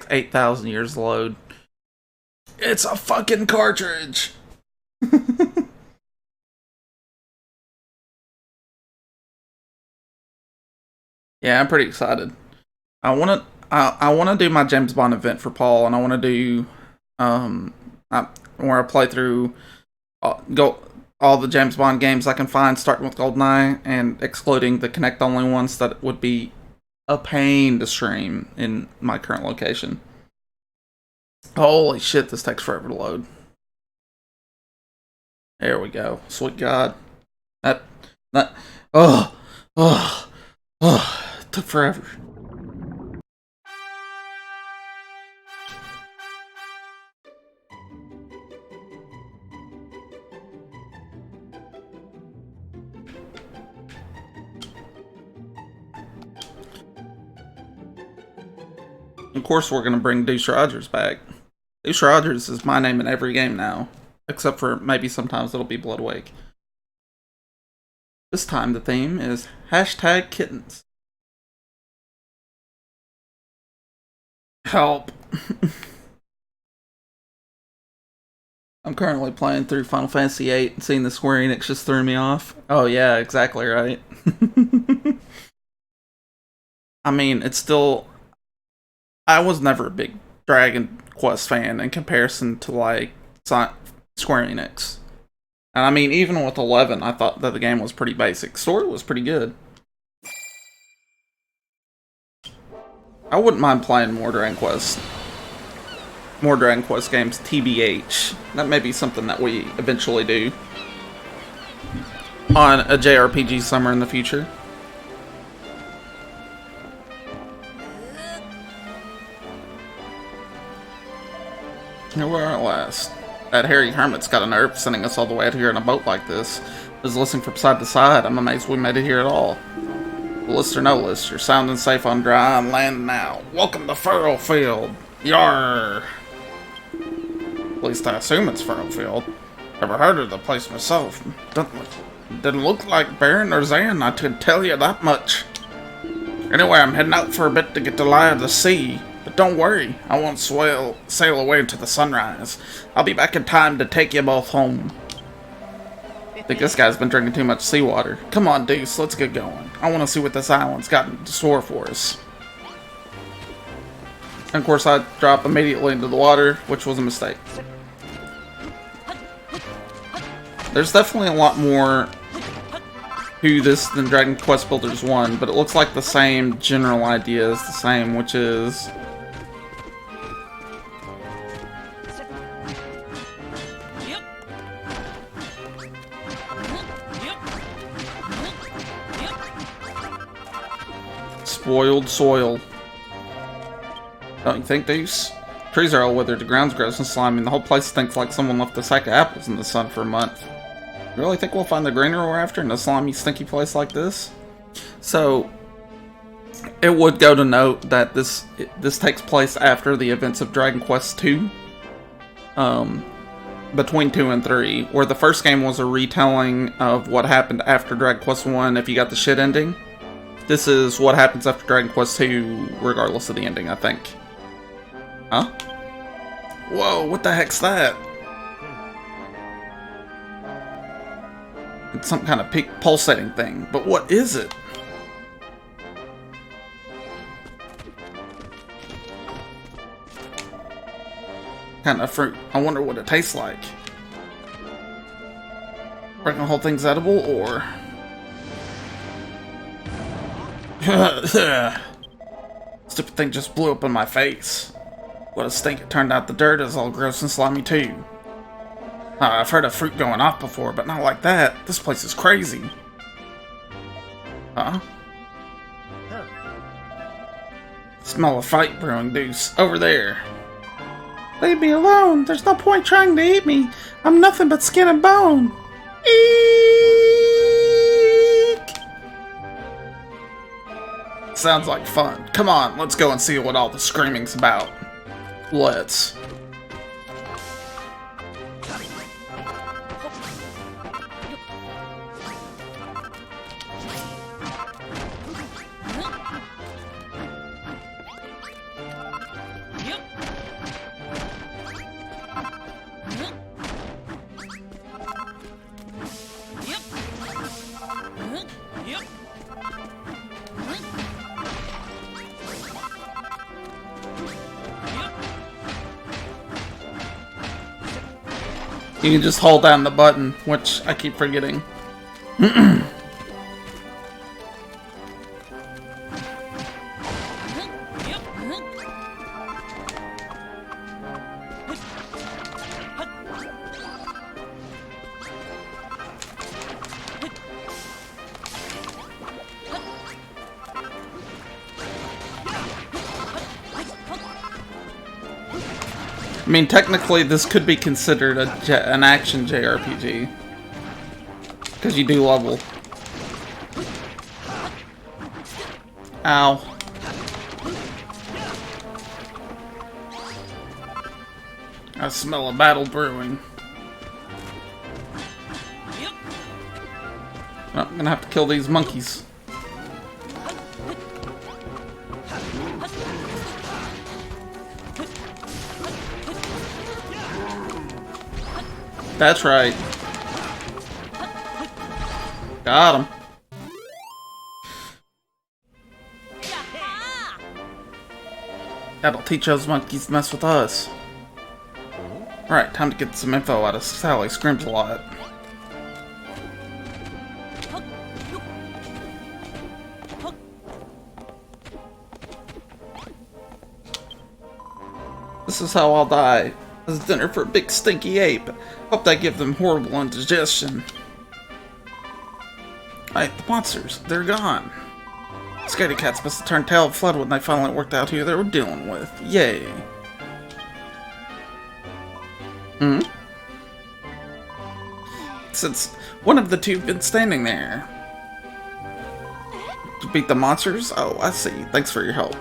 8,000 years to load. It's a fucking cartridge! Yeah, I'm pretty excited. I wanna do my James Bond event for Paul, and I wanna do um where I play through go all the James Bond games I can find, starting with GoldenEye and excluding the Connect only ones that would be a pain to stream in my current location. Holy shit, this takes forever to load. There we go. Sweet God. That that oh oh it took forever. Of course, we're gonna bring Deuce Rogers back. Deuce Rogers is my name in every game now, except for maybe sometimes it'll be Bloodwake. This time the theme is hashtag kittens. Help. I'm currently playing through Final Fantasy VIII and seeing the Square Enix just threw me off. Oh yeah, exactly right. I mean, it's still... I was never a big Dragon Quest fan in comparison to, like, Square Enix. And I mean, even with 11, I thought that the game was pretty basic. Story was pretty good. I wouldn't mind playing more Dragon Quest. More Dragon Quest games, TBH. That may be something that we eventually do on a JRPG summer in the future. Here we are at last. That Harry Hermit's got a nerve sending us all the way out here in a boat like this. Just listening from side to side, I'm amazed we made it here at all. List or no list, you're sounding safe on dry and land now. Welcome to Furrowfield. Yarr. At least I assume it's Furrowfield. Never heard of the place myself. Didn't look like Baron or Zan, I can tell you that much. Anyway, I'm heading out for a bit to get the lie of the sea. But don't worry, I won't sail away into the sunrise. I'll be back in time to take you both home. I think this guy's been drinking too much seawater. Come on, Deuce, let's get going. I want to see what this island's got in store for us. And of course, I drop immediately into the water, which was a mistake. There's definitely a lot more to this than Dragon Quest Builders 1, but it looks like the same general idea is the same, which is... spoiled soil. Don't you think, Deuce? Trees are all withered, the ground's gross and slimy, and the whole place stinks like someone left a sack of apples in the sun for a month. You really think we'll find the greenery we're after in a slimy, stinky place like this? So, it would go to note that this takes place after the events of Dragon Quest II. Between 2 and 3, where the first game was a retelling of what happened after Dragon Quest 1 if you got the shit ending. This is what happens after Dragon Quest II, regardless of the ending, I think. Huh? Whoa, what the heck's that? It's some kind of pulsating thing, but what is it? Kind of fruit. I wonder what it tastes like. Reckon the whole thing's edible, or... Stupid thing just blew up in my face. What a stink. It turned out the dirt is all gross and slimy too. I've heard of fruit going off before, but not like that. This place is crazy. Huh? Smell a fight brewing, Deuce. Over there. Leave me alone. There's no point trying to eat me. I'm nothing but skin and bone. Eek! Sounds like fun. Come on, let's go and see what all the screaming's about. Let's. You can just hold down the button, which I keep forgetting. I mean, technically, this could be considered an action JRPG. Because you do level. Ow. I smell a battle brewing. Well, I'm gonna have to kill these monkeys. That's right. Got him. That'll teach those monkeys to mess with us. Alright, time to get some info out of Sally Scrimsalot. This is how I'll die. As dinner for a big stinky ape. Hope that give them horrible indigestion. Hey, the monsters, they're gone. Scaredy cats must have turned tail and fled when they finally worked out who they were dealing with. Yay. Since one of the two been standing there. To beat the monsters? Oh, I see. Thanks for your help.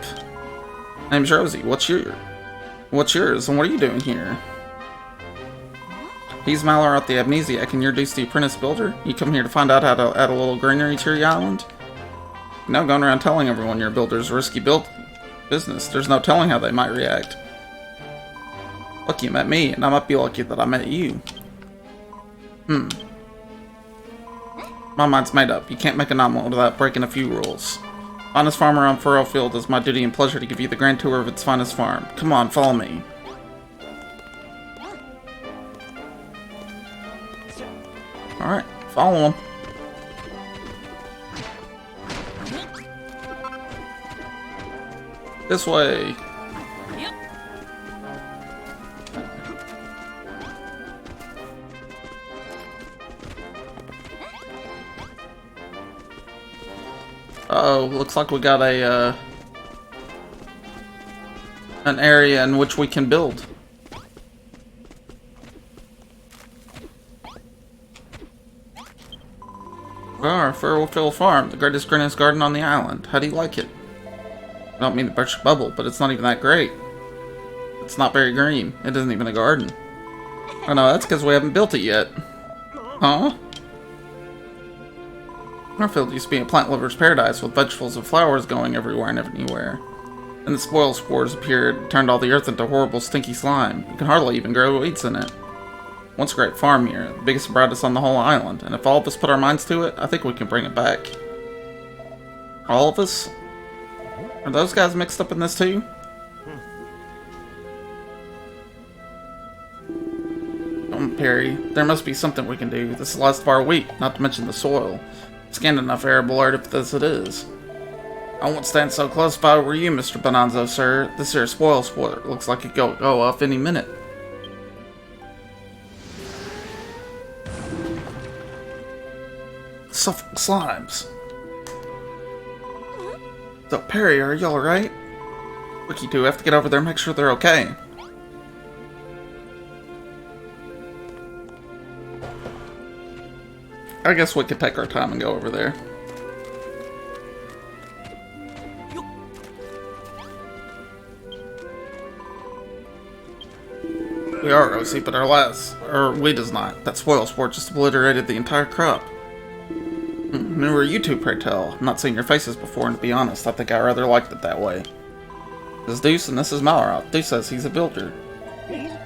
Name's Rosie. What's yours, and what are you doing here? He's Malorot the Amnesiac, and you're Deuce the Apprentice Builder? You come here to find out how to add a little greenery to your island? Now going around telling everyone your builder's risky business. There's no telling how they might react. Lucky you met me, and I might be lucky that I met you. My mind's made up. You can't make an omelet without breaking a few rules. Finest farmer on Furrowfield, is my duty and pleasure to give you the grand tour of its finest farm. Come on, follow me. Alright, follow him. This way. Uh-oh, looks like we got a, an area in which we can build. Furrowfield Farm, the greatest, greenest garden on the island. How do you like it? I don't mean to burst your bubble, but it's not even that great. It's not very green. It isn't even a garden. Oh no, that's because we haven't built it yet. Huh? Furrowfield used to be a plant lover's paradise with vegetables and flowers going everywhere and anywhere. Then the spoil spores appeared and turned all the earth into horrible stinky slime. You can hardly even grow weeds in it. Once a great farm here, the biggest and brightest on the whole island, and if all of us put our minds to it, I think we can bring it back. All of us? Are those guys mixed up in this too? Perry, there must be something we can do. This is the last of our wheat, not to mention the soil. Scanned enough arable earth as it is. I won't stand so close if I were you, Mr. Bonanzo, sir. This here spoil spoiler looks like it could go off any minute. Suffolk slimes. So, Perry, are you alright? Wiki 2, have to get over there and make sure they're okay. I guess we could take our time and go over there. We are, Rosie, but our wheat is not. That spoil sport just obliterated the entire crop. Who are you two, pray tell? I've not seen your faces before, and to be honest, I think I rather liked it that way. This is Deuce, and this is Malorot. Deuce says he's a builder.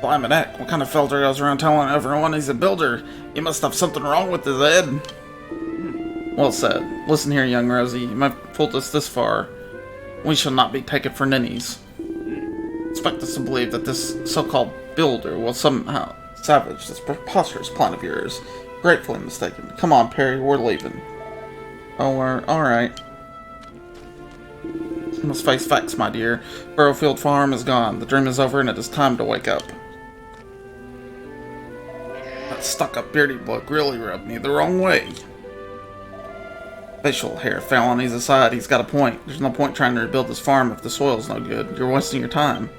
Blimey heck, what kind of felder goes around telling everyone he's a builder? He must have something wrong with his head. Well said. Listen here, young Rosie, you might have pulled us this far. We shall not be taken for ninnies. Expect us to believe that this so-called builder will somehow Savage, this preposterous plan of yours. Gratefully mistaken. Come on, Perry, we're leaving. Oh, we're alright. You must face facts, my dear. Burrowfield Farm is gone. The dream is over and it is time to wake up. That stuck-up beardy bloke really rubbed me the wrong way. Facial hair felonies aside, he's got a point. There's no point trying to rebuild this farm if the soil's no good. You're wasting your time.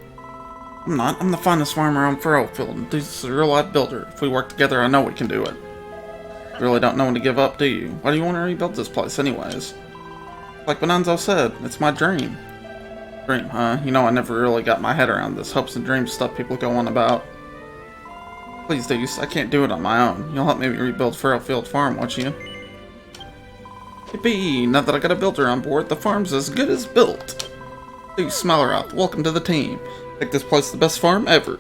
I'm not. I'm the finest farmer on Furrowfield, and this is a real-life builder. If we work together, I know we can do it. You really don't know when to give up, do you? Why do you want to rebuild this place anyways? Like Bonanzo said, it's my dream. Dream, huh? You know, I never really got my head around this hopes and dreams stuff people go on about. Please, Deuce, I can't do it on my own. You'll help me rebuild Furrowfield Farm, won't you? Yippee! Now that I got a builder on board, the farm's as good as built. Deuce Smelleroth, welcome to the team. Make this place the best farm ever.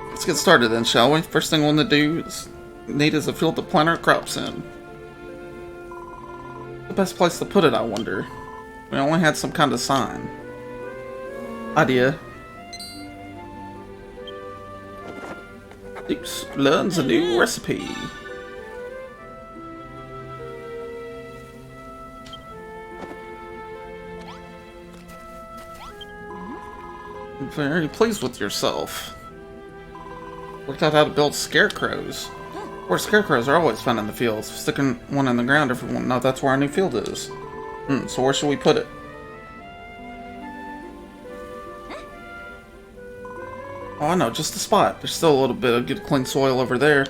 Let's get started then, shall we? First thing we'll need is a field to plant our crops in. The best place to put it, I wonder. We only had some kind of sign. Idea. Deuce learns a new recipe. I'm very pleased with yourself. Worked out how to build scarecrows. Where scarecrows are always found in the fields. Sticking one in the ground, everyone knows that's where our new field is. So where should we put it? Oh, I know, just a spot. There's still a little bit of good clean soil over there.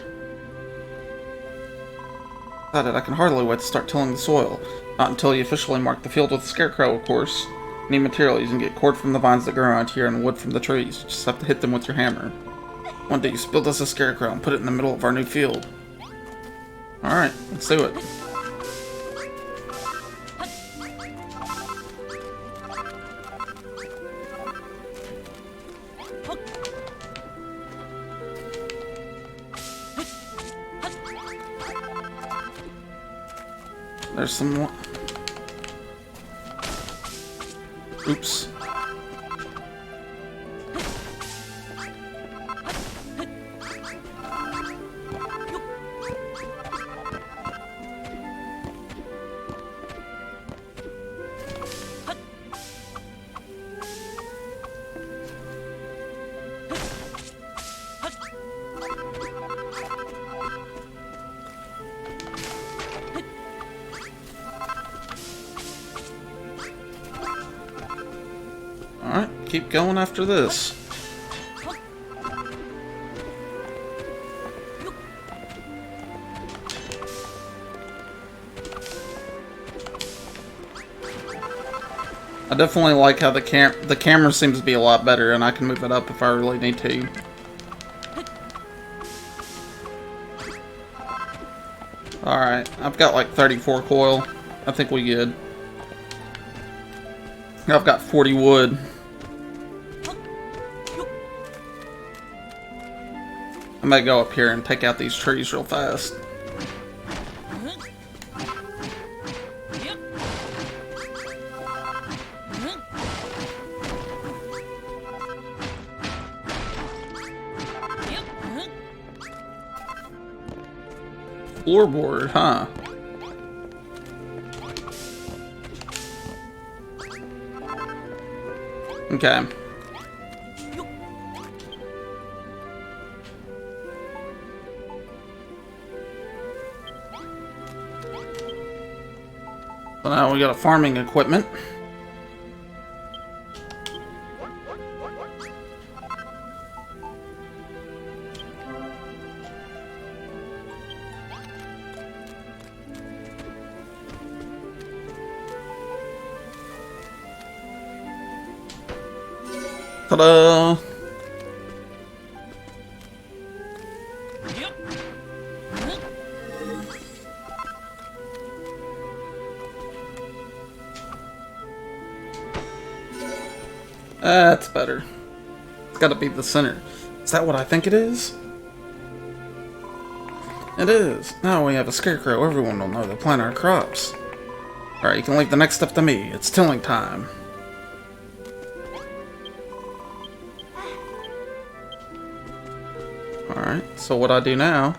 Decided I can hardly wait to start tilling the soil. Not until you officially mark the field with a scarecrow, of course. You need material. You can get cord from the vines that grow around here and wood from the trees. You just have to hit them with your hammer. One day, you build us a scarecrow and put it in the middle of our new field. Alright, let's do it. There's some more. Oops. Alright, keep going after this. I definitely like how the camera seems to be a lot better, and I can move it up if I really need to. Alright, I've got like 34 coil. I think we good. I've got 40 wood. I might go up here and take out these trees real fast. Floorboard, huh? Okay. So now we got a farming equipment. Ta-da! That's better. It's gotta be the center. Is that what I think it is? It is. Now we have a scarecrow. Everyone will know to plant our crops. Alright, you can leave the next step to me. It's tilling time. Alright, so what I do now...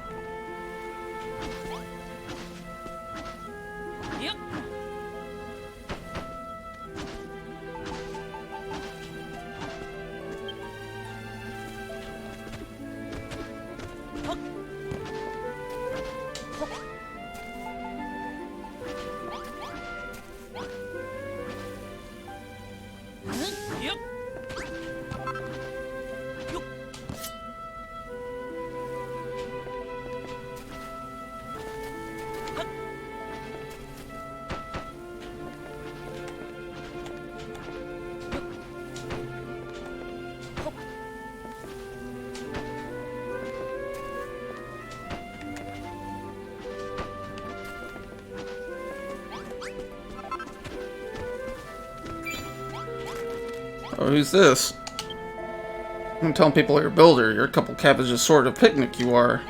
Oh, who's this? I'm telling people you're a builder. You're a couple cabbages short of picnic, you are.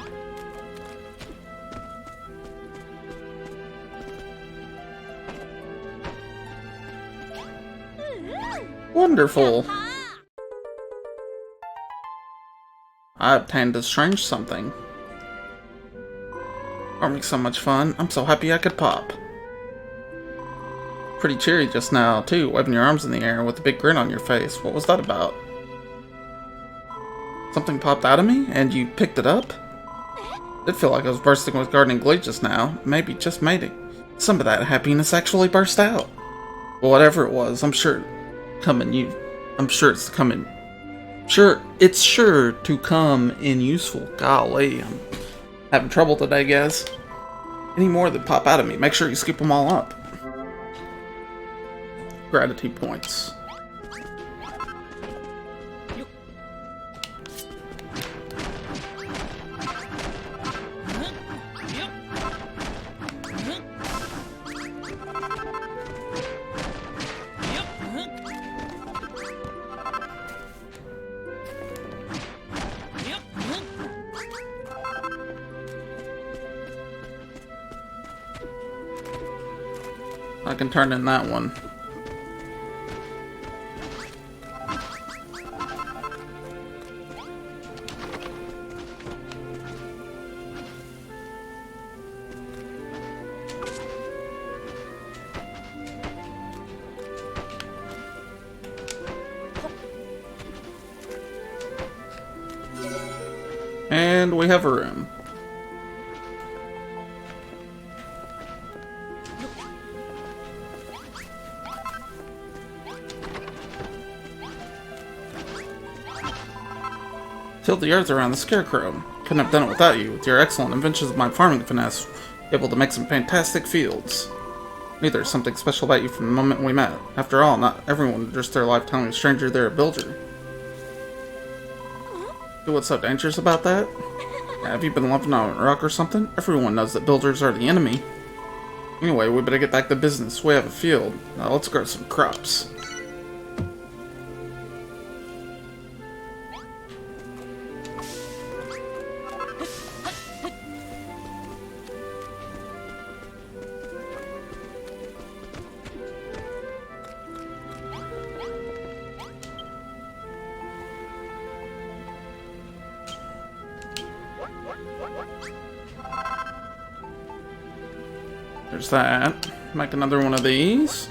Wonderful. I obtained a strange something. Farming's so much fun. I'm so happy I could pop. Pretty cheery just now, too, waving your arms in the air with a big grin on your face. What was that about? Something popped out of me, and you picked it up? It did feel like I was bursting with gardening glee just now. Maybe, just maybe, some of that happiness actually burst out. Well, whatever it was, I'm sure it's coming. It's sure to come in useful. Golly, I'm having trouble today, guys. Any more that pop out of me, make sure you scoop them all up. Gratitude points. I can turn in that one. And we have a room. Tilled the earth around the scarecrow. Couldn't have done it without you. With your excellent inventions of my farming finesse, able to make some fantastic fields. There's something special about you from the moment we met. After all, not everyone would risk their life telling a stranger they're a builder. What's so dangerous about that? Have you been living on a rock or something? Everyone knows that builders are the enemy. Anyway, we better get back to business. We have a field. Now let's grow some crops. There's that. Make another one of these.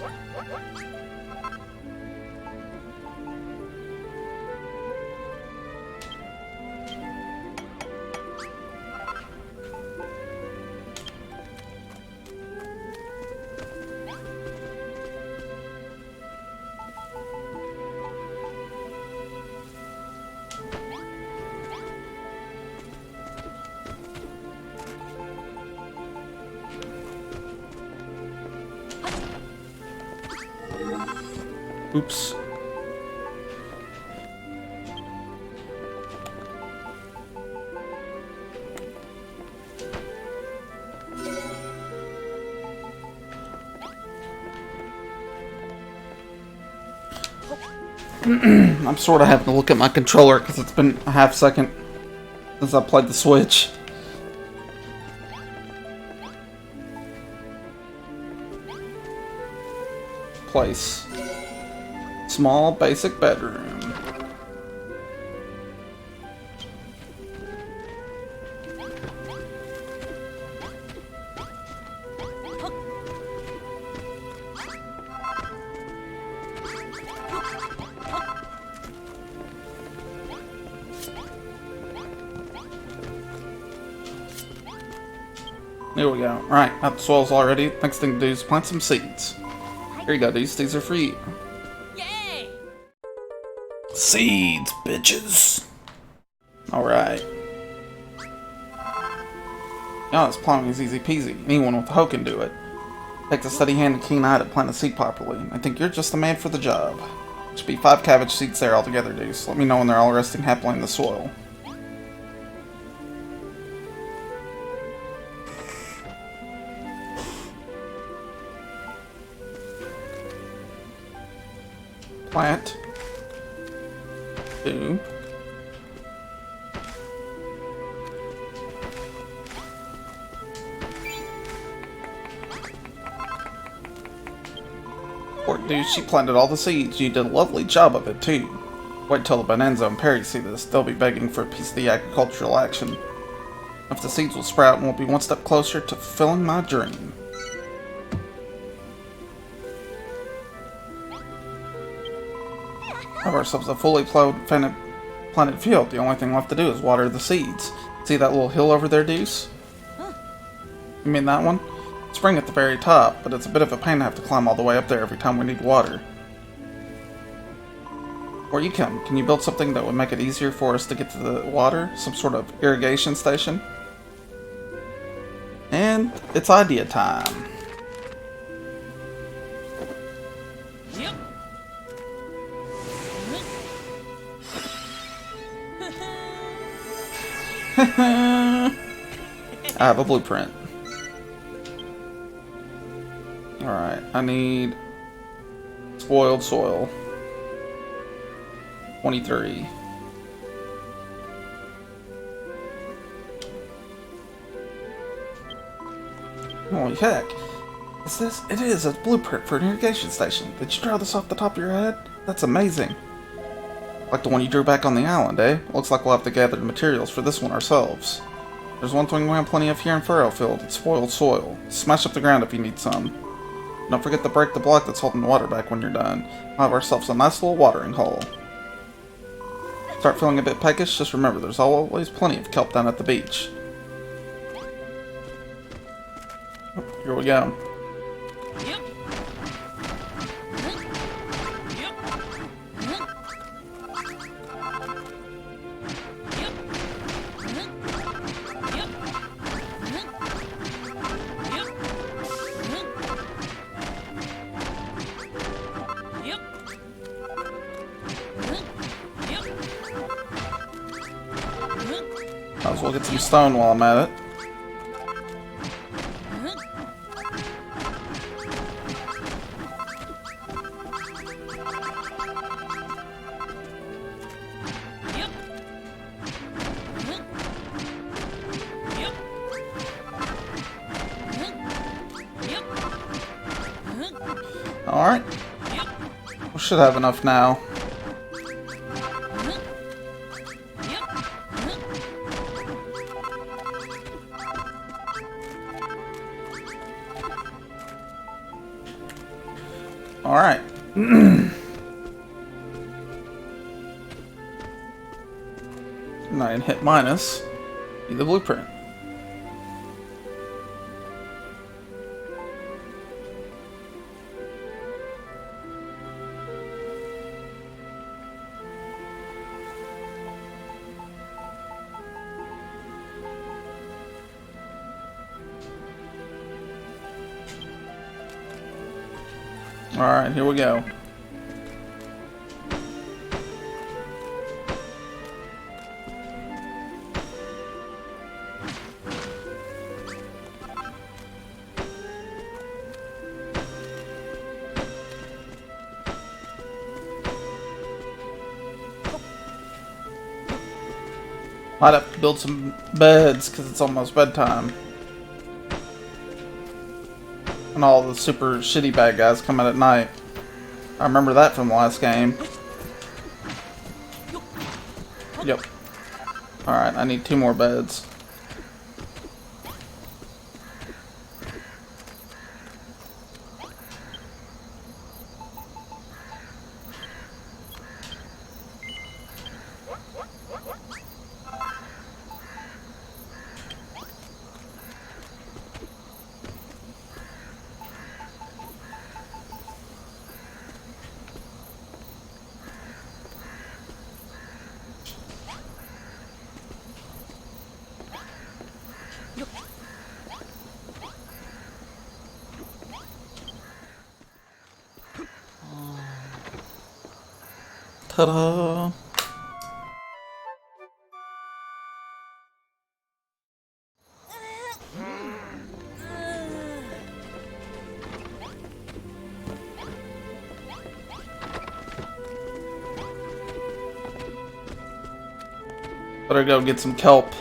Oops. I'm sort of having to look at my controller because it's been a half second since I played the Switch. Place. Small, basic bedroom. Here we go. Right, got the soils already. Next thing to do is plant some seeds. Here you go, dudes. These are for you. Yay! Seeds, bitches. Alright. Yeah, this plowing is easy peasy. Anyone with a hoe can do it. Takes a steady hand and keen eye to plant a seed properly. I think you're just the man for the job. Should be 5 cabbage seeds there altogether, dudes. Let me know when they're all resting happily in the soil. Plant. 2. Poor dude, she planted all the seeds. You did a lovely job of it, too. Wait till the Bonanza and Perry see this. They'll be begging for a piece of the agricultural action. If the seeds will sprout, and we'll be one step closer to fulfilling my dream. Have ourselves a fully plowed, planted field. The only thing left to do is water the seeds. See that little hill over there, Deuce? You mean that one? Spring at the very top, but it's a bit of a pain to have to climb all the way up there every time we need water. Where you come, can you build something that would make it easier for us to get to the water? Some sort of irrigation station? And it's idea time. Yep. I have a blueprint. Alright, I need spoiled soil. 23. Holy heck. Is this? It is a blueprint for an irrigation station. Did you draw this off the top of your head? That's amazing. Like the one you drew back on the island, eh? Looks like we'll have to gather the materials for this one ourselves. There's one thing we have plenty of here in Furrowfield. It's spoiled soil. Smash up the ground if you need some. Don't forget to break the block that's holding the water back when you're done. We'll have ourselves a nice little watering hole. Start feeling a bit peckish? Just remember, there's always plenty of kelp down at the beach. Here we go. Yep. Might as well get some stone while I'm at it. Alright. We should have enough now. Alright. 9 hit minus. Be the blueprint. Alright, here we go. Might have to build some beds because it's almost bedtime. And all the super shitty bad guys come out at night. I remember that from the last game. Yep. Alright, I need 2 more beds. Ta-da! Better go get some kelp.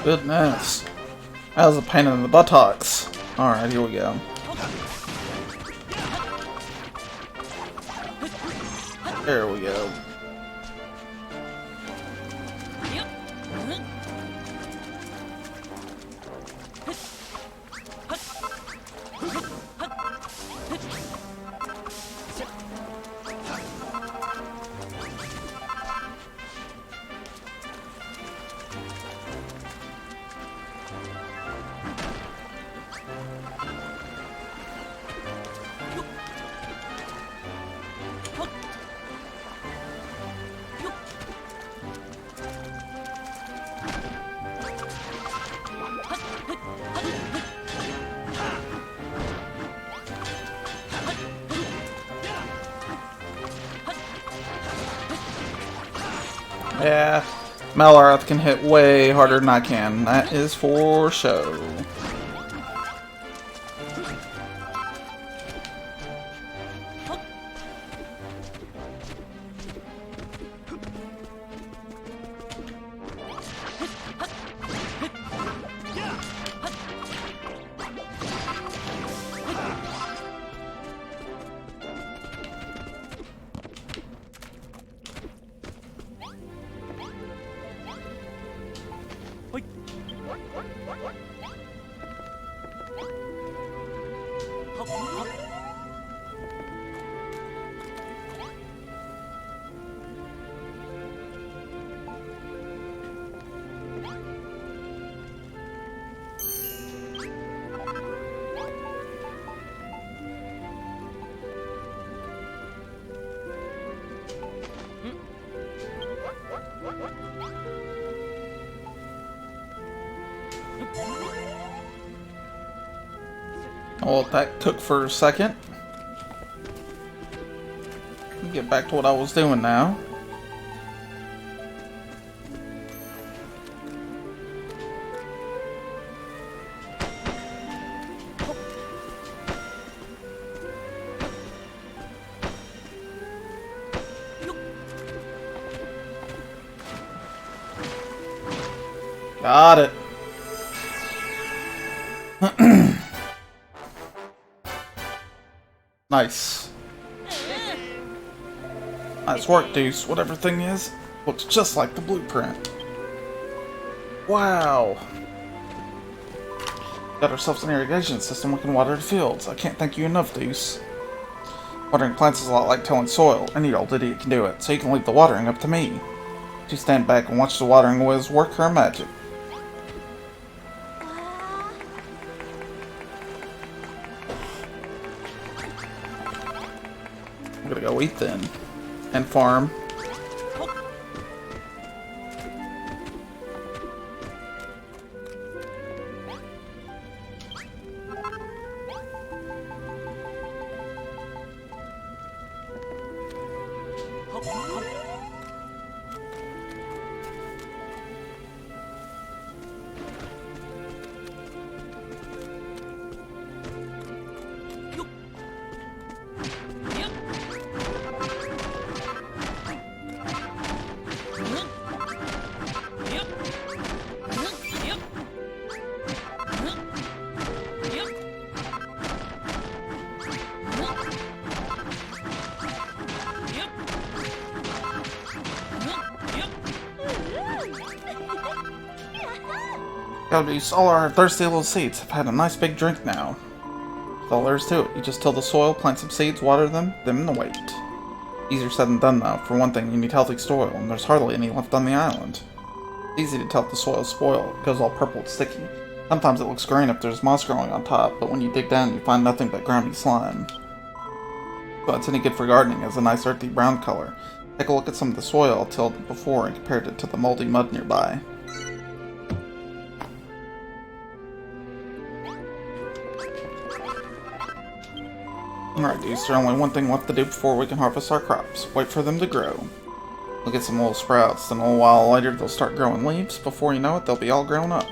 Goodness. That was a pain in the buttocks. Alright, here we go. There we go. Yeah, Malaroth can hit way harder than I can. That is for show. Well, that took for a second. Let me get back to what I was doing now. Got it. Nice. Nice work, Deuce. Whatever thing is, looks just like the blueprint. Wow. Got ourselves an irrigation system we can water the fields. I can't thank you enough, Deuce. Watering plants is a lot like tilling soil. Any old idiot can do it, so you can leave the watering up to me. You stand back and watch the watering whiz work her magic. I'm gonna go eat then. And farm. Gobies, all our thirsty little seeds have had a nice big drink now. That's all there is to it. You just till the soil, plant some seeds, water them wait. Easier said than done though. For one thing, you need healthy soil, and there's hardly any left on the island. It's easy to tell if the soil's spoiled. It goes all purple and sticky. Sometimes it looks green if there's moss growing on top, but when you dig down you find nothing but grimy slime. But it's any good for gardening as a nice earthy brown color. Take a look at some of the soil tilled before and compared it to the moldy mud nearby. Alright dudes, there's only one thing left to do before we can harvest our crops. Wait for them to grow. We'll get some little sprouts, then a little while later they'll start growing leaves. Before you know it, they'll be all grown up.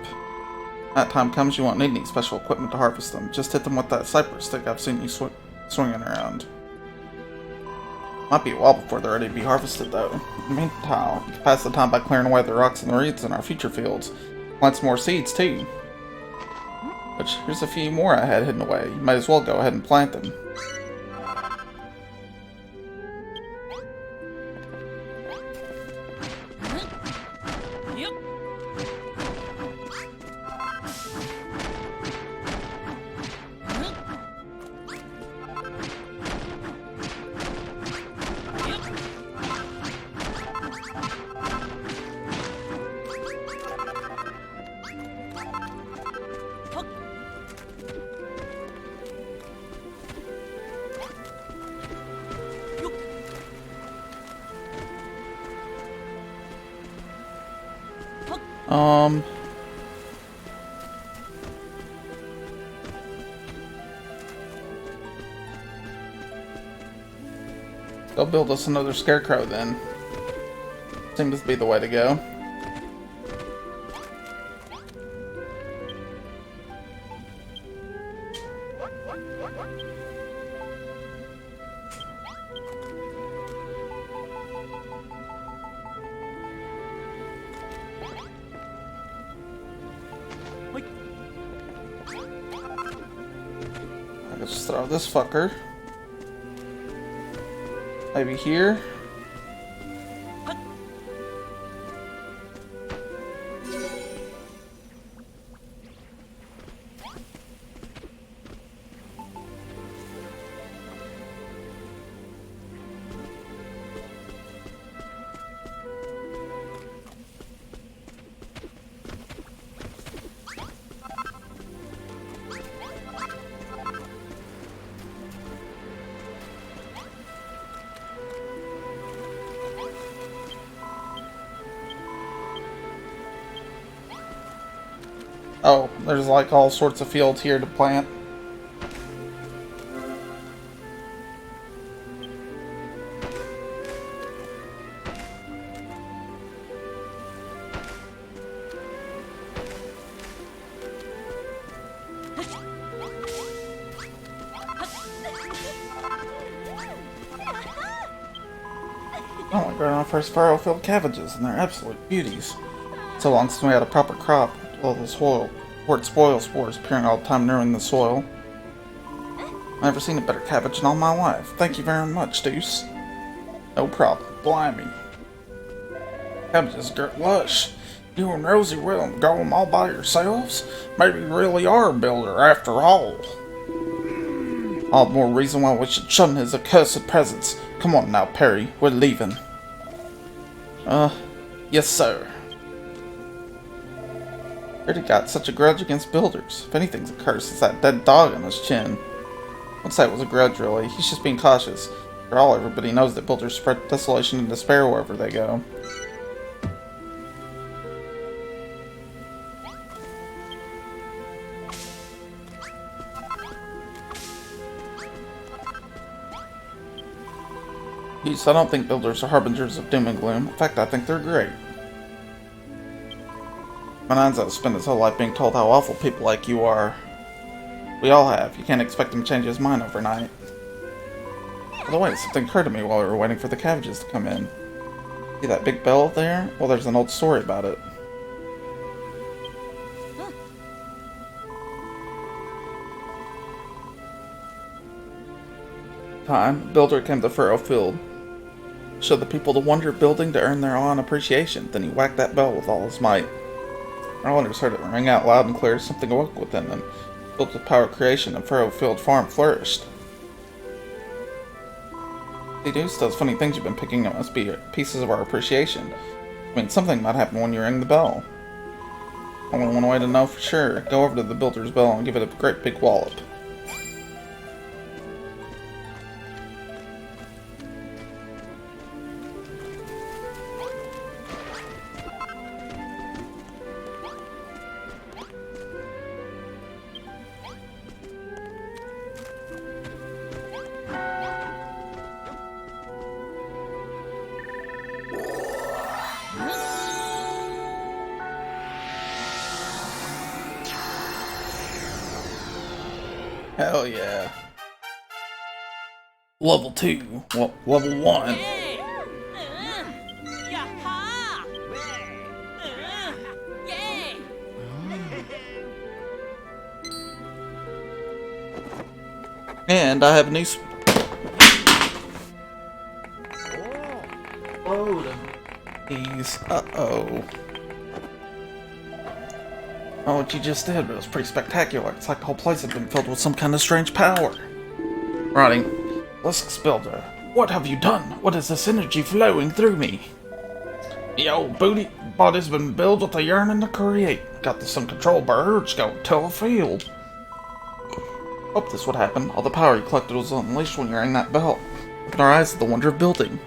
That time comes, you won't need any special equipment to harvest them. Just hit them with that cypress stick I've seen you swinging around. Might be a while before they're ready to be harvested though. In the meantime, you can pass the time by clearing away the rocks and the reeds in our future fields. Plant some more seeds too. Which, here's a few more I had hidden away. You might as well go ahead and plant them. Yep. Go build us another scarecrow then. Seems to be the way to go. I can just throw this fucker. Maybe here. Oh, there's like all sorts of fields here to plant. Oh, we're growing our first furrow-filled cabbages, and they're absolute beauties. So long since we had a proper crop, all the soil, port spoil spores appearing all the time ruining the soil. I've never seen a better cabbage in all my life. Thank you very much, Deuce. No problem. Blimey. Cabbages get lush. You and Rosie will grow them all by yourselves? Maybe you really are a builder after all. All the more reason why we should shun his accursed presence. Come on now, Perry. We're leaving. Yes, sir. Heard he got such a grudge against builders. If anything's a curse, it's that dead dog on his chin. Wouldn't say it was a grudge, really. He's just being cautious. After all, everybody knows that builders spread desolation and despair wherever they go. I don't think builders are harbingers of doom and gloom. In fact, I think they're great. Bonanza spent his whole life being told how awful people like you are. We all have. You can't expect him to change his mind overnight. By the way, something occurred to me while we were waiting for the cabbages to come in. See that big bell there? Well, there's an old story about it. Time, a builder came to Furrow Field. Showed the people the wonder of building to earn their awe and appreciation. Then he whacked that bell with all his might. Rollers heard it ring out loud and clear. Something awoke within them. Built with power creation, and Furrowfield Farm flourished. See, Deuce, those funny things you've been picking up must be pieces of our appreciation. I mean, something might happen when you ring the bell. Only one way to know for sure. Go over to the Builder's Bell and give it a great big wallop. Hell yeah. Level 2. Well, level 1. Hey! Yaha! Yay! And I have a new load of these. Uh-oh. Oh, what you just did was pretty spectacular. It's like the whole place had been filled with some kind of strange power. Righty. Lisk's Builder. What have you done? What is this energy flowing through me? The old body's been built with a yearning to create. Got this uncontrolled urge go till the field. Hoped this would happen. All the power you collected was unleashed when you rang that bell. Opened our eyes to the wonder of building.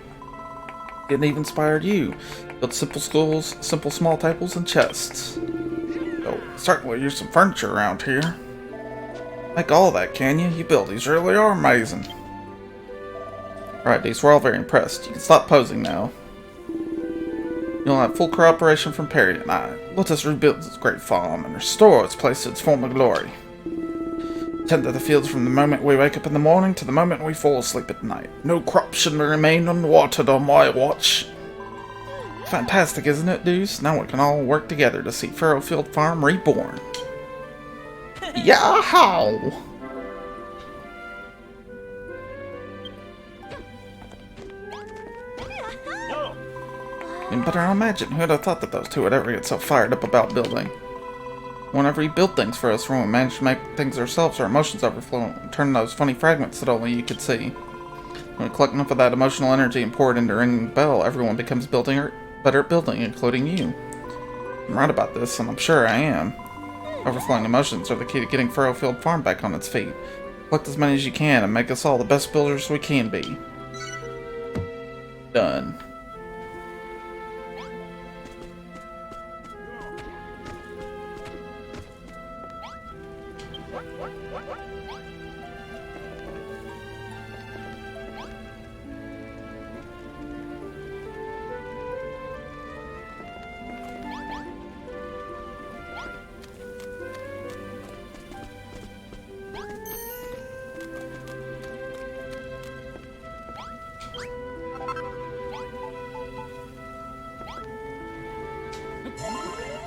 It even inspired you. Built simple schools, simple small tables, and chests. Certainly use some furniture around here. Make all that, can you? You buildings really are amazing. Alright, Deuce, we're all very impressed. You can stop posing now. You'll have full cooperation from Perry and I. Let us rebuild this great farm and restore its place to its former glory. Tend to the fields from the moment we wake up in the morning to the moment we fall asleep at night. No crop should remain unwatered on my watch. Fantastic, isn't it, Deuce? Now we can all work together to see Furrowfield Farm reborn. Yow! You better imagine who'd have thought that those two would ever get so fired up about building. Whenever you build things for us, when we manage to make things ourselves, our emotions overflow and turn those funny fragments that only you could see. When we collect enough of that emotional energy and pour it into ringing the bell, everyone becomes better at building, including you. I'm right about this, and I'm sure I am. Overflowing emotions are the key to getting Furrowfield Farm back on its feet. Collect as many as you can and make us all the best builders we can be. Done.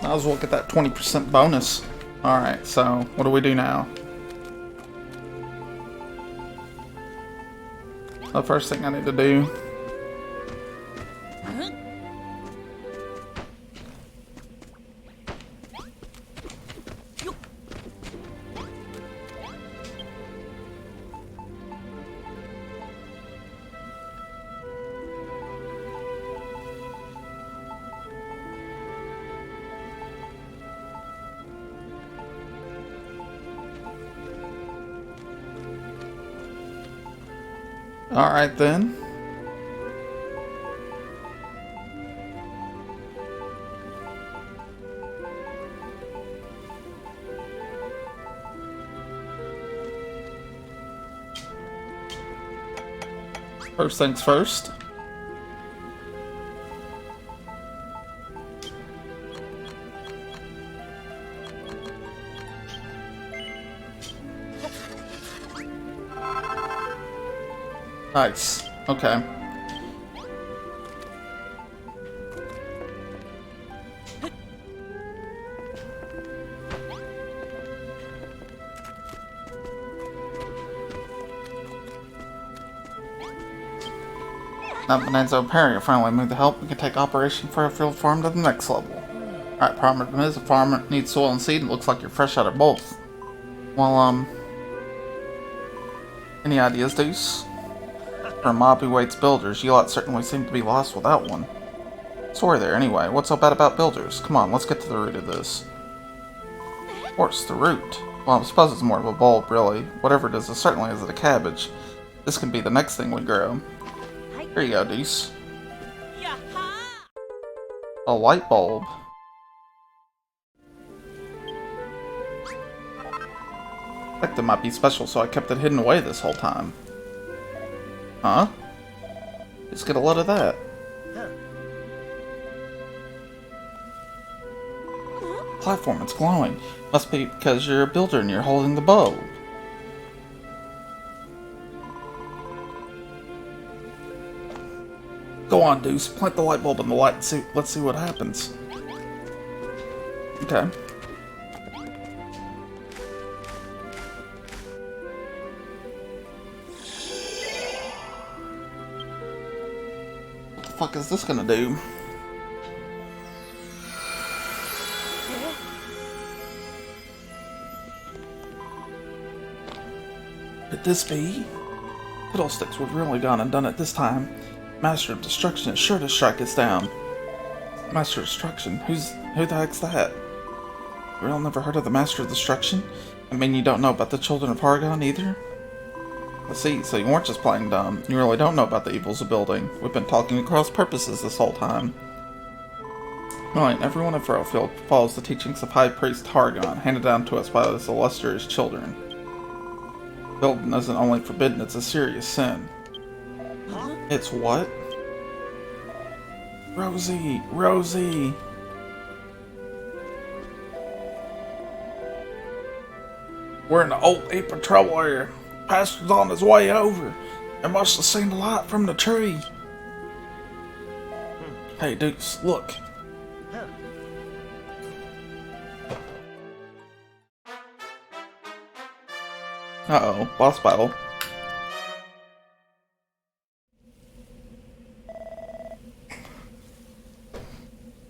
Might as well get that 20% bonus. Alright, so what do we do now? The first thing I need to do. Alright then. First things first. Nice. Okay. Now that Bonanza and Perry are finally moved to help, we can take Operation Furrowfield Farm to the next level. Alright, problem is, a farmer needs soil and seed, and it looks like you're fresh out of both. Well, any ideas, Deuce? For a mob who waits builders, you lot certainly seem to be lost without one. Sorry there, anyway. What's so bad about builders? Come on, let's get to the root of this. Of course, the root. Well, I suppose it's more of a bulb, really. Whatever it is, it certainly isn't a cabbage. This can be the next thing we grow. Here you go, Deuce. A light bulb. I think that might be special, so I kept it hidden away this whole time. Huh? Just get a load of that. Platform, it's glowing. Must be because you're a builder and you're holding the bulb. Go on, Deuce. Plant the light bulb in the light and see. Let's see what happens. Okay. What the fuck is this gonna do? Could this be? Fiddlesticks, we've really gone and done it this time. Master of Destruction is sure to strike us down. Master of Destruction? Who the heck's that? Real never heard of the Master of Destruction? I mean, you don't know about the Children of Hargon either? Let's see, so you weren't just playing dumb. You really don't know about the evils of building. We've been talking across purposes this whole time. Right, everyone in Furrowfield follows the teachings of High Priest Hargon, handed down to us by his illustrious children. Building isn't only forbidden, it's a serious sin. Huh? It's what? Rosie! Rosie! We're in the old heap of trouble here. Pastor's on his way over. I must have seen the light from the tree. Hey, Dukes, look. Uh-oh, boss battle.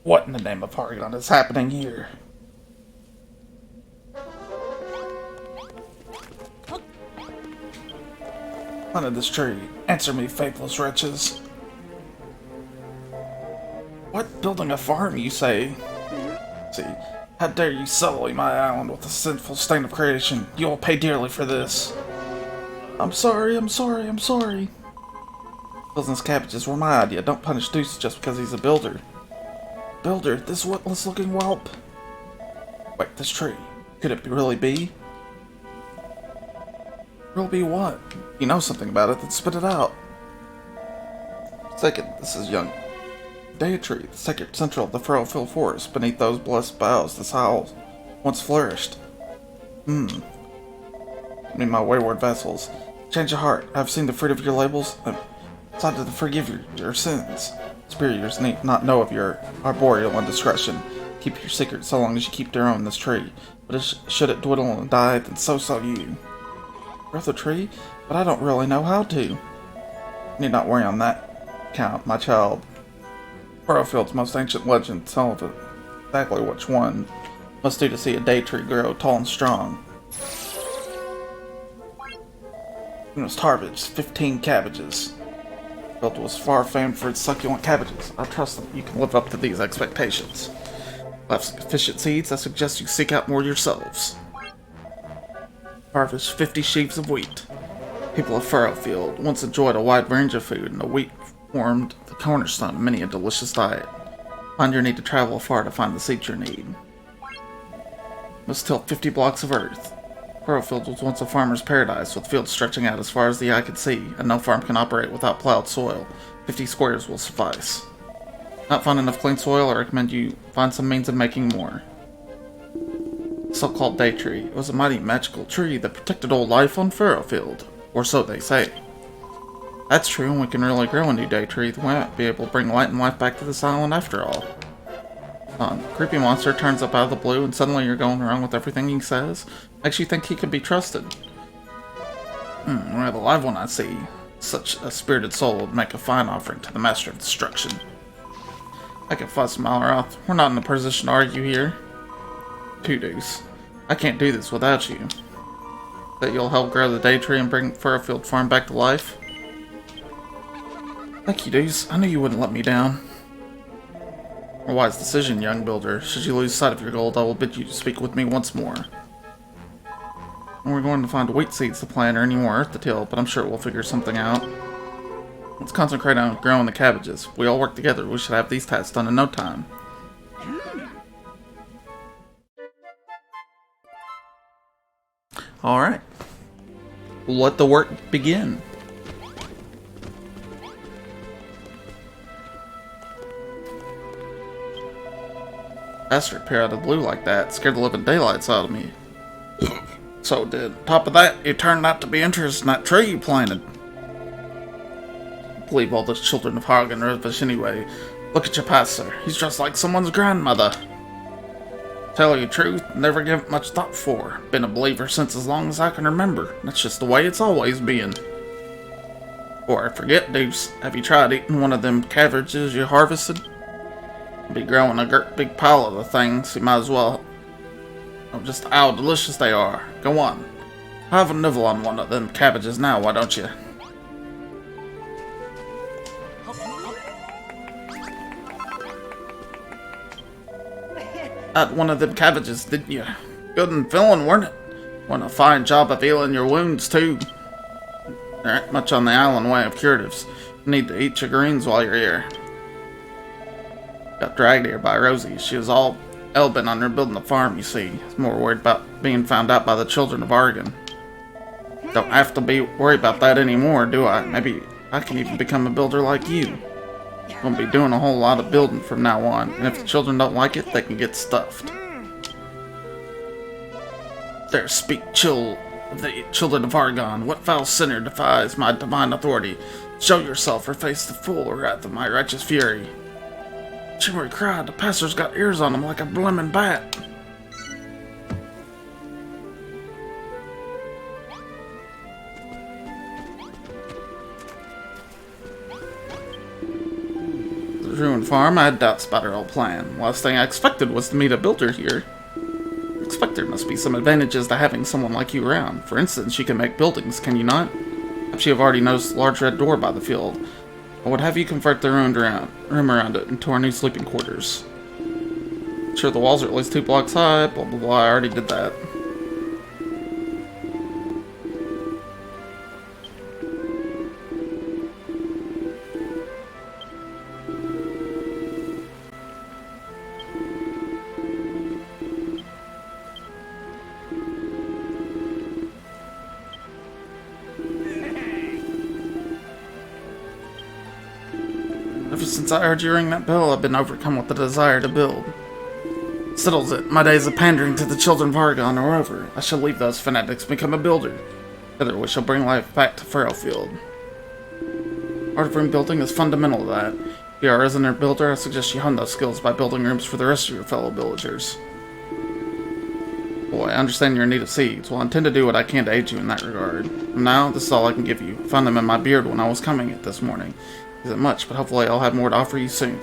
What in the name of Hargon is happening here? Under this tree. Answer me, faithless wretches. What? Building a farm, you say? See, how dare you sully my island with a sinful stain of creation? You will pay dearly for this. I'm sorry, I'm sorry, I'm sorry. Building cabbages were my idea. Don't punish Deuce just because he's a builder. Builder, this witless looking whelp. Wait, this tree. Could it really be? Really be what? You know something about it, then spit it out. Second, this is young Day Tree, the sacred central of the Furrowfield Forest. Beneath those blessed boughs, this howl once flourished. I mean, my wayward vessels. Change your heart. I've seen the fruit of your labels. I'm decided to forgive your sins. Superiors need not know of your arboreal indiscretion. Keep your secret so long as you keep your own this tree. But should it dwindle and die, then so you. Growth a tree? But I don't really know how to. You need not worry on that count, my child. Furrowfield's most ancient legend tell of it exactly which one must do to see a day tree grow tall and strong. It was harvest 15 cabbages. Field was far famed for its succulent cabbages. I trust that you can live up to these expectations. Left sufficient seeds, I suggest you seek out more yourselves. Harvest 50 sheaves of wheat. People of Furrowfield once enjoyed a wide range of food, and the wheat formed the cornerstone of many a delicious diet. Find your need to travel far to find the seeds you need. Must till 50 blocks of earth. Furrowfield was once a farmer's paradise, with fields stretching out as far as the eye could see, and no farm can operate without plowed soil. 50 squares will suffice. Not find enough clean soil, I recommend you find some means of making more. So-called Day Tree. It was a mighty magical tree that protected old life on Furrowfield, or so they say. That's true, and we can really grow a new Day Tree. We might be able to bring light and life back to this island after all. Creepy monster turns up out of the blue, and suddenly you're going around with everything he says. Makes you think he can be trusted. Rather live one I see. Such a spirited soul would make a fine offering to the Master of Destruction. I can fuss Malroth. We're not in a position to argue here. Two Deuce. I can't do this without you. That you'll help grow the day tree and bring Furrowfield Farm back to life? Thank you, Deuce. I knew you wouldn't let me down. A wise decision, young builder. Should you lose sight of your gold, I will bid you to speak with me once more. And we're going to find wheat seeds to plant or any more earth to till, but I'm sure we'll figure something out. Let's concentrate on growing the cabbages. If we all work together, we should have these tasks done in no time. Alright. Let the work begin. Bastard appear out of the blue like that scared the living daylights out of me. So did. Top of that, you turned out to be interested in that tree you planted. Believe all the children of Hargan are rubbish anyway. Look at your pastor. He's just like someone's grandmother. Tell you the truth, never give it much thought for. Been a believer since as long as I can remember. That's just the way it's always been. Or I forget, Deuce, have you tried eating one of them cabbages you harvested? Be growing a big pile of the things, you might as well. Oh, just how delicious they are. Go on. Have a nibble on one of them cabbages now, why don't you? Had one of them cabbages, didn't you? Good and filling, weren't it? Won a fine job of healing your wounds, too. There ain't much on the island way of curatives. You need to eat your greens while you're here. Got dragged here by Rosie. She was all hell-bent on her building the farm, you see. She's more worried about being found out by the children of Argon. Don't have to be worried about that anymore, do I? Maybe I can even become a builder like you. Gonna be doing a whole lot of building from now on, and if the children don't like it, they can get stuffed. There, speak, chill, the children of Argon. What foul sinner defies my divine authority? Show yourself or face the full wrath of my righteous fury. Chimmery cried, the pastor's got ears on him like a blimmin' bat. The ruined farm, I had doubts about her old plan. Last thing I expected was to meet a builder here. I expect there must be some advantages to having someone like you around. For instance, you can make buildings, can you not? Perhaps you have already noticed the large red door by the field. I would have you convert the ruined room around it into our new sleeping quarters. Sure, the walls are at least 2 blocks high, blah blah blah, I already did that. Ever since I heard you ring that bell, I've been overcome with the desire to build. Settles it. My days of pandering to the children of Argon are over. I shall leave those fanatics and become a builder. Together we shall bring life back to Furrowfield. Art of room building is fundamental to that. If you are a resident builder, I suggest you hone those skills by building rooms for the rest of your fellow villagers. Boy, I understand you're in need of seeds. Well, I intend to do what I can to aid you in that regard. And now, this is all I can give you. I found them in my beard when I was coming it this morning. Isn't much, but hopefully I'll have more to offer you soon.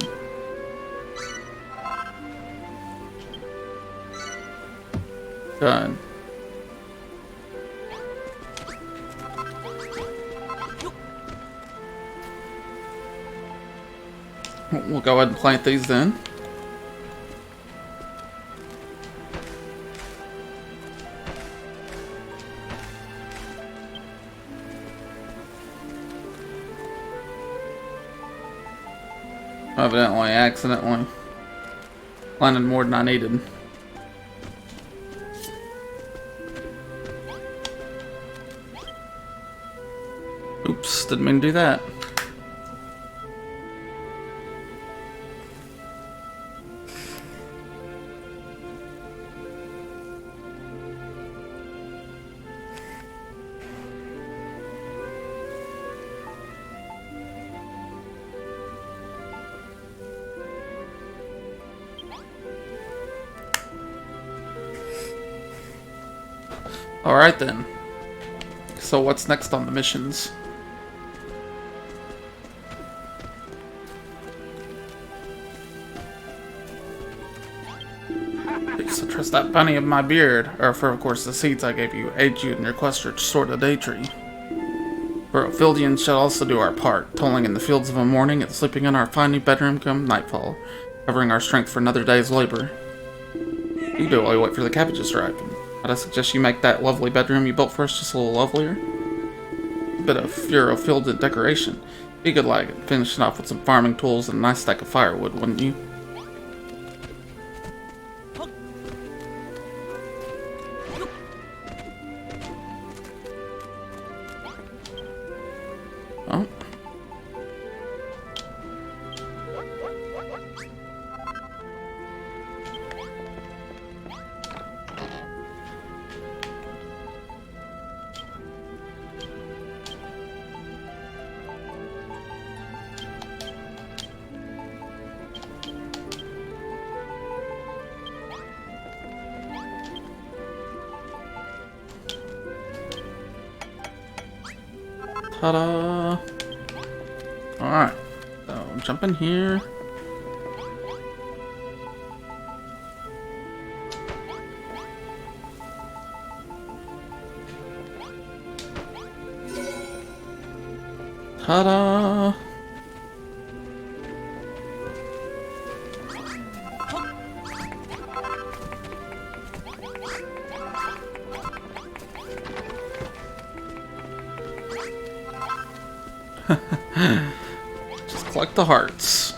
Done. We'll go ahead and plant these then. Evidently, accidentally planted more than I needed. Oops, didn't mean to do that. Alright then. So what's next on the missions? trust that bunny of my beard, or for of course the seeds I gave you, aid you in your quest to restore the day tree. For Ophidians shall also do our part, tolling in the fields of a morning and sleeping in our fine new bedroom come nightfall, covering our strength for another day's labor. You do while you wait for the cabbages to ripen. I'd suggest you make that lovely bedroom you built for us just a little lovelier. A bit of Furofielded decoration. Be good like it, finishing off with some farming tools and a nice stack of firewood, wouldn't you? Oh. Ta-da! Alright, so jump in here. Ta-da! Just collect the hearts.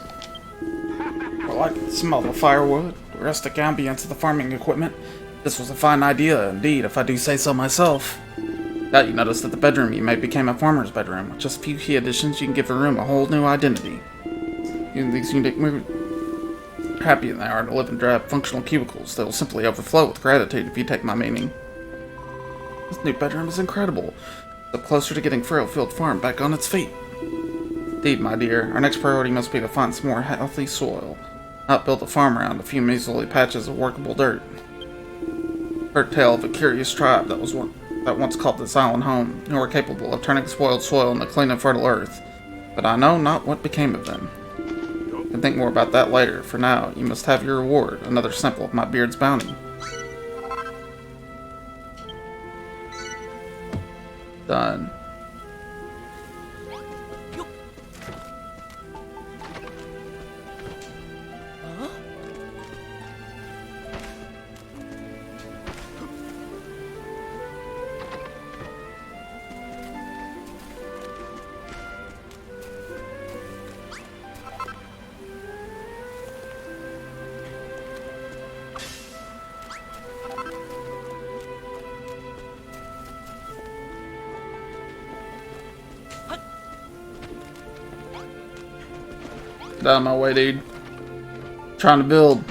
I like the smell of the firewood, the rustic ambience of the farming equipment. This was a fine idea, indeed, if I do say so myself. Now you notice that the bedroom you made became a farmer's bedroom. With just a few key additions, you can give the room a whole new identity. Using these unique happy they are to live in drab, functional cubicles, they will simply overflow with gratitude if you take my meaning. This new bedroom is incredible. Step closer to getting Furrofield Farm back on its feet. Indeed, my dear, our next priority must be to find some more healthy soil, not build a farm around a few measly patches of workable dirt. Heard tale of a curious tribe that once called this island home, who were capable of turning spoiled soil into clean and fertile earth, but I know not what became of them. You can think more about that later. For now, you must have your reward, another sample of my beard's bounty. Done. Get out of my way, dude. Trying to build.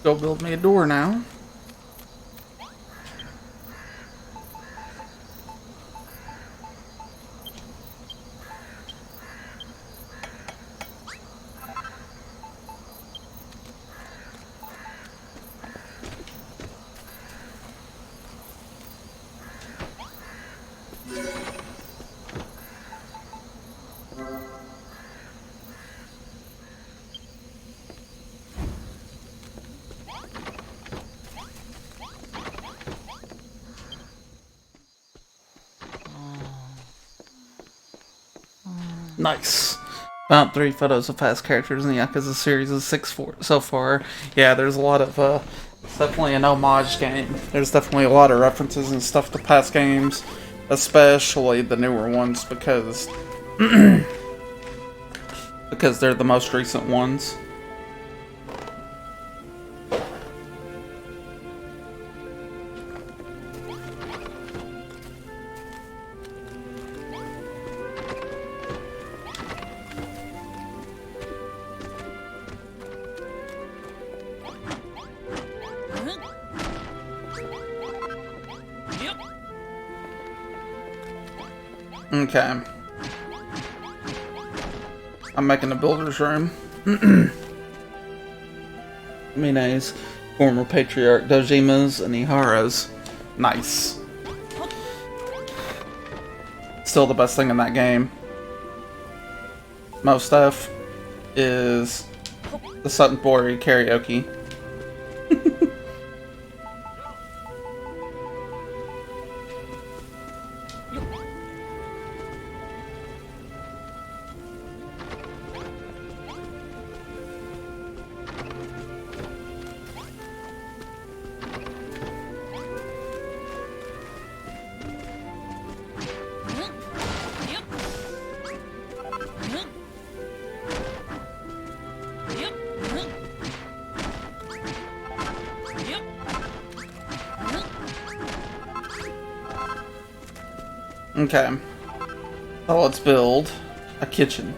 Go build me a door now. Nice. Found 3 photos of past characters in the Yakuza series of 6 so far. Yeah, there's a lot of, it's definitely an homage game. There's definitely a lot of references and stuff to past games, especially the newer ones, because because they're the most recent ones. Okay. I'm making a builder's room. Mine's former patriarch Dojima's and Ihara's. Nice. Still the best thing in that game. Most stuff is the Sutton Bori karaoke. Okay. So let's build a kitchen.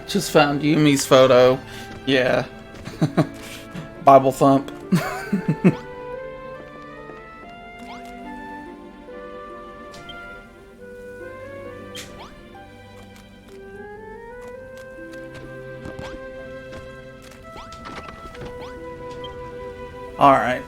Just found Yumi's photo. Yeah. Bible thump. Alright,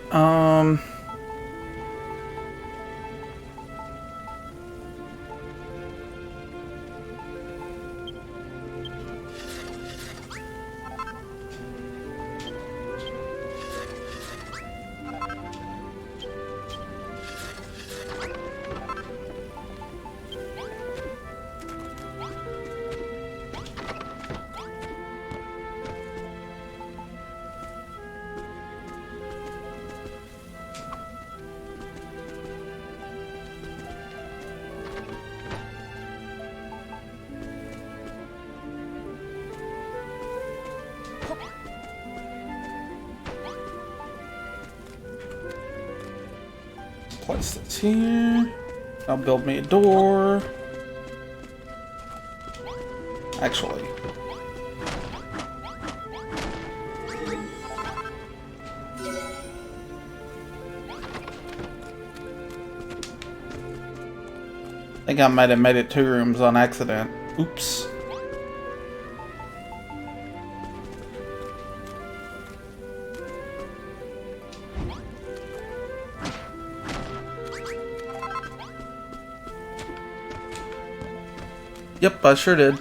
place this here. I'll build me a door. Actually. I think I might have made it 2 rooms on accident. Oops. Yep, I sure did.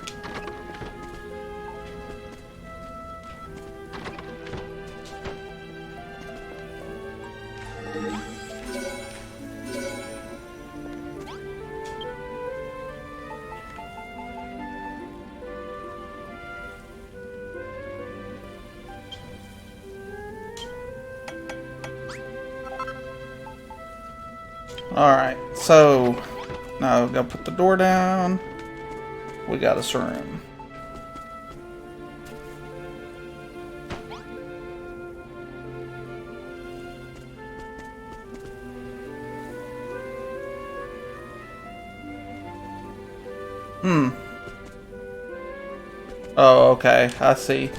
Alright, so now we gotta put the door down. We got us a room. Oh, okay, I see.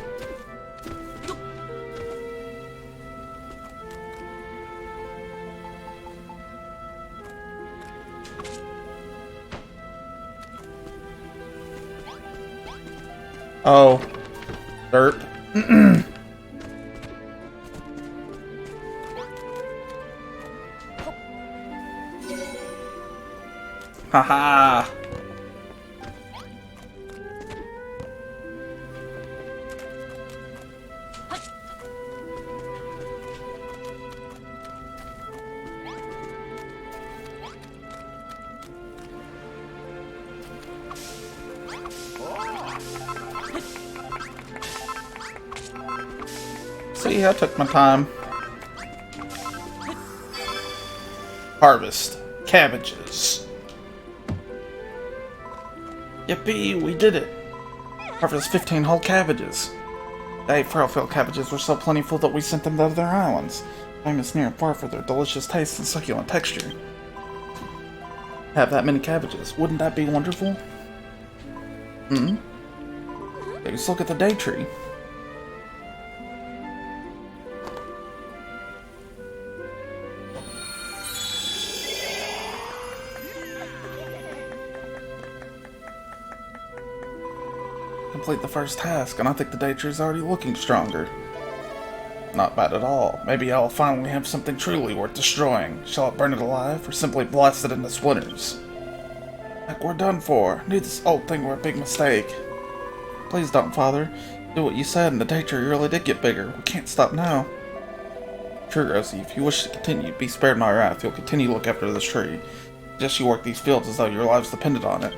Oh, derp. Haha. See, I took my time. Harvest. Cabbages. Yippee, we did it. Harvest 15 whole cabbages. The 8 furrow-filled cabbages were so plentiful that we sent them to other islands, famous near and far for their delicious taste and succulent texture. Have that many cabbages. Wouldn't that be wonderful? Hmm? Let's look at the day tree. Complete the first task, and I think the day tree is already looking stronger. Not bad at all. Maybe I'll finally have something truly worth destroying. Shall I burn it alive, or simply blast it into splinters? Heck, we're done for. Knew this old thing were a big mistake. Please don't, Father. Do what you said, and the day tree really did get bigger. We can't stop now. True, Rosie. If you wish to continue, be spared my wrath. You'll continue to look after this tree. Just you work these fields as though your lives depended on it.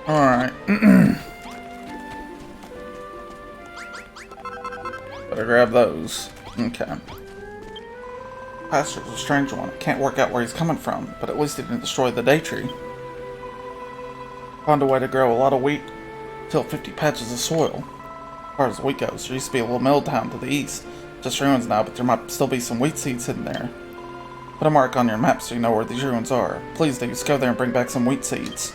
Alright. Better grab those. Okay. Pastor's a strange one. I can't work out where he's coming from, but at least he didn't destroy the day tree. Found a way to grow a lot of wheat, till 50 patches of soil. As far as wheat goes, there used to be a little mill town to the east. Just ruins now, but there might still be some wheat seeds hidden there. Put a mark on your map so you know where these ruins are. Please, do go there and bring back some wheat seeds.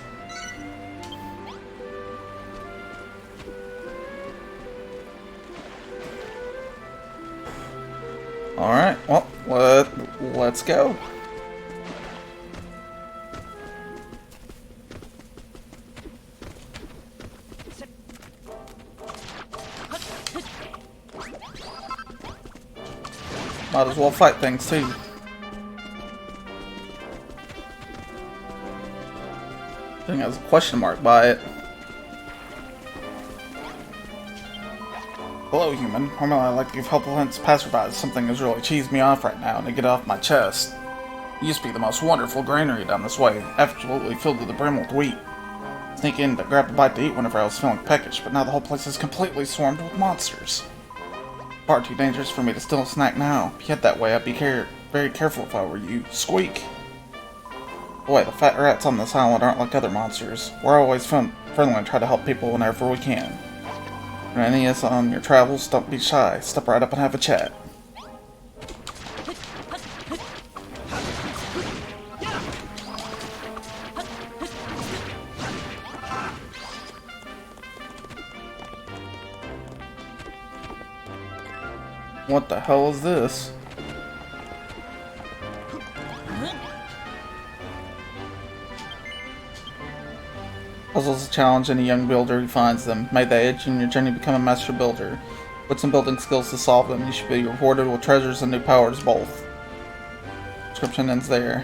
Alright, well, let's go. Might as well fight things too. Thing has a question mark by it. Hello, human. Normally I like to give helpful hints to passersby. Something has really cheesed me off right now, and to get it off my chest. It used to be the most wonderful granary down this way, absolutely filled to the brim with wheat. Sneak in to grab a bite to eat whenever I was feeling peckish, but now the whole place is completely swarmed with monsters. Far too dangerous for me to steal a snack now. If you head that way, I'd be very careful if I were you. Squeak! Boy, the fat rats on this island aren't like other monsters. We're always friendly and try to help people whenever we can. When any of us on your travels, don't be shy. Step right up and have a chat. What the hell is this? Puzzles a challenge any young builder who finds them. May they aid you in your journey to become a master builder. Put some building skills to solve them. You should be rewarded with treasures and new powers both. Description ends there.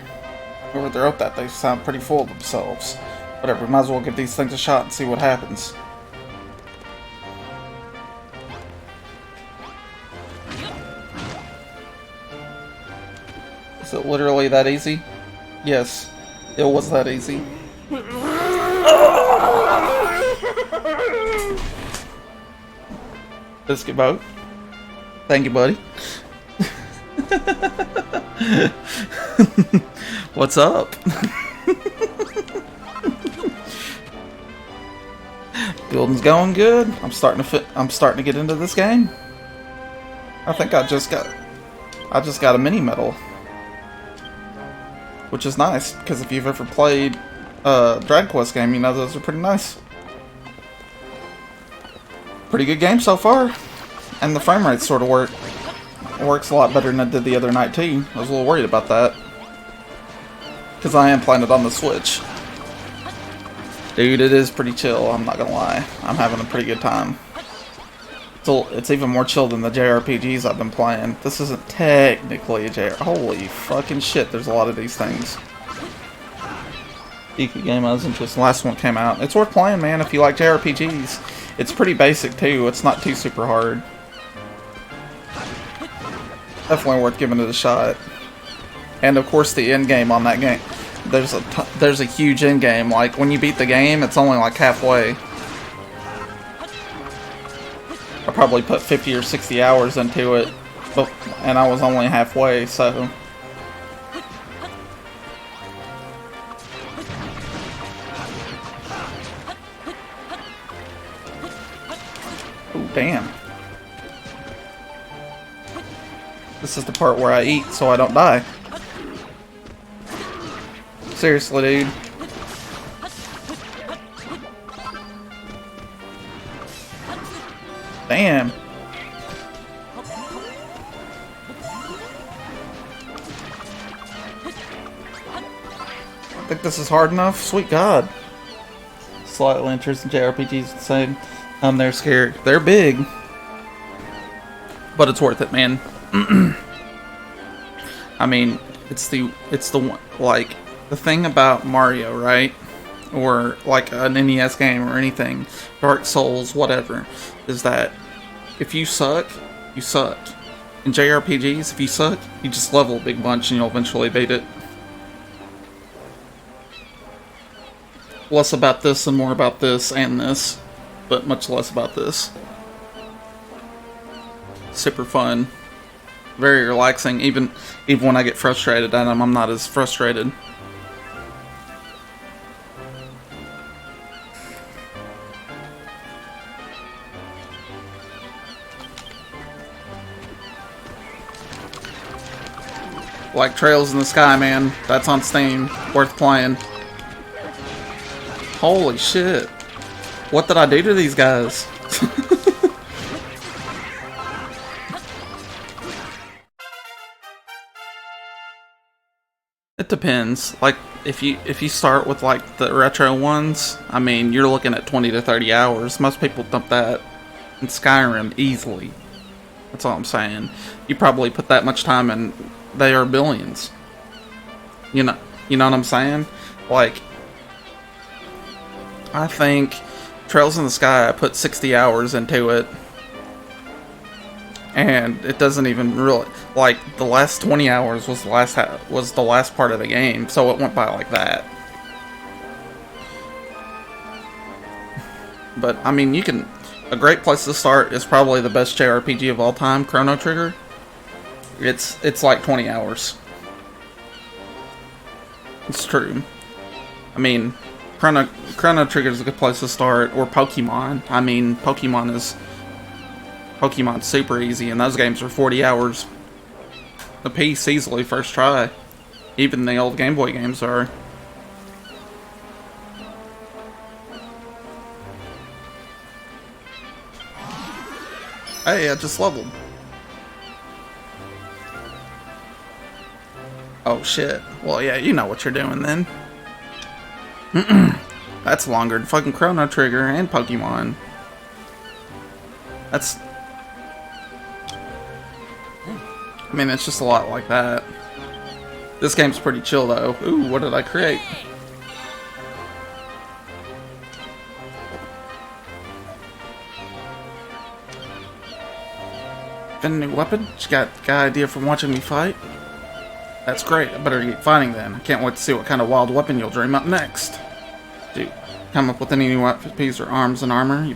Whoever wrote that, they sound pretty full of themselves. Whatever, we might as well give these things a shot and see what happens. Is it literally that easy? Yes, it was that easy. Biscuit boat. Thank you, buddy. What's up? Building's going good. I'm starting to get into this game. I think I just got a mini medal, which is nice because if you've ever played Dragon Quest game, you know those are pretty nice. Pretty good game so far, and the frame rate sort of works a lot better than it did the other night too. I was a little worried about that because I am playing it on the Switch. Dude, it is pretty chill. I'm not gonna lie. I'm having a pretty good time. It's even more chill than the JRPGs I've been playing. This isn't technically a JRPG. Holy fucking shit! There's a lot of these things. Geeky game I was interested. Last one came out. It's worth playing, man, if you like JRPGs. It's pretty basic too. It's not too super hard. Definitely worth giving it a shot. And of course, the end game on that game. There's a huge end game. Like when you beat the game, it's only like halfway. I probably put 50 or 60 hours into it, and I was only halfway. So. Ooh, damn. This is the part where I eat so I don't die. Seriously, dude. Damn. I think this is hard enough. Sweet God. Slightly interested in JRPGs the same. They're scary. They're big. But it's worth it, man. I mean, it's the one, like, the thing about Mario, right? Or like an NES game or anything, Dark Souls, whatever, is that if you suck, you sucked. In JRPGs, if you suck, you just level a big bunch and you'll eventually beat it. Less about this and more about this and this, but much less about this. Super fun. Very relaxing, even when I get frustrated at them, I'm not as frustrated. Like Trails in the Sky, man. That's on Steam. Worth playing. Holy shit. What did I do to these guys? It depends. Like, if you start with like the retro ones, I mean, you're looking at 20 to 30 hours. Most people dump that in Skyrim easily. That's all I'm saying. You probably put that much time in, they are billions. You know what I'm saying? Like, I think Trails in the Sky, I put 60 hours into it. And it doesn't even really, like, the last 20 hours was the last part of the game, so it went by like that. But I mean, a great place to start is probably the best JRPG of all time, Chrono Trigger. It's like 20 hours. It's true. I mean, Chrono Trigger is a good place to start, or Pokemon. I mean, Pokemon's super easy, and those games are 40 hours a piece easily first try. Even the old Game Boy games are. Hey, I just leveled. Oh shit. Well, yeah, you know what you're doing then. That's longer than fucking Chrono Trigger and Pokemon. That's... I mean, it's just a lot like that. This game's pretty chill, though. Ooh, what did I create? Got a new weapon? You got an idea from watching me fight? That's great. I better keep fighting then. I can't wait to see what kind of wild weapon you'll dream up next. Dude, come up with any new weapons or arms and armor? You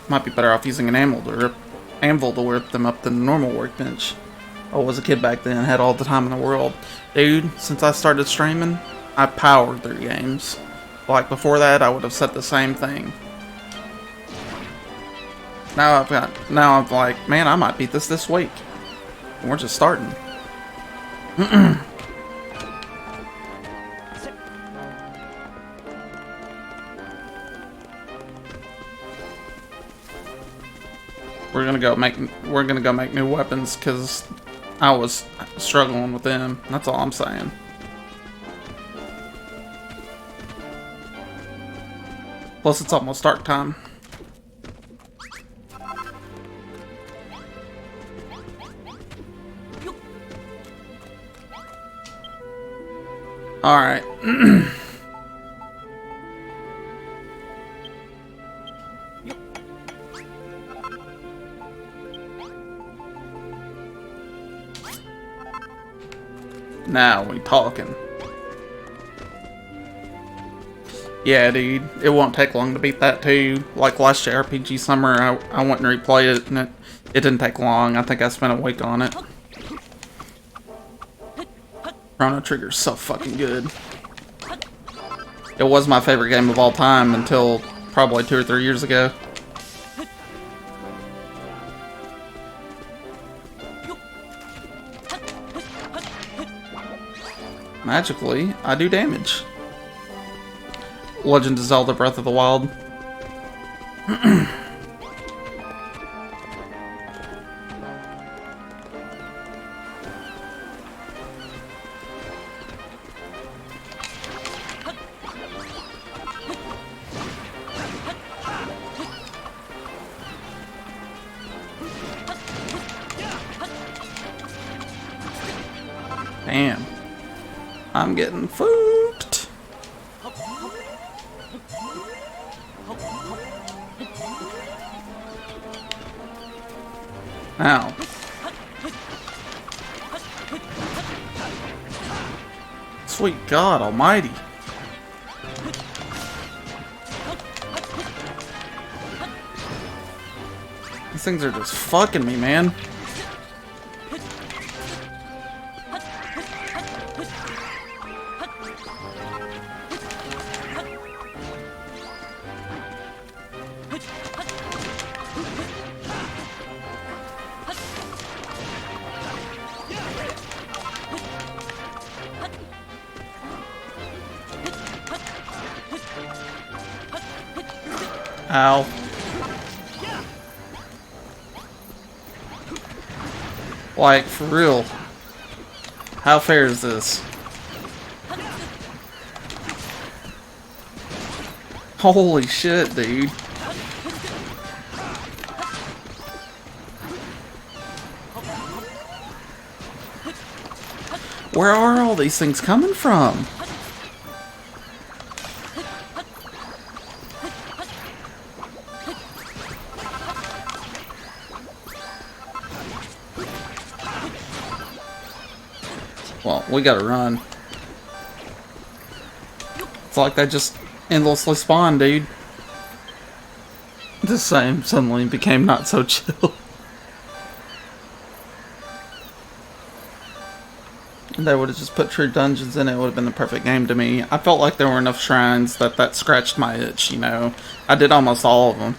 might be better off using an anvil to whip them up than a normal workbench. I was a kid back then, had all the time in the world. Dude, since I started streaming, I powered through games. Like before that, I would have said the same thing. Now I'm like, man, I might beat this week. And we're just starting. We're gonna go make new weapons because I was struggling with them. That's all I'm saying. Plus, it's almost dark time. Alright. Now we talking. Yeah, dude, it won't take long to beat that too. Like last year, RPG Summer, I went and replayed it, and it didn't take long. I think I spent a week on it. Chrono Trigger's so fucking good. It was my favorite game of all time until probably 2 or 3 years ago. Magically, I do damage. Legend of Zelda Breath of the Wild. Damn. I'm getting fooked. Ow. Sweet God Almighty. These things are just fucking me, man. Ow. Like, for real. How fair is this? Holy shit, dude. Where are all these things coming from? Well, we gotta run. It's like they just endlessly spawn, dude. The same suddenly became not so chill. They would have just put true dungeons in it, would have been the perfect game to me. I felt like there were enough shrines that scratched my itch, you know. I did almost all of them.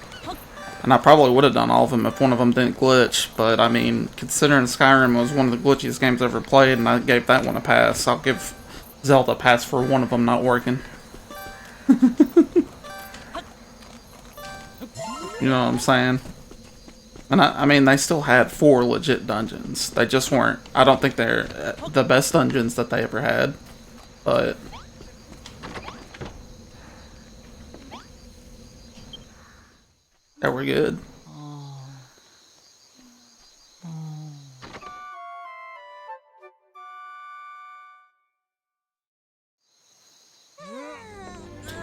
And I probably would have done all of them if one of them didn't glitch. But, I mean, considering Skyrim was one of the glitchiest games I ever played, and I gave that one a pass, I'll give Zelda a pass for one of them not working. You know what I'm saying? And I mean, they still had 4 legit dungeons. They just weren't... I don't think they're the best dungeons that they ever had. But... they were good.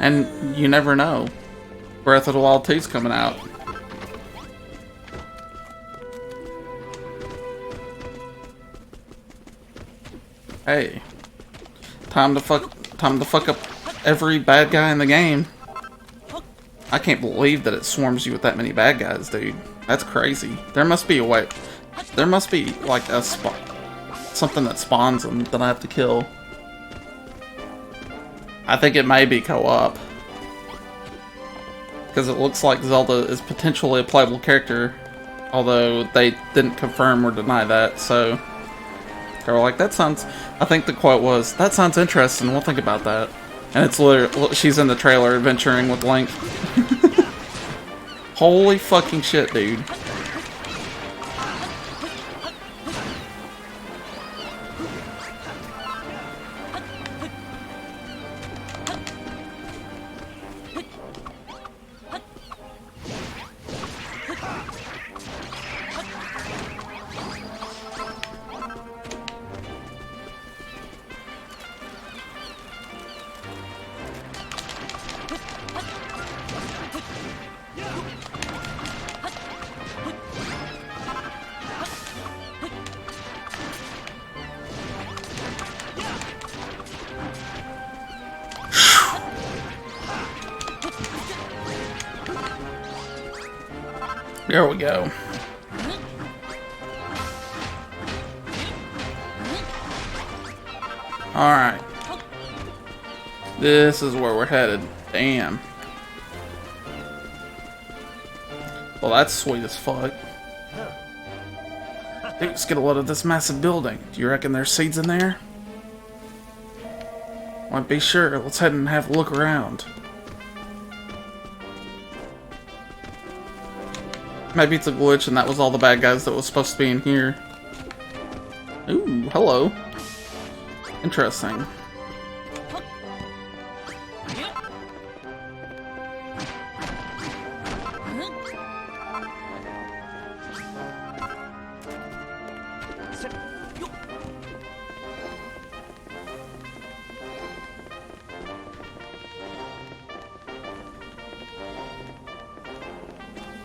And you never know. Breath of the Wild 2's coming out. Hey. Time to fuck up every bad guy in the game. I can't believe that it swarms you with that many bad guys, dude. That's crazy. There must be a way. There must be, like, something that spawns them that I have to kill. I think it may be co-op. Because it looks like Zelda is potentially a playable character. Although they didn't confirm or deny that, so... they were like, that sounds... I think the quote was, that sounds interesting, we'll think about that. And it's literally... she's in the trailer adventuring with Link. Holy fucking shit, dude. There we go. Alright. This is where we're headed. Damn. Well, that's sweet as fuck. Dude, let's get a load of this massive building. Do you reckon there's seeds in there? Want to be sure. Let's head and have a look around. Maybe it's a glitch and that was all the bad guys that was supposed to be in here. Ooh, hello. Interesting.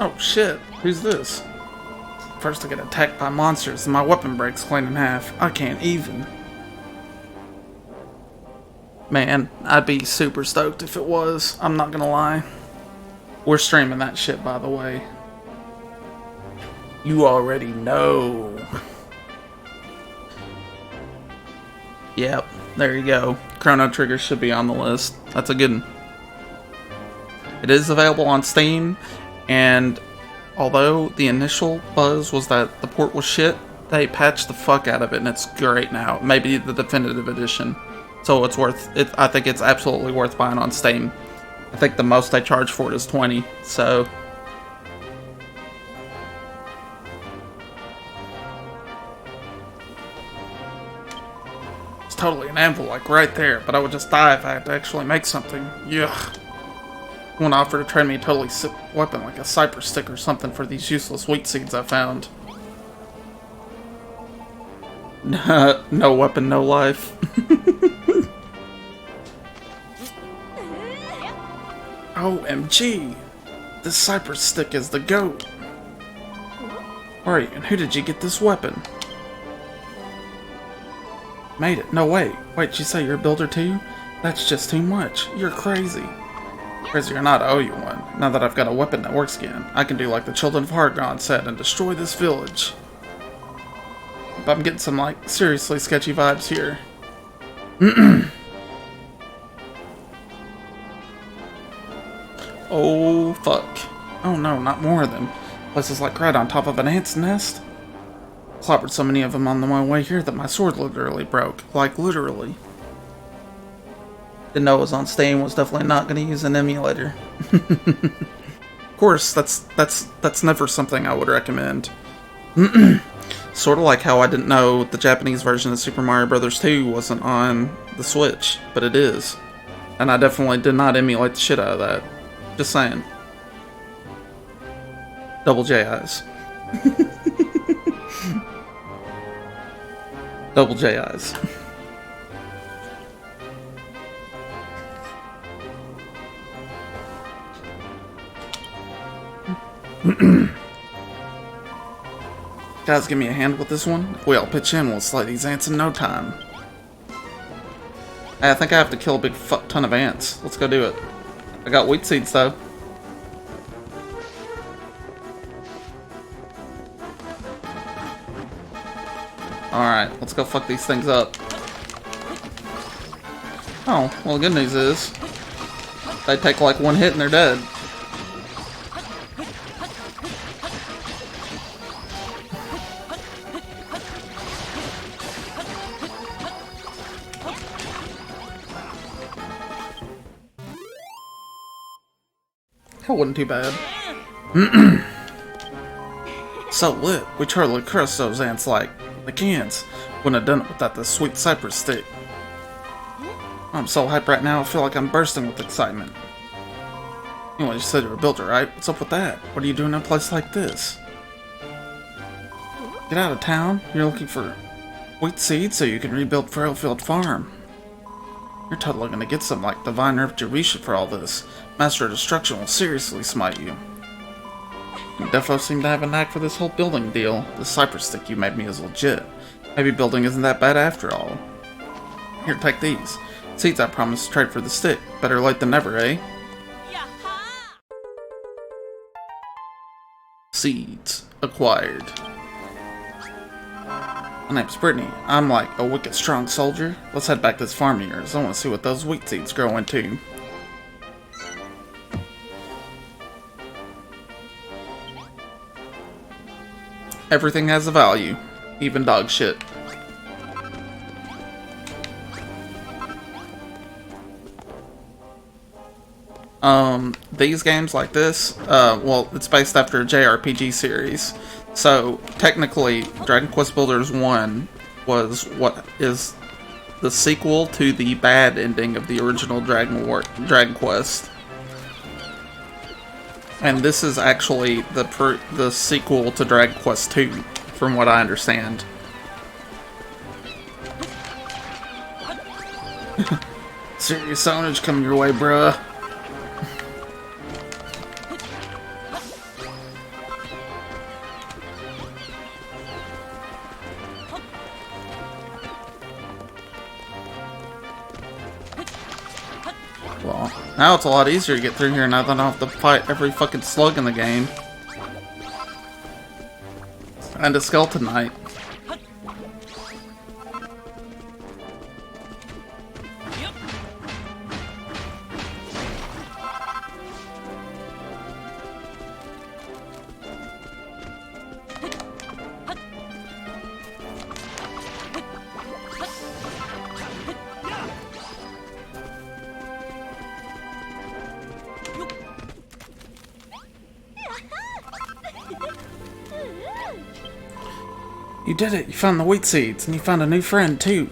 Oh shit, who's this? First I get attacked by monsters and my weapon breaks clean in half. I can't even. Man, I'd be super stoked if it was. I'm not gonna lie. We're streaming that shit, by the way. You already know. Yep, there you go. Chrono Trigger should be on the list. That's a good one. It is available on Steam, and although the initial buzz was that the port was shit, they patched the fuck out of it and it's great now. Maybe the definitive edition. So it's worth it. I think it's absolutely worth buying on Steam. I think the most they charge for it is $20, so it's totally an anvil, like right there, but I would just die if I had to actually make something. Yuck. One offered to trade me a totally sick weapon like a cypress stick or something for these useless wheat seeds I found. No weapon, no life. OMG! This cypress stick is the GOAT! Where are you, and who did you get this weapon? Made it. No, wait. Wait, you say you're a builder too? That's just too much. You're crazy. Crazy or not, I owe you one. Now that I've got a weapon that works again, I can do like the Children of Hargon said and destroy this village. But I'm getting some, like, seriously sketchy vibes here. Oh, fuck. Oh no, not more of them. Place is like right on top of an ant's nest. Clobbered so many of them on my way here that my sword literally broke. Like, literally. Didn't know it was on Steam, was definitely not going to use an emulator. Of course, that's never something I would recommend. Sort of like how I didn't know the Japanese version of Super Mario Bros. 2 wasn't on the Switch, but it is. And I definitely did not emulate the shit out of that. Just saying. Double J eyes. Double J eyes. Guys, give me a hand with this one. If we all pitch in, we'll slay these ants in no time. Hey, I think I have to kill a big fuck ton of ants. Let's go do it. I got wheat seeds though. Alright, let's go fuck these things up. Oh, well the good news is they take like one hit and they're dead. That wasn't too bad. So lit. We totally crushed those ants like the cans. Wouldn't have done it without the sweet cypress stick. I'm so hyped right now, I feel like I'm bursting with excitement. Anyway, you said you're a builder, right? What's up with that? What are you doing in a place like this? Get out of town? You're looking for wheat seeds so you can rebuild Frailfield Farm. You're totally gonna get some like Divine Earth Jerisha for all this. Master of Destruction will seriously smite you. You defo seem to have a knack for this whole building deal. The cypress stick you made me is legit. Maybe building isn't that bad after all. Here, take these. Seeds I promised to trade for the stick. Better late than never, eh? seeds acquired. My name's Brittany. I'm like a wicked strong soldier. Let's head back to this farm of yours. I want to see what those wheat seeds grow into. Everything has a value, even dog shit. These games like this, well, it's based after a JRPG series. So, technically, Dragon Quest Builders 1 was what is the sequel to the bad ending of the original Dragon Quest. And this is actually the sequel to Dragon Quest 2, from what I understand. Serious ownage coming your way, bruh. Well, now it's a lot easier to get through here now that I don't have to fight every fucking slug in the game. And a Skeleton Knight. You did it! You found the wheat seeds, and you found a new friend, too!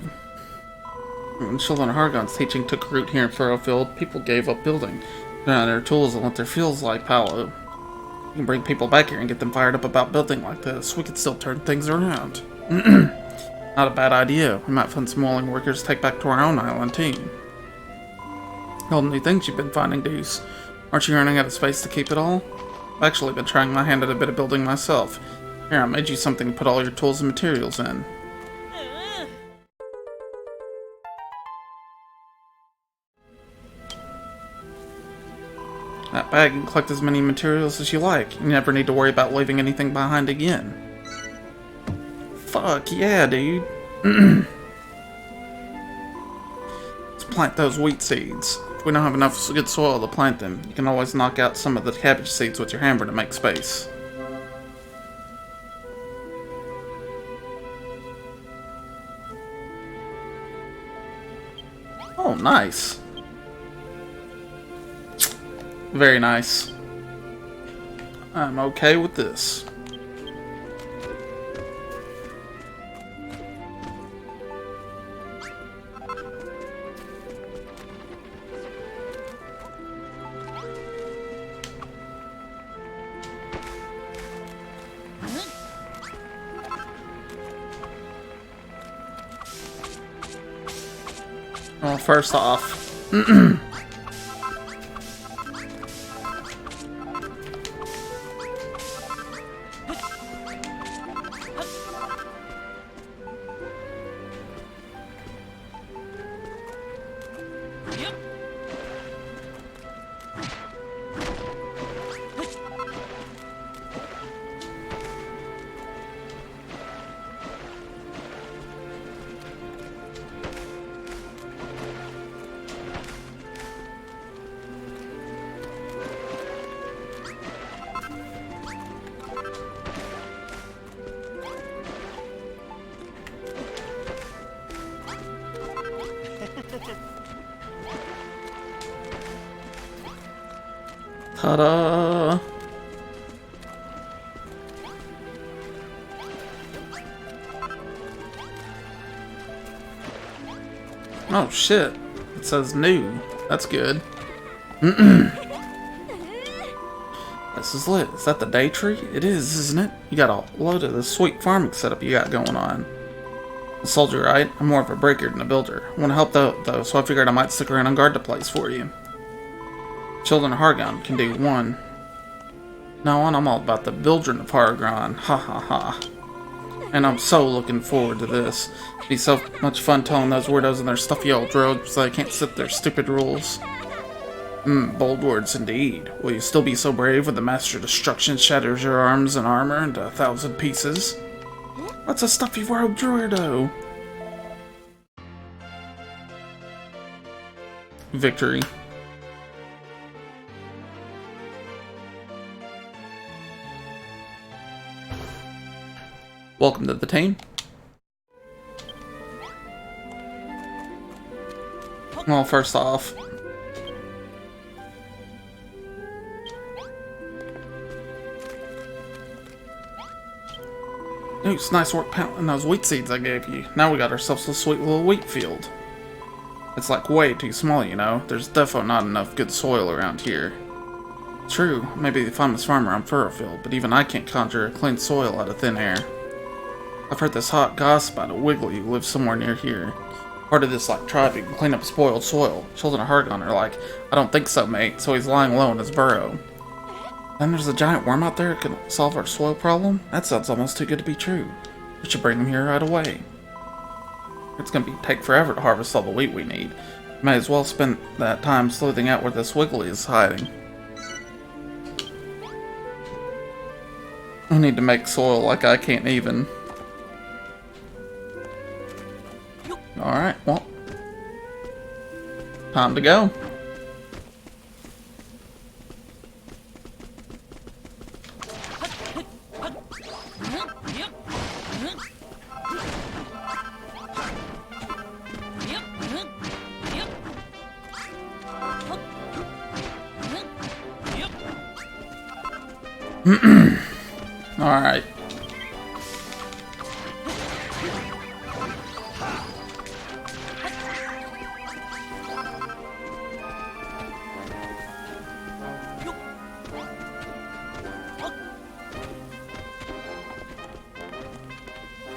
When Children of Hargon's teaching took root here in Furrowfield, people gave up building. They ran out of their tools and let their fields like Paolo. You can bring people back here and get them fired up about building like this. We could still turn things around. Not a bad idea. We might find some willing workers to take back to our own island, too. All the new things you've been finding, Deuce. Aren't you running out of space to keep it all? I've actually been trying my hand at a bit of building myself. Here, I made you something to put all your tools and materials in. That bag can collect as many materials as you like. You never need to worry about leaving anything behind again. Fuck yeah, dude. Let's plant those wheat seeds. If we don't have enough good soil to plant them, you can always knock out some of the cabbage seeds with your hammer to make space. Oh, nice. Very nice. I'm okay with this. Well, first off, ta-da! Oh shit, it says new. That's good. This is lit. Is that the day tree? It is, isn't it? You got a load of this sweet farming setup you got going on. A soldier, right? I'm more of a breaker than a builder. I want to help though, so I figured I might stick around and guard the place for you. Children of Hargon can do one. Now on, I'm all about the Children of Hargon. Ha ha ha. And I'm so looking forward to this. It'd be so much fun telling those weirdos in their stuffy old robes so they can't sit their stupid rules. Bold words indeed. Will you still be so brave when the Master Destruction shatters your arms and armor into 1,000 pieces? What's a stuffy rogue druido? Victory. Welcome to the team. Well, first off, it's nice work planting those wheat seeds I gave you. Now we got ourselves a sweet little wheat field. It's like way too small, you know. There's definitely not enough good soil around here. True, maybe the finest farmer on Furrowfield, but even I can't conjure a clean soil out of thin air. I've heard this hot gossip about a Wiggly who lives somewhere near here. Part of this like tribe who can clean up spoiled soil. Children of Hargon are like, I don't think so, mate, so he's lying low in his burrow. Then there's a giant worm out there that can solve our soil problem? That sounds almost too good to be true. We should bring him here right away. It's gonna take forever to harvest all the wheat we need. Might as well spend that time sleuthing out where this Wiggly is hiding. I need to make soil like I can't even. Alright, well. Time to go. Alright.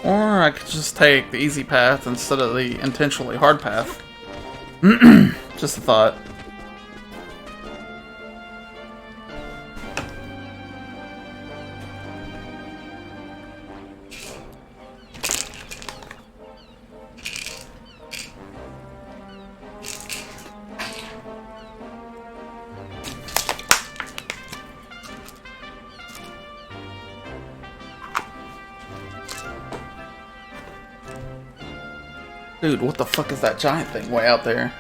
Or I could just take the easy path instead of the intentionally hard path. Just a thought. Dude, what the fuck is that giant thing way out there?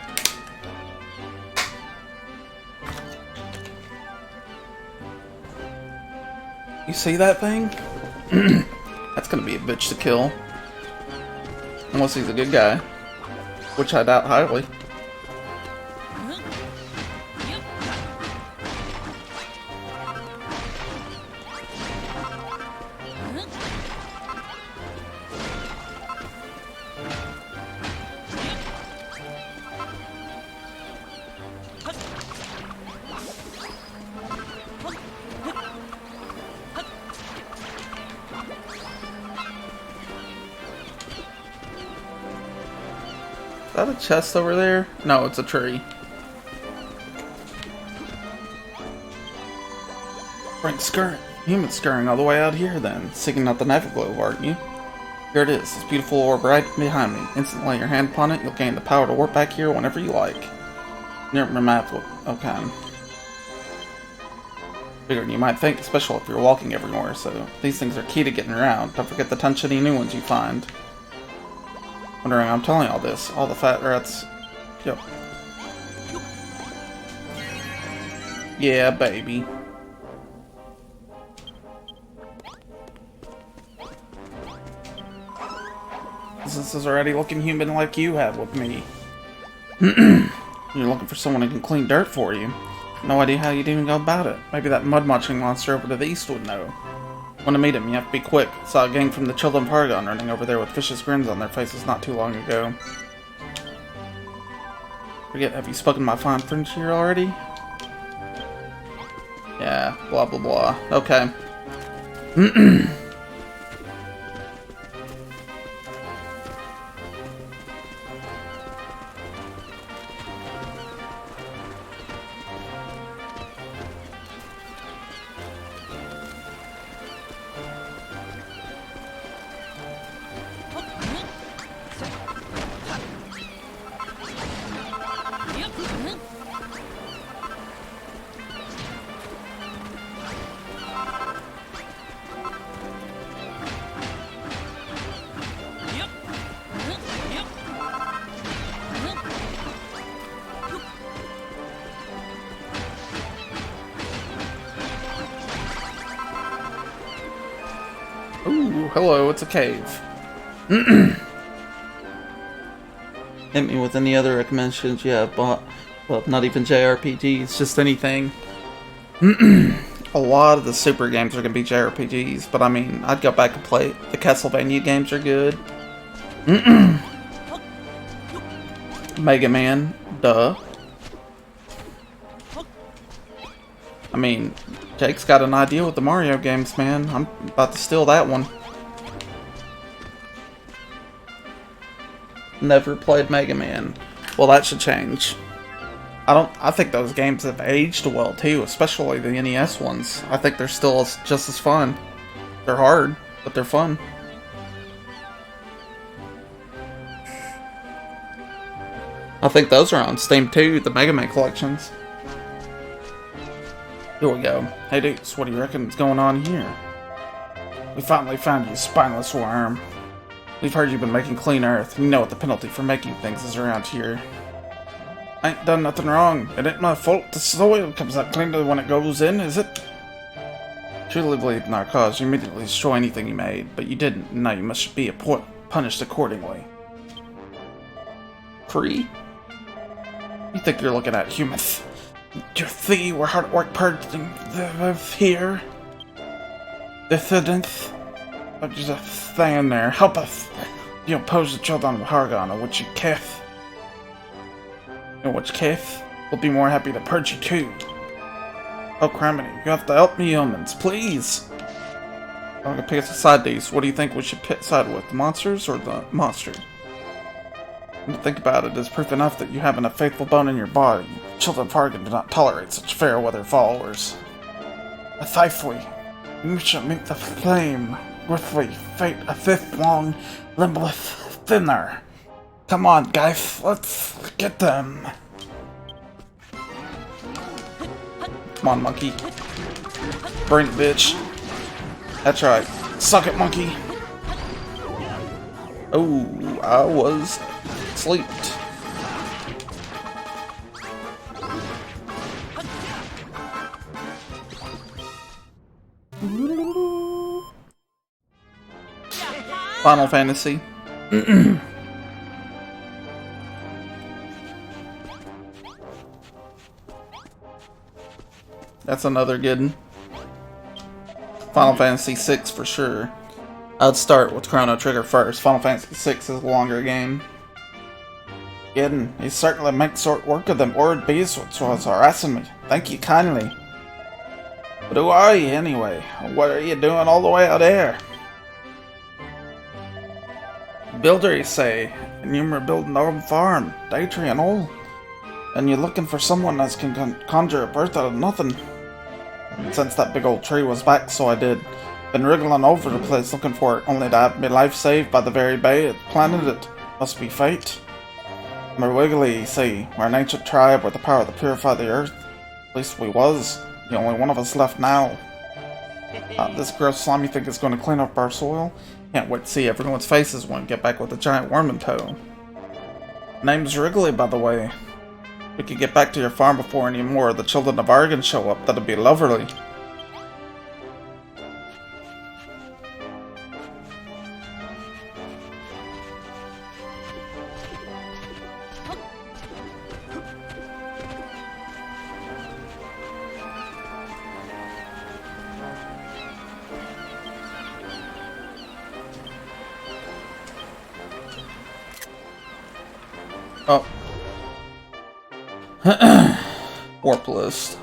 You see that thing? That's gonna be a bitch to kill. Unless he's a good guy. Which I doubt highly. Is that a chest over there? No, it's a tree. Frank Scurry. Human scurrying all the way out here then, seeking out the Naviglobe, aren't you? Here it is, this beautiful orb right behind me. Instantly lay your hand upon it, you'll gain the power to warp back here whenever you like. Near my map, okay. Bigger than you might think, especially if you're walking everywhere, so these things are key to getting around. Don't forget to touch any new ones you find. Wondering I'm telling you all this. All the fat rats. Yep. Yeah, baby. This is already looking human like you have with me. You're looking for someone who can clean dirt for you. No idea how you'd even go about it. Maybe that mud-munching monster over to the east would know. Want to meet him, you have to be quick. Saw a gang from the Children of Hargon running over there with vicious grins on their faces not too long ago. Forget, have you spoken to my fine friend here already? Yeah, blah blah blah. Okay. Ooh, hello, it's a cave. Hit me with any other recommendations you have, but well, not even JRPGs, just anything. A lot of the Super games are going to be JRPGs, but I mean, I'd go back and play. The Castlevania games are good. Mega Man, duh. I mean, Jake's got an idea with the Mario games, man. I'm about to steal that one. Never played Mega Man. Well, that should change. I think those games have aged well too, especially the NES ones. I think they're still just as fun. They're hard, but they're fun. I think those are on Steam too, the Mega Man collections. Here we go. Hey dudes, what do you reckon is going on here? We finally found you, spineless worm. We've heard you've been making clean earth. You know what the penalty for making things is around here. I ain't done nothing wrong. It ain't my fault the soil comes out cleaner when it goes in, is it? Truly believed in our cause, you immediately destroy anything you made, but you didn't, and now you must be punished accordingly. Free? You think you're looking at humans? You see, we're hard at work purging the here. Dissidents. But just stand there, help us. You oppose the children of Hargon, in which you kiss. In which case, we'll be more happy to purge you too. Oh, criminy, you have to help me, humans, please! I'm gonna pick a side these. What do you think we should pick side with, the monsters or the monster? When you think about it, it's proof enough that you have a faithful bone in your body. Children of Hargon do not tolerate such fair weather followers. Precisely. You shall meet the flame, grisly fate a fifth long, limbless thinner. Come on, guys, let's get them. Come on, monkey. Bring it, bitch. That's right. Suck it, monkey. Oh, I was asleep. Final Fantasy. That's another good one. Final Fantasy VI for sure. I'd start with Chrono Trigger first. Final Fantasy VI is a longer game. Kidding, he certainly makes short work of them word beasts which was harassing me. Thank you kindly. But who are you anyway? What are you doing all the way out there? Builder, you say, and you were building our farm, day tree and all. And you're looking for someone that can conjure a birth out of nothing. Since that big old tree was back, so I did. Been wriggling over the place looking for it, only to have my life saved by the very bay it planted it. Must be fate. We're Wiggly, you see. We're an ancient tribe with the power to purify the earth. At least we was. The only one of us left now. This gross slimy thing is going to clean up our soil. Can't wait to see everyone's faces when we get back with the giant worm in tow. Name's Wrigley, by the way. We could get back to your farm before any more of the children of Argon show up. That'd be lovely. Oh. Warp list.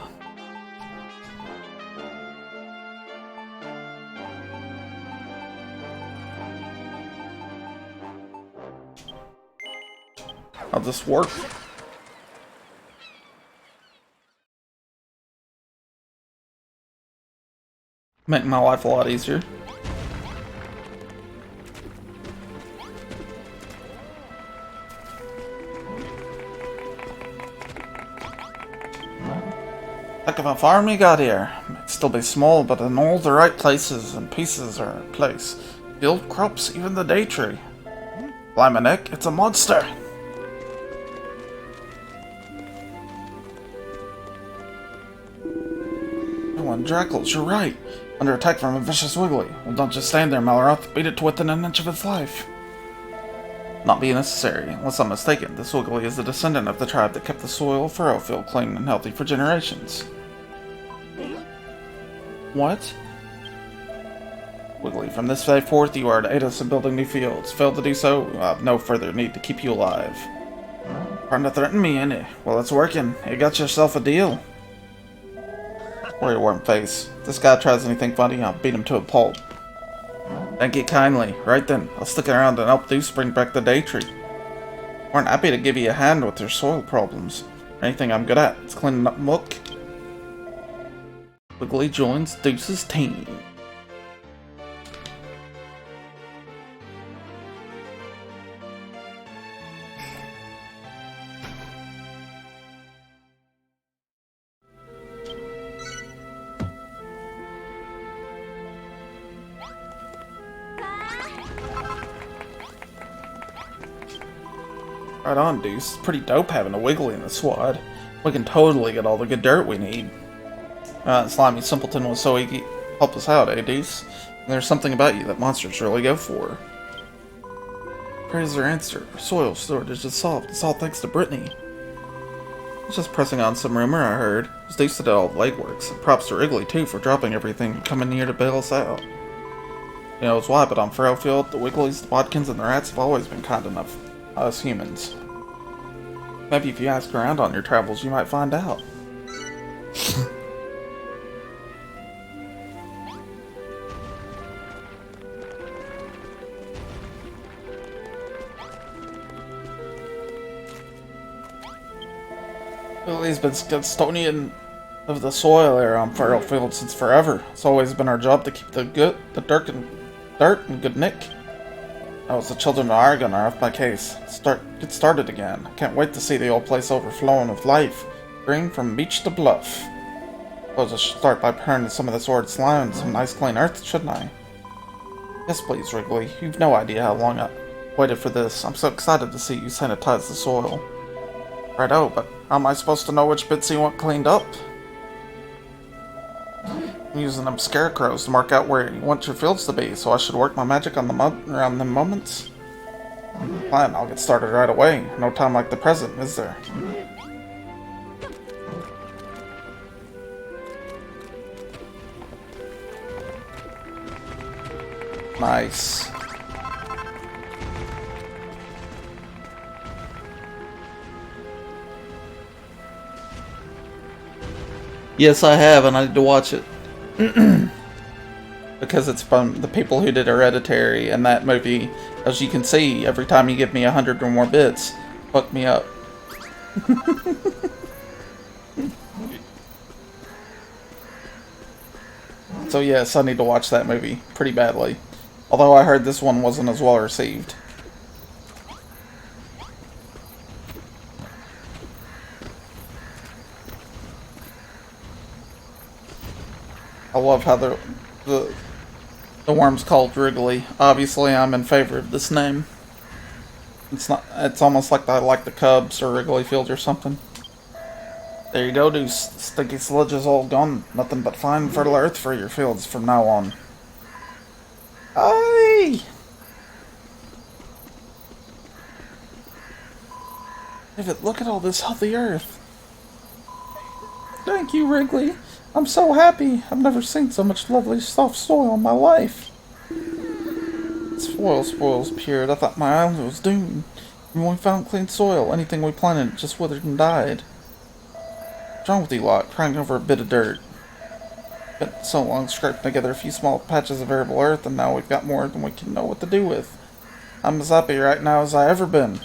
I'll just warp. Make my life a lot easier. Heck of a farm you got here. Might still be small, but in all the right places and pieces are in place. Field crops, even the day tree. Blimey Nick, it's a monster! Oh, and Drackles, you're right. Under attack from a vicious Wiggly. Well, don't just stand there, Malroth. Beat it to within an inch of its life. Not be necessary. Unless I'm mistaken, this Wiggly is a descendant of the tribe that kept the soil of Furrowfield clean and healthy for generations. What? Wiggly, from this day forth, you are to aid us in building new fields. Fail to do so, I have no further need to keep you alive. Trying to threaten me, ain't it? Well, it's working. You got yourself a deal. Wear your warm face. If this guy tries anything funny, I'll beat him to a pulp. Thank you kindly. Right then, I'll stick around and help Deuce bring back the day tree. We're happy to give you a hand with your soil problems. Anything I'm good at, it's cleaning up muck. Wiggly joins Deuce's team. Right on, Deuce. It's pretty dope having a Wiggly in the squad. We can totally get all the good dirt we need. That slimy simpleton was so eager to help us out, eh, Deuce? There's something about you that monsters really go for. Praise their answer. Our soil shortage is solved. It's all thanks to Brittany. I was just pressing on some rumor I heard. It was Deuce that did all the legworks. And props to Wrigley, too, for dropping everything and coming here to bail us out. Who knows why, but on Furrowfield, the Wigglies, the Watkins, and the Rats have always been kind enough. Us humans. Maybe if you ask around on your travels, you might find out. Well, he's been custodian of the soil area on Furrowfield since forever. It's always been our job to keep the dirt in good nick. That was the children of Argon are off my case. Get started again. Can't wait to see the old place overflowing with life. Green from beach to bluff. Suppose I should start by turning some of this horrid slime into some nice clean earth, shouldn't I? Yes, please, Wrigley. You've no idea how long I waited for this. I'm so excited to see you sanitize the soil. Righto, but how am I supposed to know which bits you want cleaned up? I'm using them scarecrows to mark out where you want your fields to be, so I should work my magic on the around them moments. Fine, I'll get started right away. No time like the present, is there? Nice. Yes, I have, and I need to watch it. Because it's from the people who did Hereditary, and that movie, as you can see, every time you give me 100 or more bits, fuck me up. So yes, I need to watch that movie pretty badly. Although I heard this one wasn't as well received. I love how the worm's called Wrigley. Obviously, I'm in favor of this name. It's almost like I like the Cubs or Wrigley Field or something. There you go, dude. Stinky sludge is all gone. Nothing but fine, fertile earth for your fields from now on. Aye! David, look at all this healthy earth. Thank you, Wrigley. I'm so happy. I've never seen so much lovely soft soil in my life. Spoil's pure. I thought my island was doomed. When we found clean soil, anything we planted just withered and died. What's wrong with you lot? Crying over a bit of dirt. Spent so long scraping together a few small patches of arable earth, and now we've got more than we can know what to do with. I'm as happy right now as I ever been.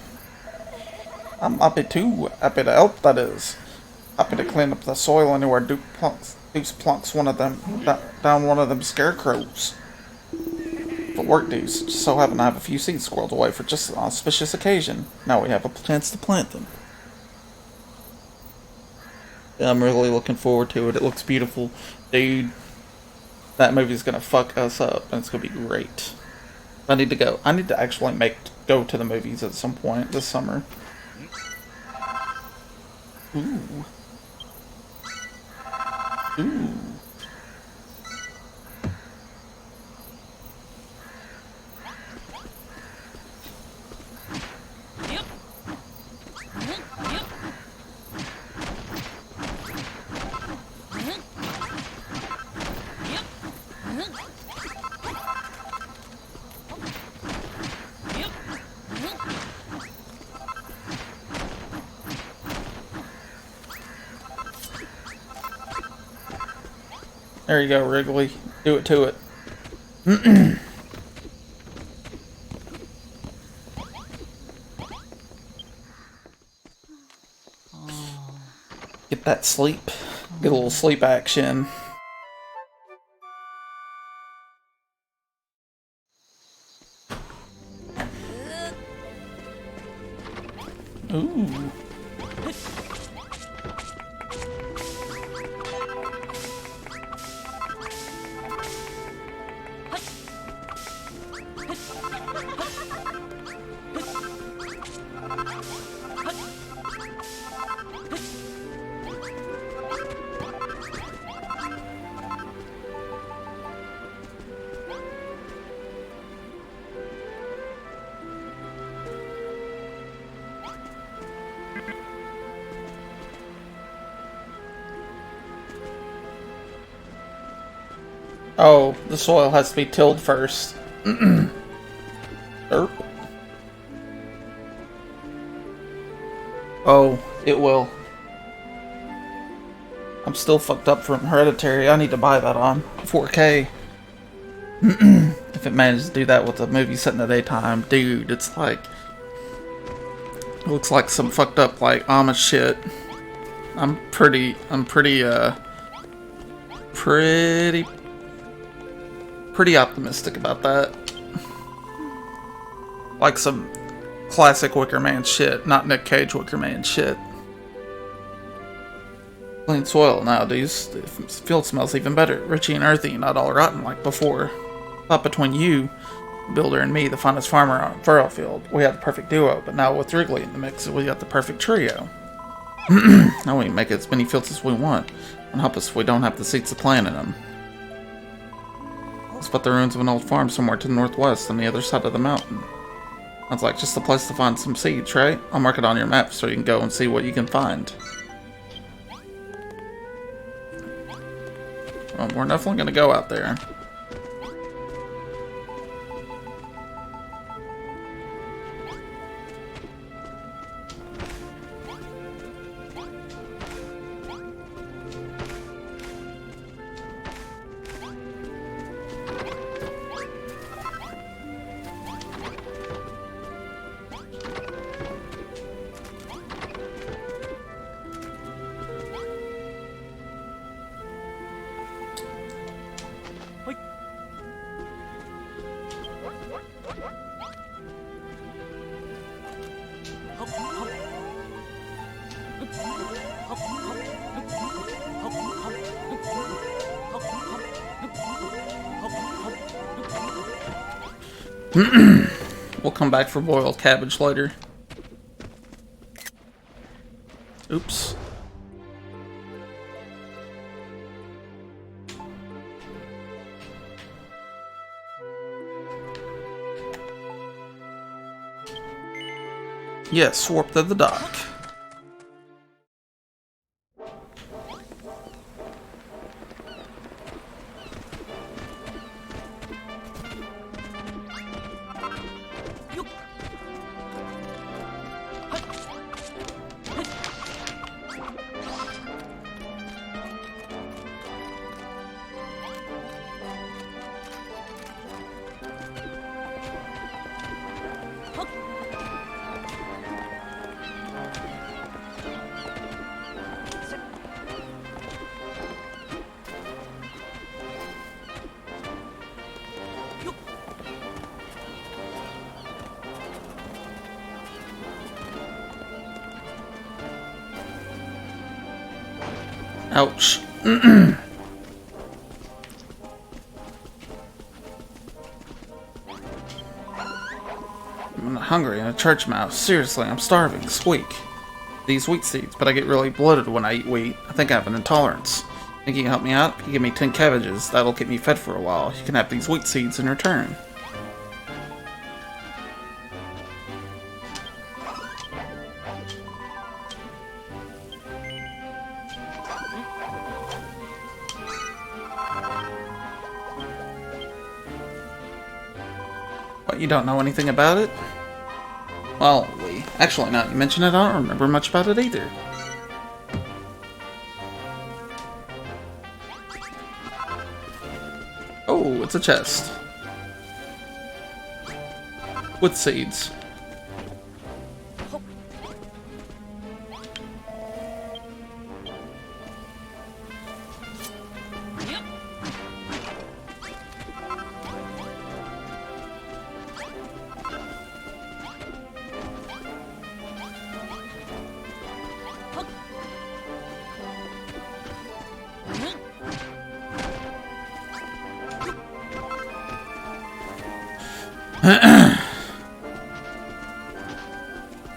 I'm happy too. Happy to help, that is. Happy to clean up the soil anywhere Deuce plunks one of them down one of them scarecrows. But work, Deuce. Just so happen to have a few seeds squirreled away for just an auspicious occasion. Now we have a chance to plant them. Yeah, I'm really looking forward to it. It looks beautiful. Dude, that movie's gonna fuck us up, and it's gonna be great. I need to go. I need to actually go to the movies at some point this summer. Ooh. Ooh. There you go, Wrigley. Do it to it. Get that sleep. Get a little sleep action. Ooh. Oh, the soil has to be tilled first. Derp. Oh, it will. I'm still fucked up from Hereditary. I need to buy that on 4K. If it manages to do that with a movie set in the daytime, dude, it's like... It looks like some fucked up, like, Amish shit. I'm pretty optimistic about that. Like some classic Wicker Man shit, not Nick Cage Wicker Man shit. Clean soil nowadays. The field smells even better. Richy and earthy, not all rotten like before. Thought between you, Builder, and me, the finest farmer on Furrowfield, we had the perfect duo, but now with Wrigley in the mix, we got the perfect trio. Now we can make as many fields as we want, and help us if we don't have the seeds to plant in them. Let's put the ruins of an old farm somewhere to the northwest on the other side of the mountain. Sounds like just the place to find some seeds, right? I'll mark it on your map so you can go and see what you can find. Well, we're definitely gonna go out there. We'll come back for boiled cabbage later. Oops. Yes, warp to the dock. Ouch. I'm hungry and a church mouse. Seriously, I'm starving. Squeak. These wheat seeds, but I get really bloated when I eat wheat. I think I have an intolerance. Think you can help me out? You give me 10 cabbages. That'll keep me fed for a while. You can have these wheat seeds in return. What, you don't know anything about it? Well, actually, now you mention it, I don't remember much about it either. it's a chest. With seeds.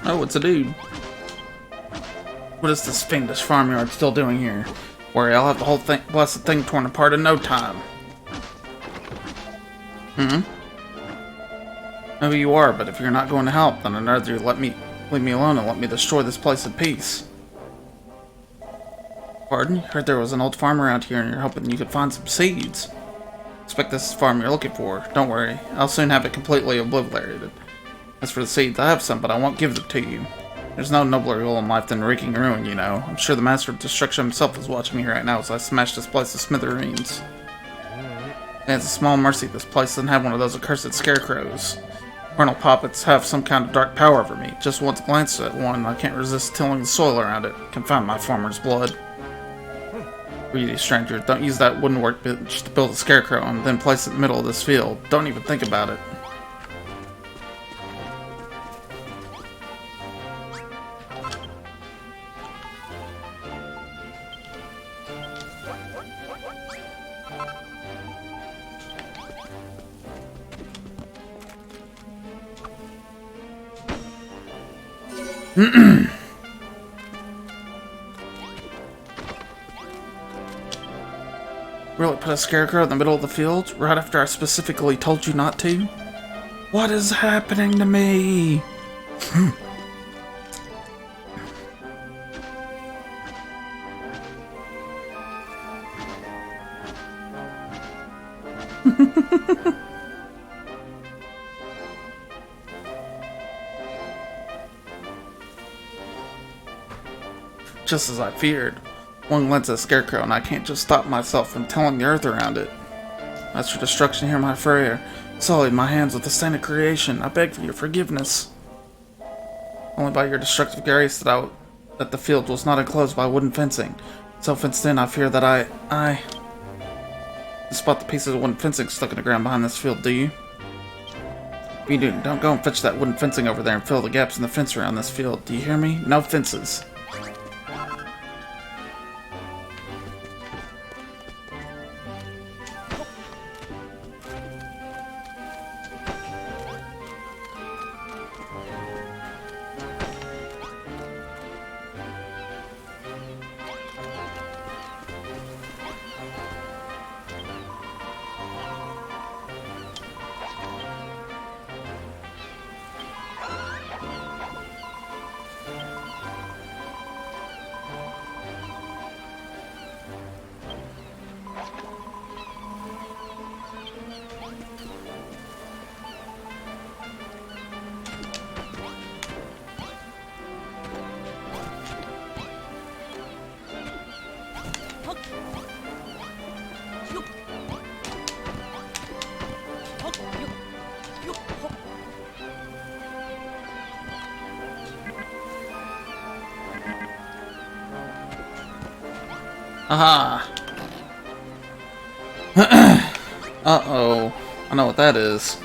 Oh, it's a dude. What is this fiendish farmyard still doing here? Worry, I'll have the whole blessed thing torn apart in no time. Maybe you are, but if you're not going to help, then I'd rather you leave me alone and let me destroy this place in peace. Pardon? Heard there was an old farm around here and you're hoping you could find some seeds. Expect this is the farm you're looking for. Don't worry, I'll soon have it completely obliterated. As for the seeds, I have some, but I won't give them to you. There's no nobler goal in life than wreaking ruin, you know. I'm sure the Master of Destruction himself is watching me right now as I smash this place to smithereens. And it's a small mercy this place doesn't have one of those accursed scarecrows. Colonel Poppets have some kind of dark power over me. Just once glanced at one, I can't resist tilling the soil around it. Confound my farmer's blood. Greedy stranger, don't use that wooden workbench to build a scarecrow and then place it in the middle of this field. Don't even think about it. Really put a scarecrow in the middle of the field, right after I specifically told you not to? What is happening to me? Just as I feared. One glance at a scarecrow and I can't just stop myself from tilling the earth around it. As for destruction, hear my prayer. Sullied my hands with the stain of creation. I beg for your forgiveness. Only by your destructive grace that the field was not enclosed by wooden fencing. So fenced in, I fear that I spot the pieces of wooden fencing stuck in the ground behind this field, do you? If you do, don't go and fetch that wooden fencing over there and fill the gaps in the fence around this field. Do you hear me? No fences. Aha! Uh-oh. I know what that is.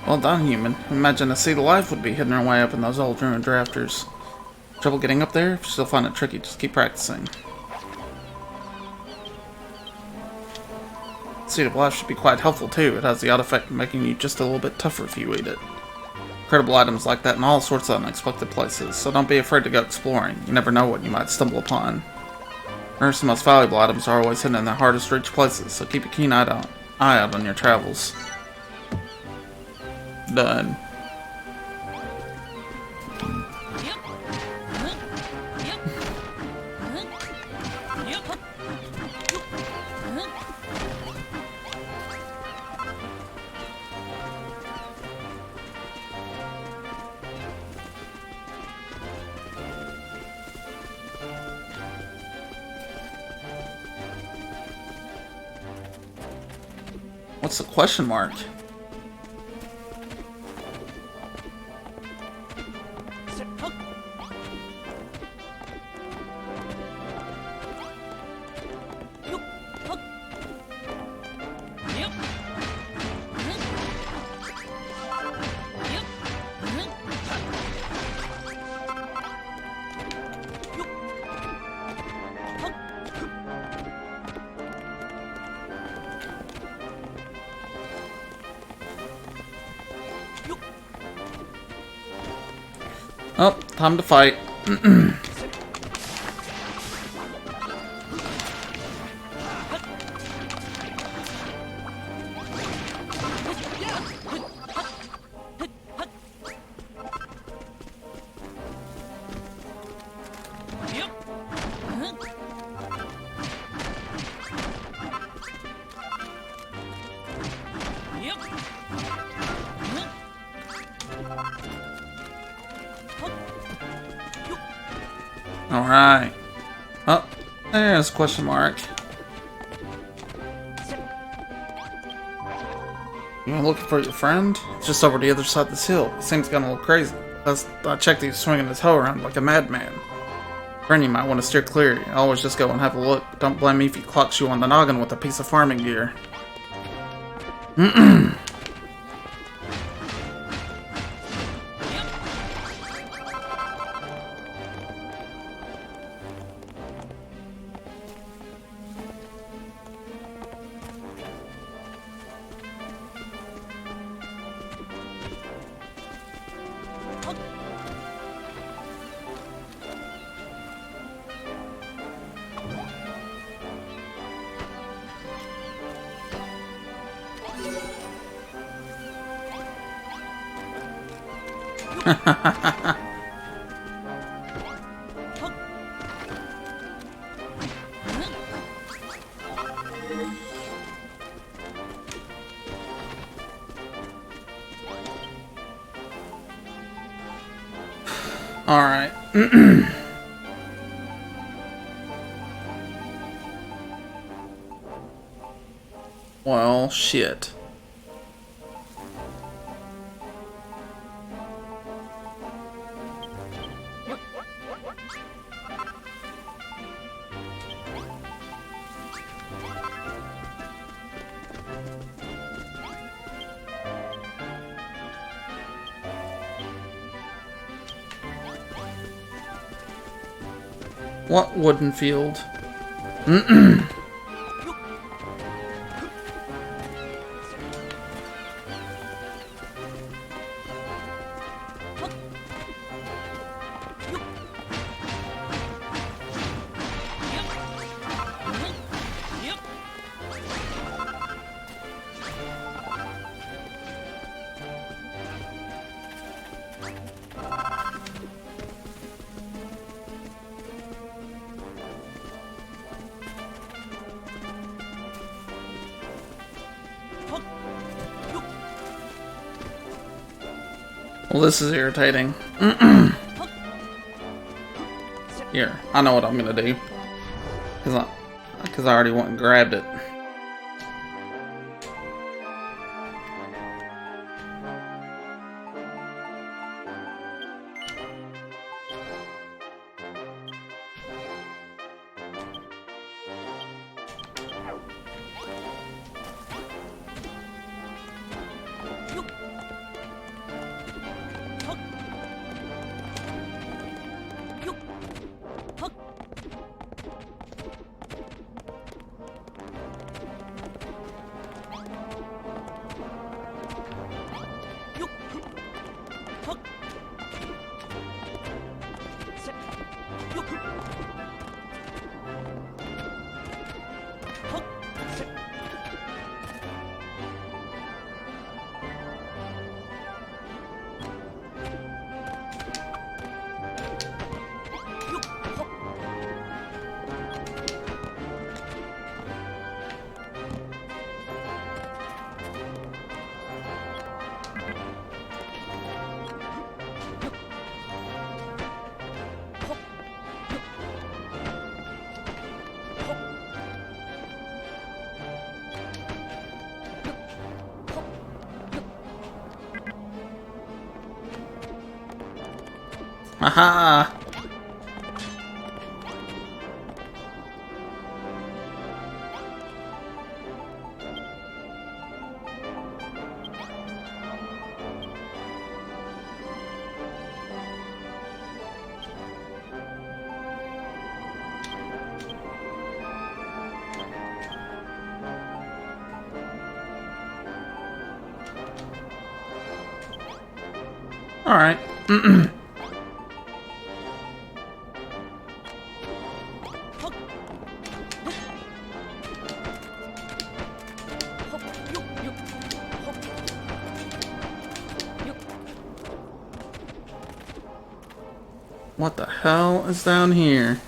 Well done, human. Imagine a seed of life would be hidden away up in those old ruined rafters. Trouble getting up there? If you still find it tricky, just keep practicing. Seed of life should be quite helpful too. It has the odd effect of making you just a little bit tougher if you eat it. Incredible items like that in all sorts of unexpected places, so don't be afraid to go exploring. You never know what you might stumble upon. Rarest and most valuable items are always hidden in the hardest to reach places, so keep a keen eye out on your travels. Done. What's the question mark? Oh, time to fight. Alright. Oh, there's a question mark. You looking for your friend? It's just over the other side of this hill. He seems kinda a little crazy. I checked he was swinging his hoe around like a madman. Friend, you might want to steer clear. You always just go and have a look. But don't blame me if he clocks you on the noggin with a piece of farming gear. Alright. Well, shit. What wooden field? Well, this is irritating. Here, I know what I'm gonna do. Cause I already went and grabbed it. Haha! Alright. What the hell is down here?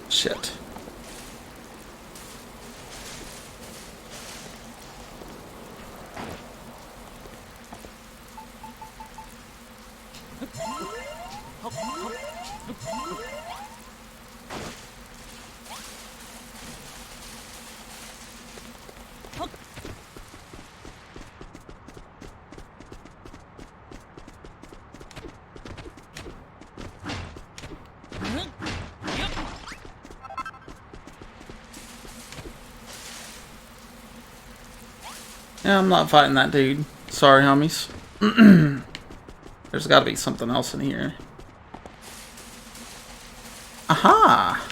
Shit. Yeah, I'm not fighting that dude. Sorry, homies. There's gotta be something else in here. Aha!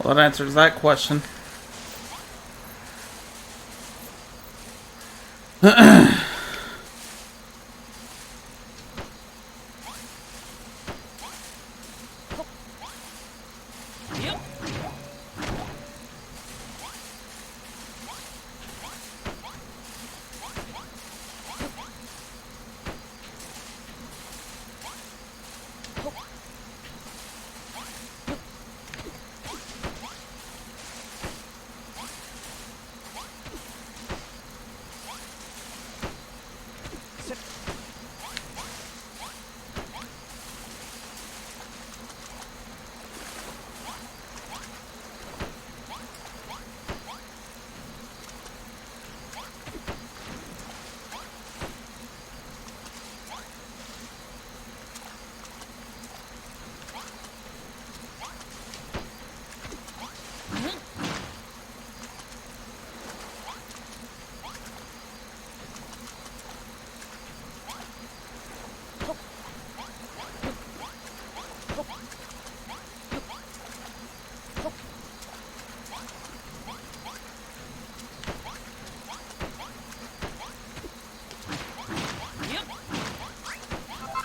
Well, that answers that question.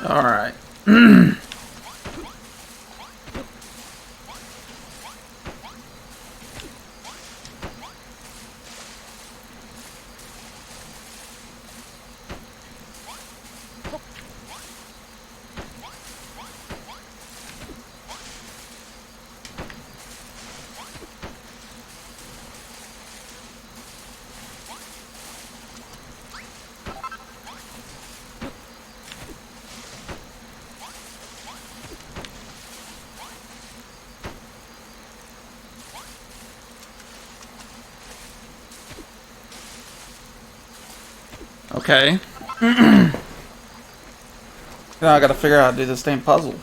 Alright. Okay. Now I gotta figure out how to do this damn puzzle.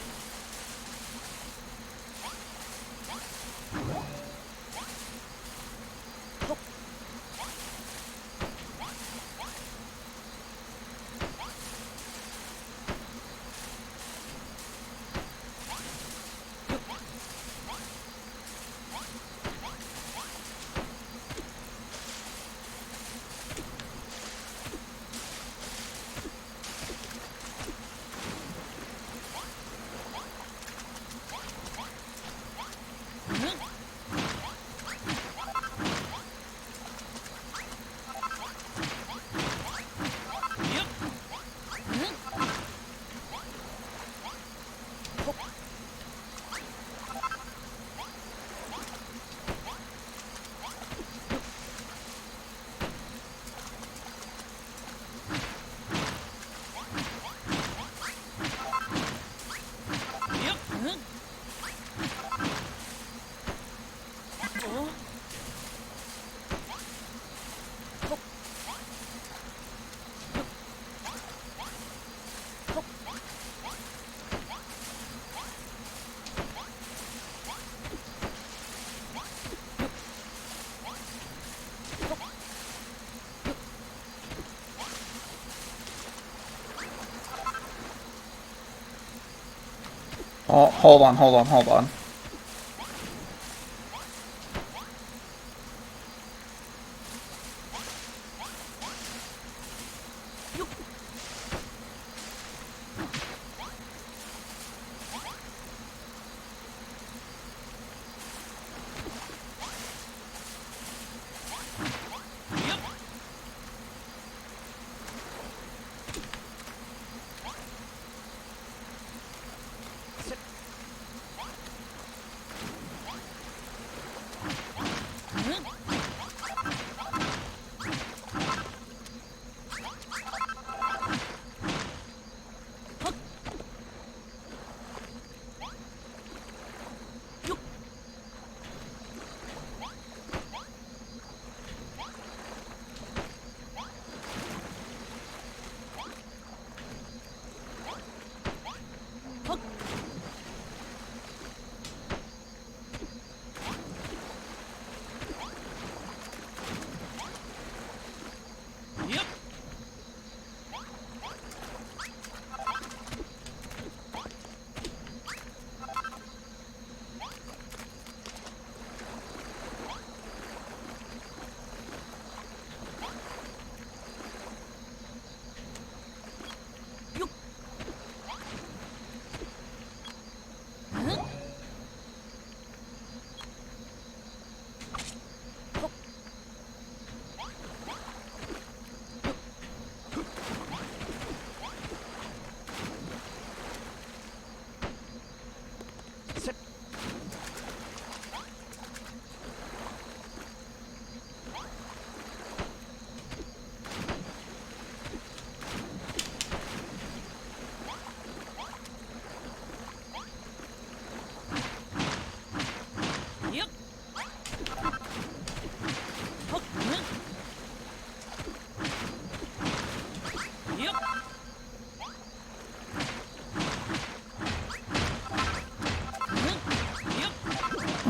Oh, hold on.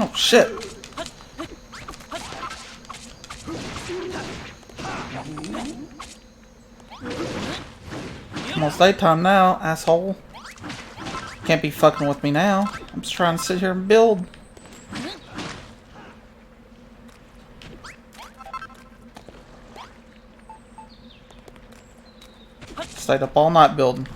Oh shit. Almost daytime now, asshole. Can't be fucking with me now. I'm just trying to sit here and build. Stayed up all night building.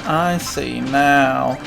I see now.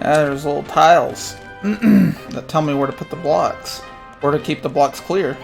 There's little tiles that tell me where to put the blocks, or to keep the blocks clear.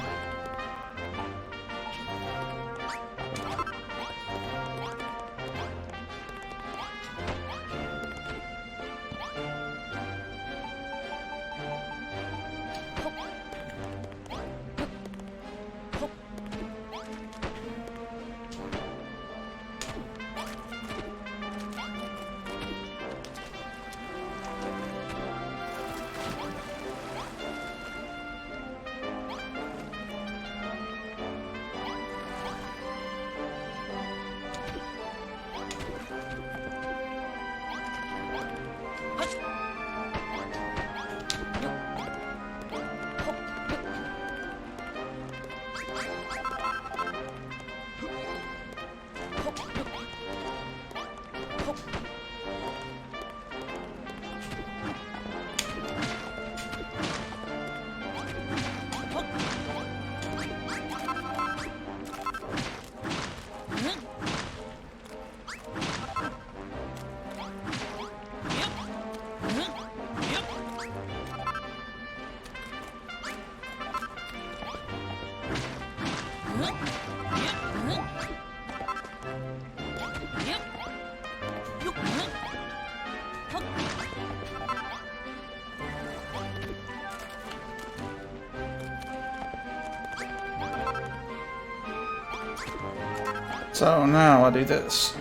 So now I do this.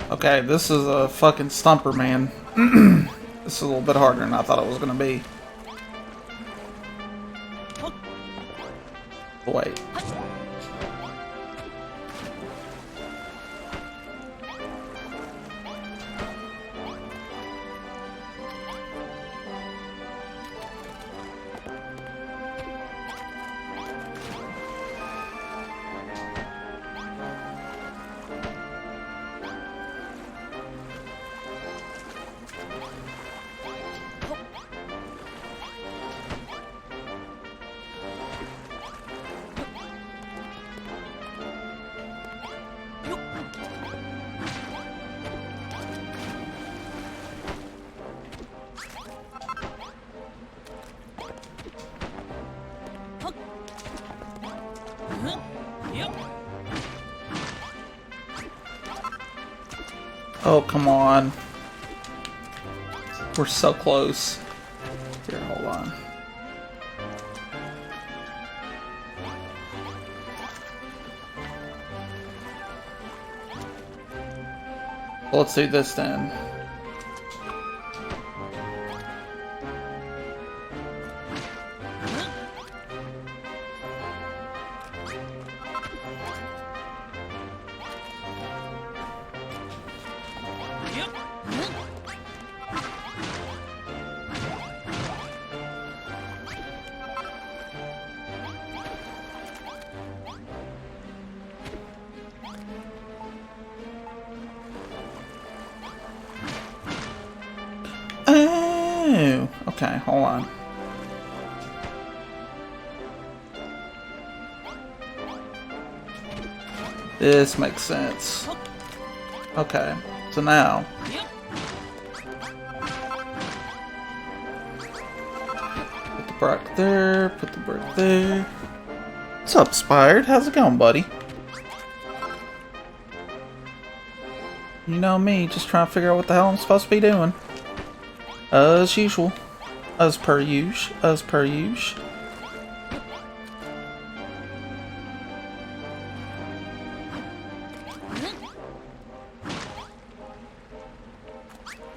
Okay, this is a fucking stumper, man. This is a little bit harder than I thought it was gonna be. Wait. Oh, come on. We're so close. Here, hold on. Let's do this then. Oh, okay, hold on. This makes sense. Okay, so now. Put the brick there, put the brick there. What's up, Spired? How's it going, buddy? You know me, just trying to figure out what the hell I'm supposed to be doing. As usual. As per usual. As per usual.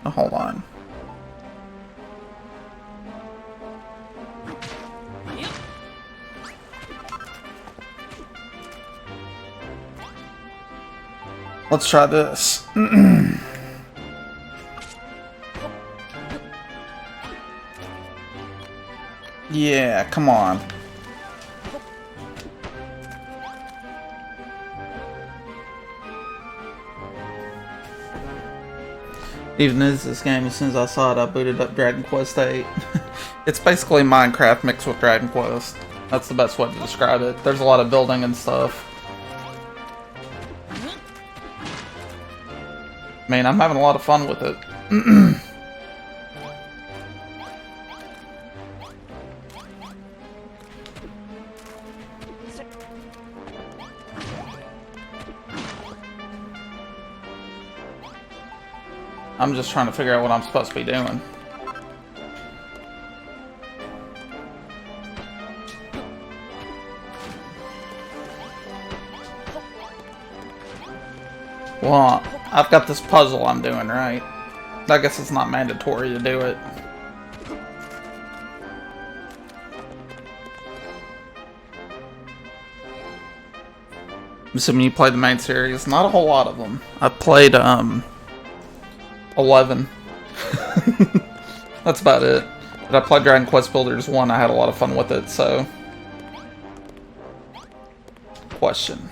Oh, hold on. Let's try this. Yeah, come on. Even as this game, as soon as I saw it, I booted up Dragon Quest VIII. It's basically Minecraft mixed with Dragon Quest. That's the best way to describe it. There's a lot of building and stuff. I mean, I'm having a lot of fun with it. I'm just trying to figure out what I'm supposed to be doing. Well, I've got this puzzle I'm doing, right? I guess it's not mandatory to do it. I'm assuming you played the main series. Not a whole lot of them. I played, 11. That's about it. But I played Dragon Quest Builders 1. I had a lot of fun with it, so... Question.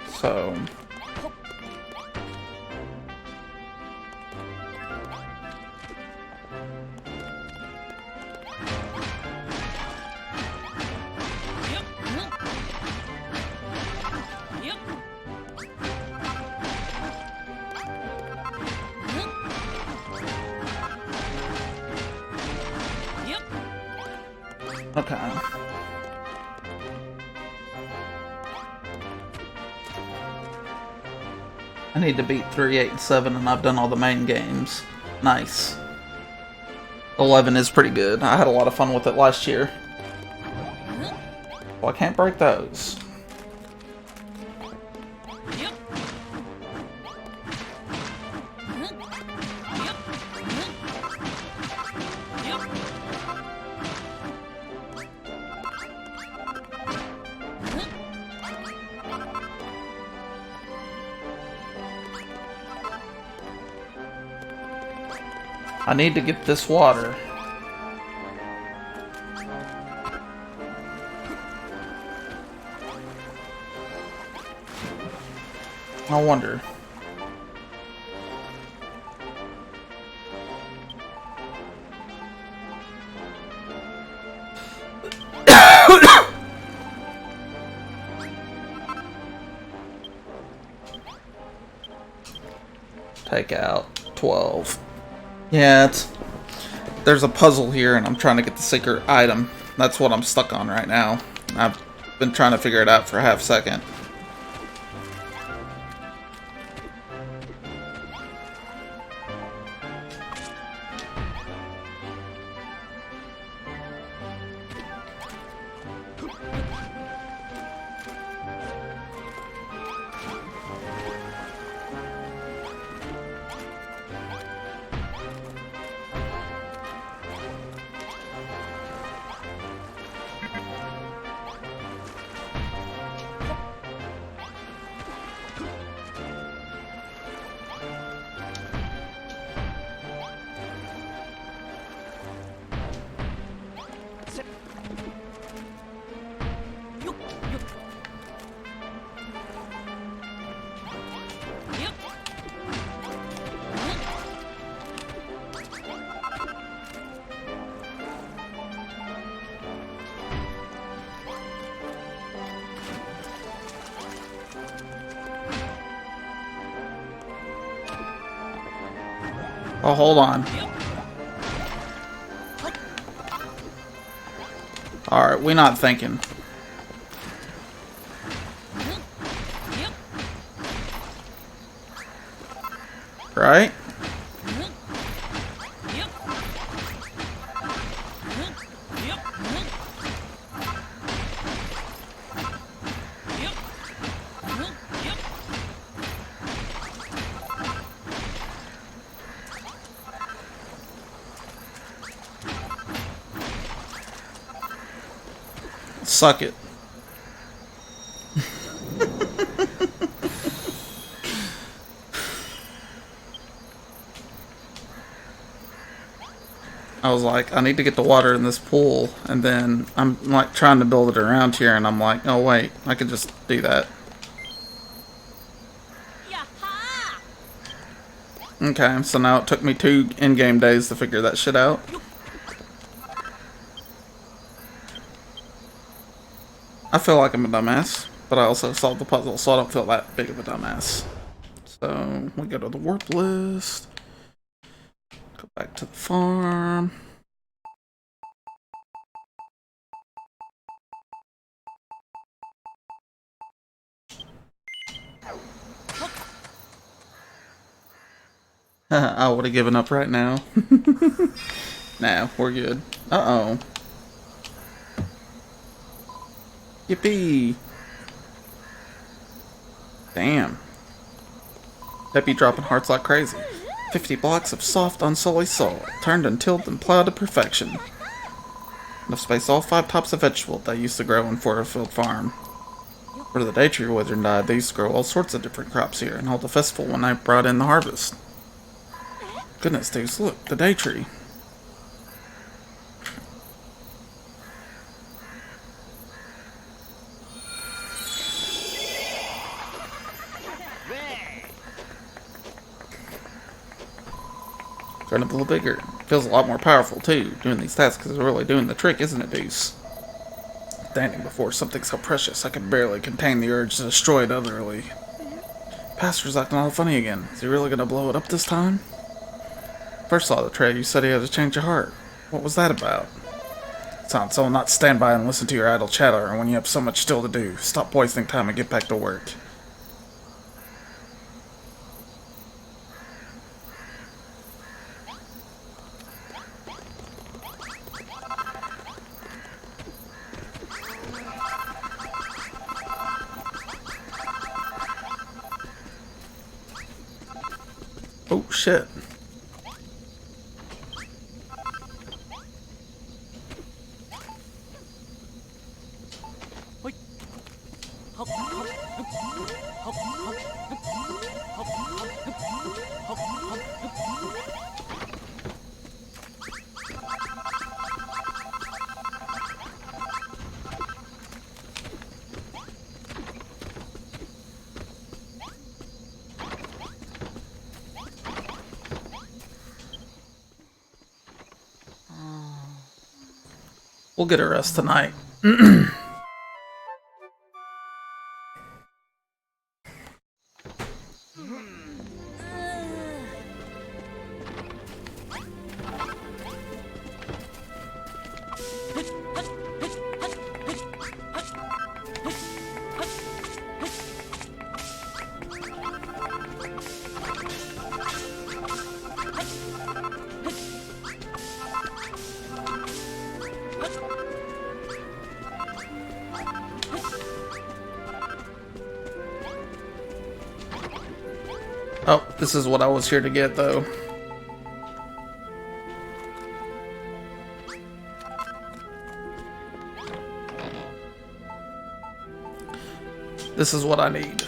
So... Okay. I need to beat 3, 8, and 7, and I've done all the main games. Nice. 11 is pretty good. I had a lot of fun with it last year. Well, I can't break those. I need to get this water. I wonder. Take out 12. Yeah, there's a puzzle here and I'm trying to get the secret item. That's what I'm stuck on right now. I've been trying to figure it out for a half second. Oh, hold on. Alright, we're not thinking. Right? Suck it. I was like, I need to get the water in this pool, and then I'm like trying to build it around here, and I'm like, oh wait, I could just do that. Okay, so now it took me 2 in-game days to figure that shit out. I feel like I'm a dumbass, but I also solved the puzzle, so I don't feel that big of a dumbass. So, we go to the warp list. Go back to the farm. I would have given up right now. Nah, we're good. Uh-oh. Yippee! Damn. Peppy dropping hearts like crazy. 50 blocks of soft, unsullied soil, turned and tilled and plowed to perfection. Enough space all 5 tops of vegetable that used to grow in Forterfield Farm. Where the day tree withered and died, they used to grow all sorts of different crops here and hold a festival when I brought in the harvest. Goodness, dudes, look, the day tree. Growing up a little bigger. Feels a lot more powerful, too, doing these tasks, because it's really doing the trick, isn't it, Deuce? Standing before something so precious, I could barely contain the urge to destroy it utterly. Pastor's acting all funny again. Is he really gonna blow it up this time? First saw the tray, you said he had a change of heart. What was that about? Sounds so not stand by and listen to your idle chatter when you have so much still to do. Stop wasting time and get back to work. Oh, shit. We'll get a rest tonight. Oh, this is what I was here to get, though. This is what I need.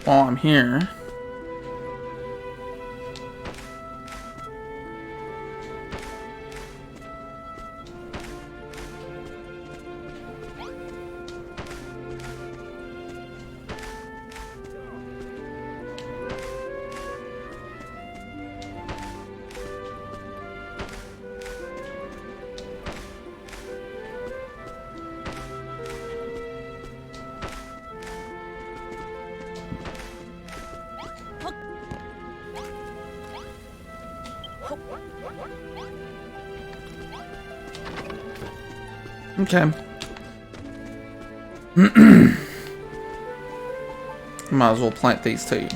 While I'm here, okay. Might as well plant these two.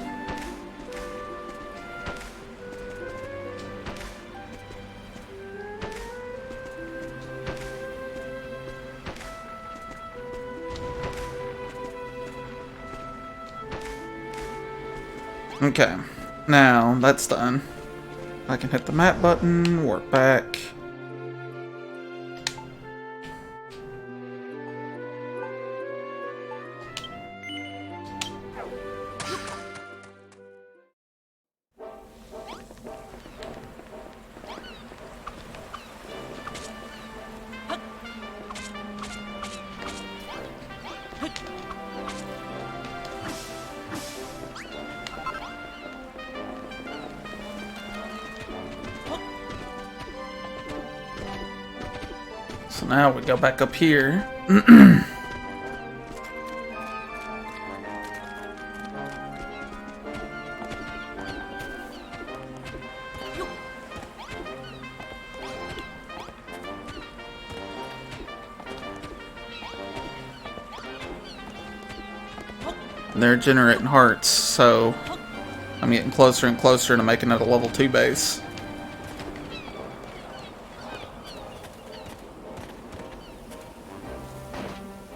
Okay, now that's done. I can hit the map button, work back. So now we go back up here. They're generating hearts, so I'm getting closer and closer to making it a level 2 base.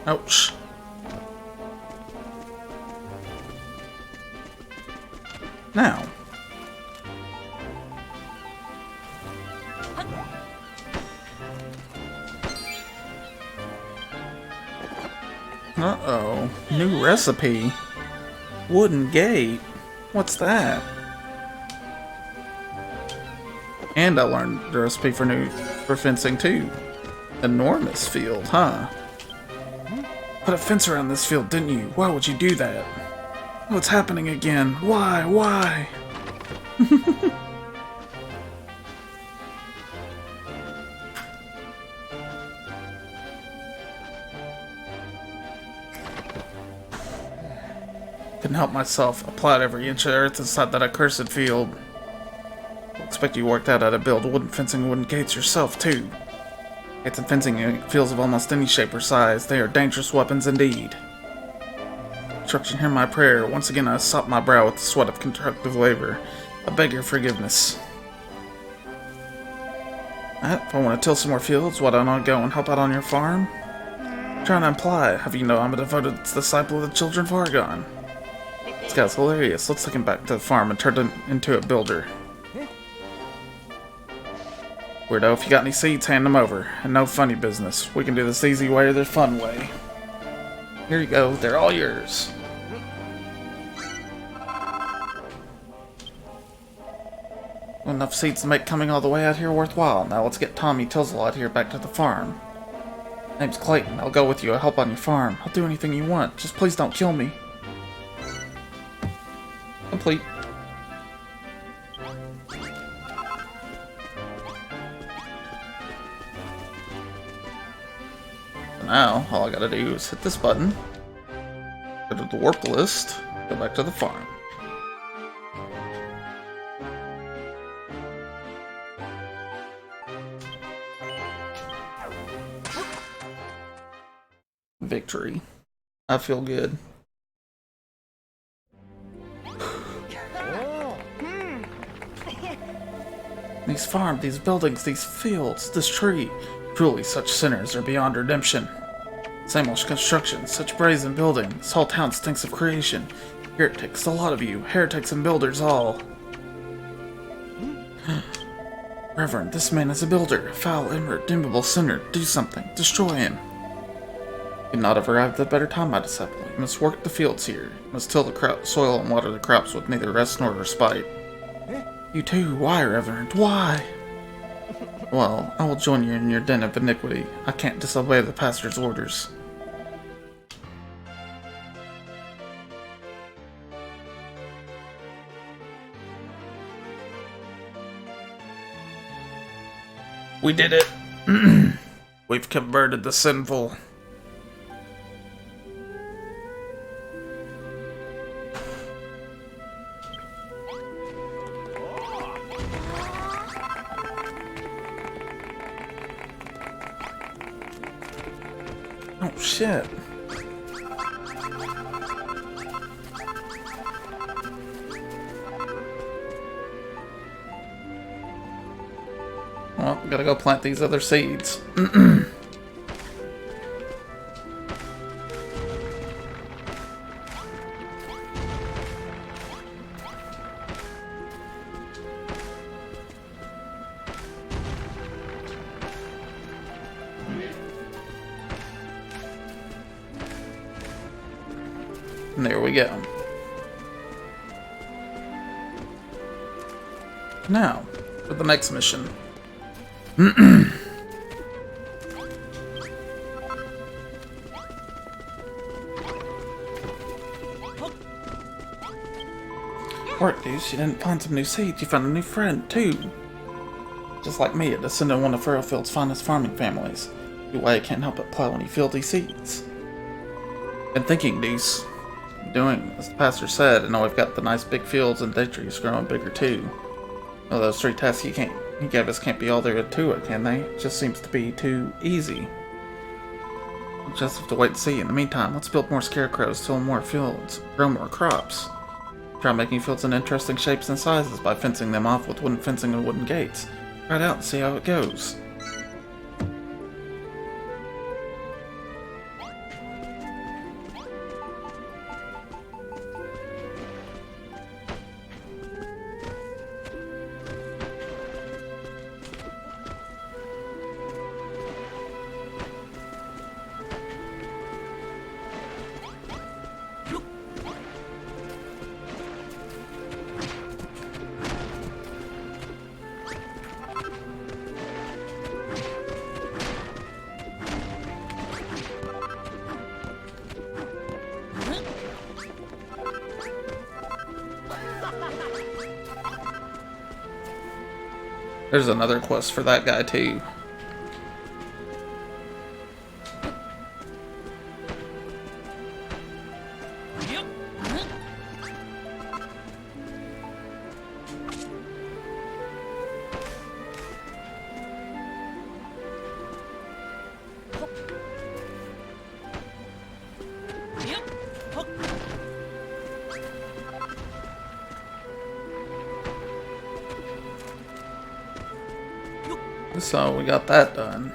Ouch. Now. Uh-oh. New recipe. Wooden gate. What's that? And I learned the recipe for fencing too. Enormous field, huh? Put a fence around this field, didn't you? Why would you do that? What's happening again? Why? Why? Couldn't help myself. I plowed every inch of earth inside that accursed field. I expect you worked out how to build wooden fencing and wooden gates yourself, too. Gates and fencing in fields of almost any shape or size. They are dangerous weapons indeed. Instruction, hear my prayer. Once again I sop my brow with the sweat of constructive labor. I beg your forgiveness. If I want to till some more fields, why don't I go and help out on your farm? I'm trying to imply. Have you know I'm a devoted disciple of the children of Argon? This guy's hilarious. Let's take him back to the farm and turn him into a builder. Weirdo, if you got any seeds, hand them over. And no funny business. We can do this the easy way or the fun way. Here you go. They're all yours. Enough seeds to make coming all the way out here worthwhile. Now let's get Tommy Tilsalot here back to the farm. Name's Clayton. I'll go with you. I'll help on your farm. I'll do anything you want. Just please don't kill me. Complete. Now, all I gotta do is hit this button, go to the warp list, go back to the farm. Victory. I feel good. These farms, these buildings, these fields, this tree. Truly, such sinners are beyond redemption. Same old construction, such brazen building. This whole town stinks of creation. Heretics, a lot of you. Heretics and builders all. Reverend, this man is a builder. A foul, irredeemable sinner. Do something. Destroy him. You could not have arrived at a better time, my disciple. You must work the fields here. You must till the soil and water the crops with neither rest nor respite. You too? Why, Reverend? Why? Well, I will join you in your den of iniquity. I can't disobey the pastor's orders. We did it! We've converted the sinful. Oh shit. Well, we gotta go plant these other seeds. And there we go. Now, for the next mission. Work, dudes. You didn't find some new seeds. You found a new friend, too. Just like me, a descendant of one of Furrowfield's finest farming families. Why I can't help but plow when you field these seeds. Been thinking, Deuce. Doing as the pastor said, and now we've got the nice big fields and date trees growing bigger too. Well, those 3 tasks he gave us can't be all there to it, can they? It just seems to be too easy. We'll just have to wait and see. In the meantime, let's build more scarecrows, till more fields, grow more crops. Try making fields in interesting shapes and sizes by fencing them off with wooden fencing and wooden gates. Try it out and see how it goes. There's another quest for that guy too. So we got that done.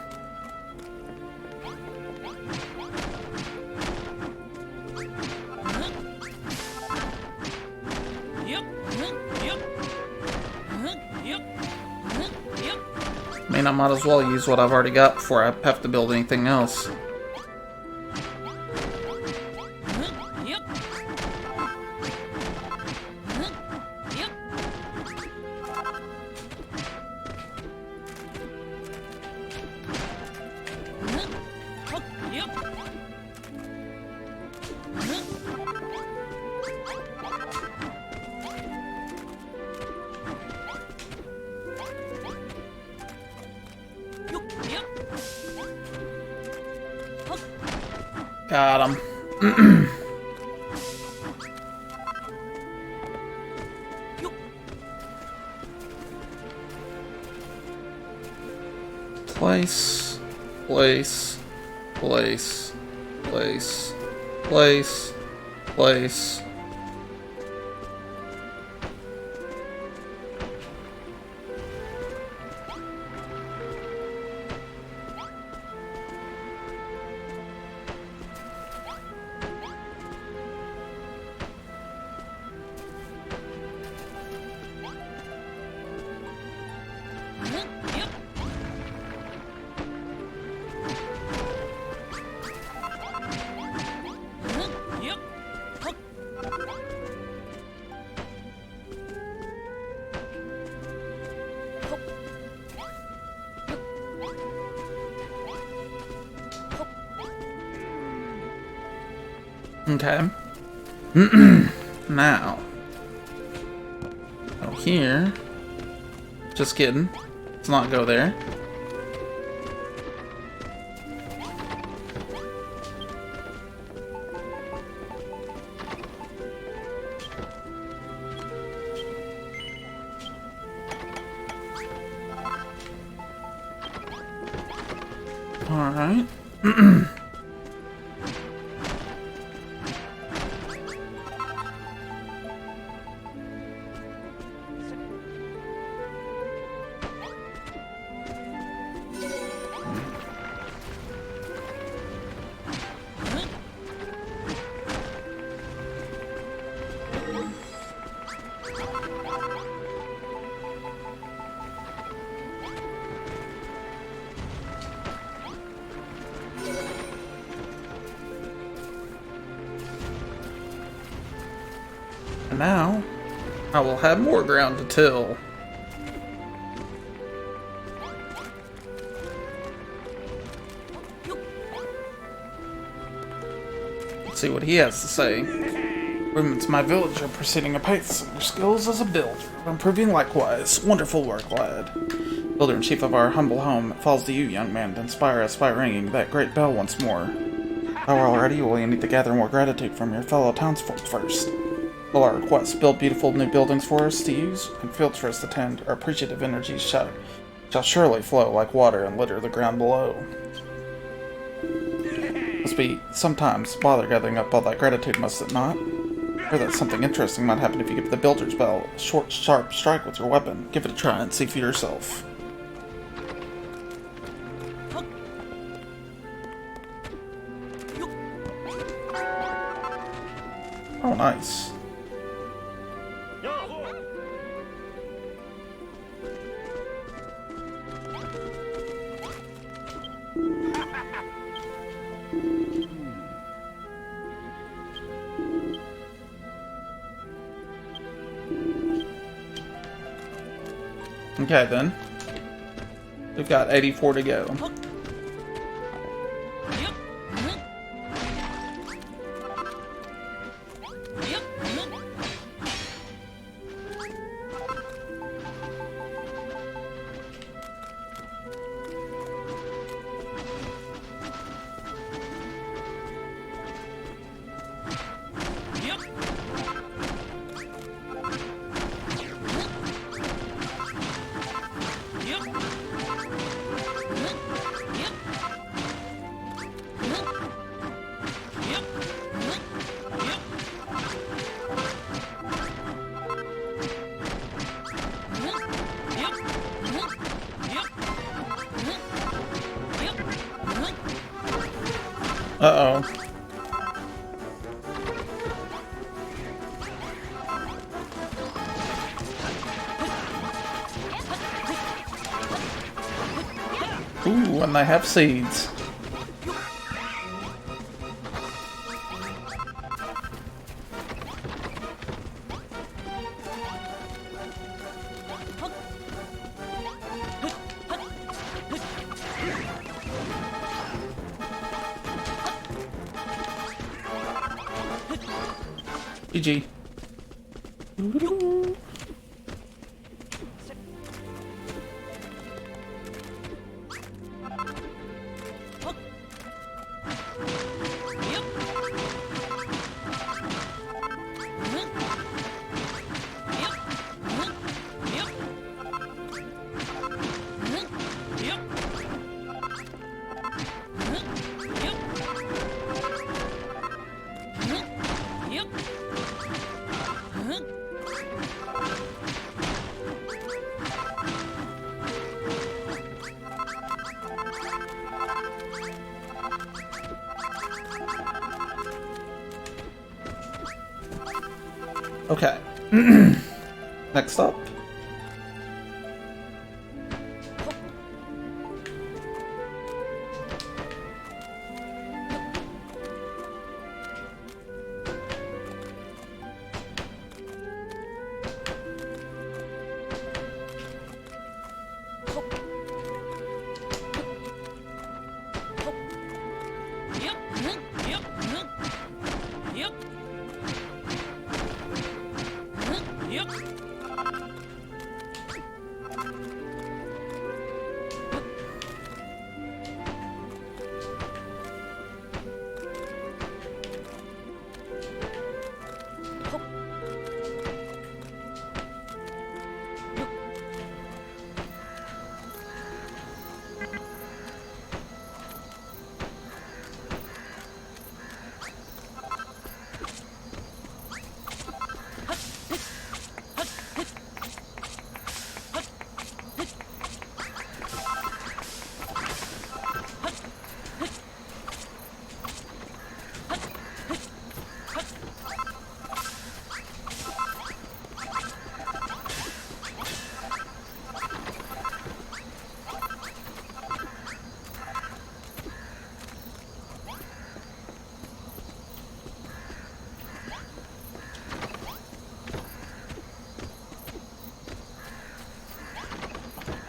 I mean, I might as well use what I've already got before I have to build anything else. Got him. Place, place, place, place, place, place. Okay. Now. Oh, here. Just kidding. Let's not go there. Alright. And now, I will have more ground to till. Let's see what he has to say. Improvements in my village are proceeding apace, and your skills as a builder are improving likewise. Wonderful work, lad. Builder-in-chief of our humble home, it falls to you, young man, to inspire us by ringing that great bell once more. However, already you will need to gather more gratitude from your fellow townsfolk first. Will our request build beautiful new buildings for us to use, and fields for us to tend, our appreciative energies shall surely flow like water and litter the ground below. Must be sometimes bother gathering up all that gratitude, must it not? Or that something interesting might happen if you give the builder's bell a short, sharp strike with your weapon. Give it a try and see for yourself. Oh, nice. Okay, then. We've got 84 to go. Uh-oh. Ooh, and they have seeds. GG. Okay. Next up.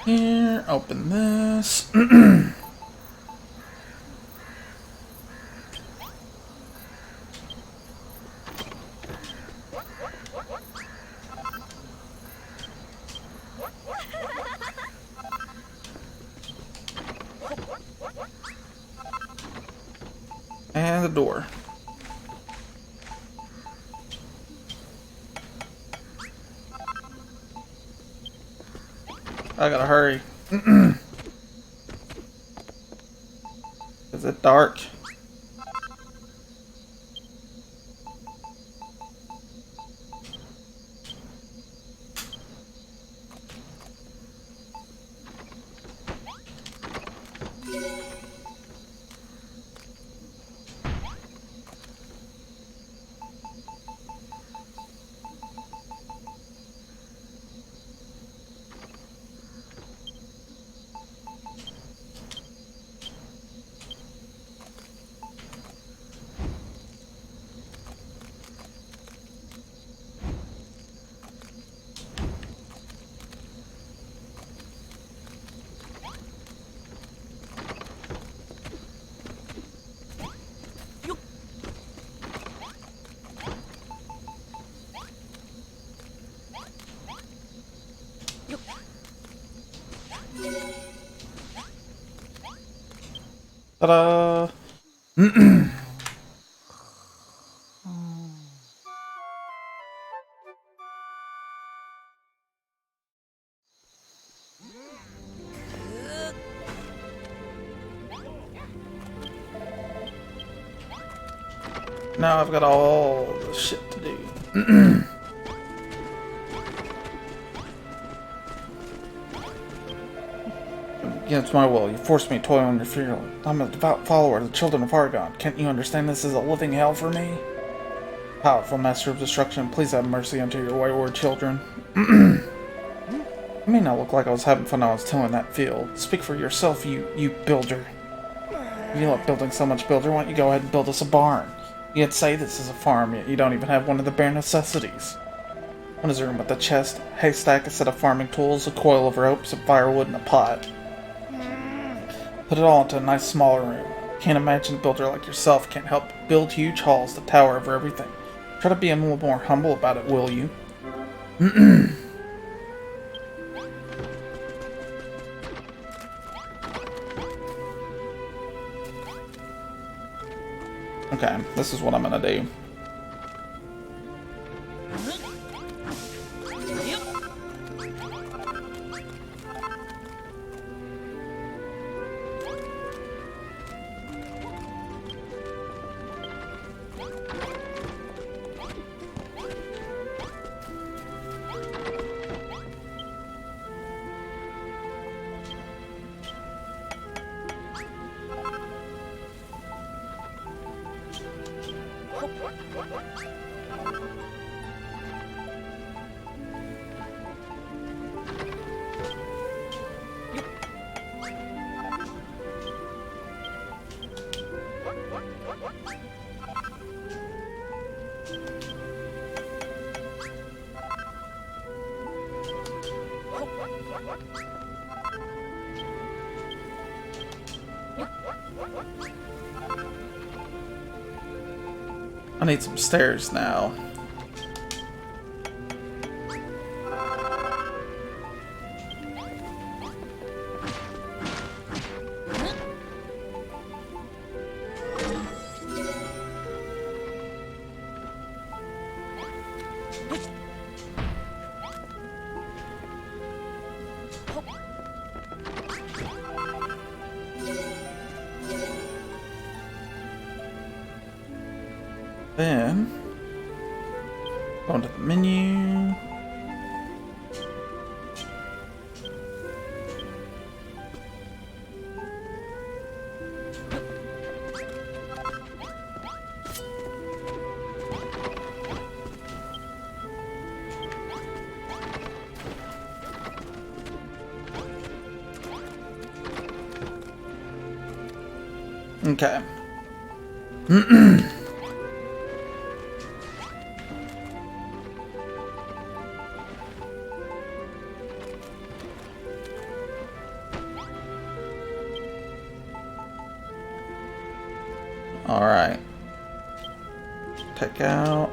Here, open this. And the door. I gotta hurry. Is it dark? Ta-da! Now I've got all the shit to do. Against my will, you forced me to toil on your funeral. I'm a devout follower of the children of Argon. Can't you understand this is a living hell for me? Powerful master of destruction, please have mercy unto your wayward children. It may not look like I was having fun when I was tilling that field. Speak for yourself, you builder. You love building so much, builder. Why don't you go ahead and build us a barn? You'd say this is a farm, yet you don't even have one of the bare necessities. One is a room with a chest, haystack, a set of farming tools, a coil of rope, some firewood, and a pot. Put it all into a nice small room. Can't imagine a builder like yourself can't help but build huge halls to tower over everything. Try to be a little more humble about it, will you? Okay, this is what I'm gonna do. I need some stairs now. Then, go into the menu. Okay. Alright. Take out.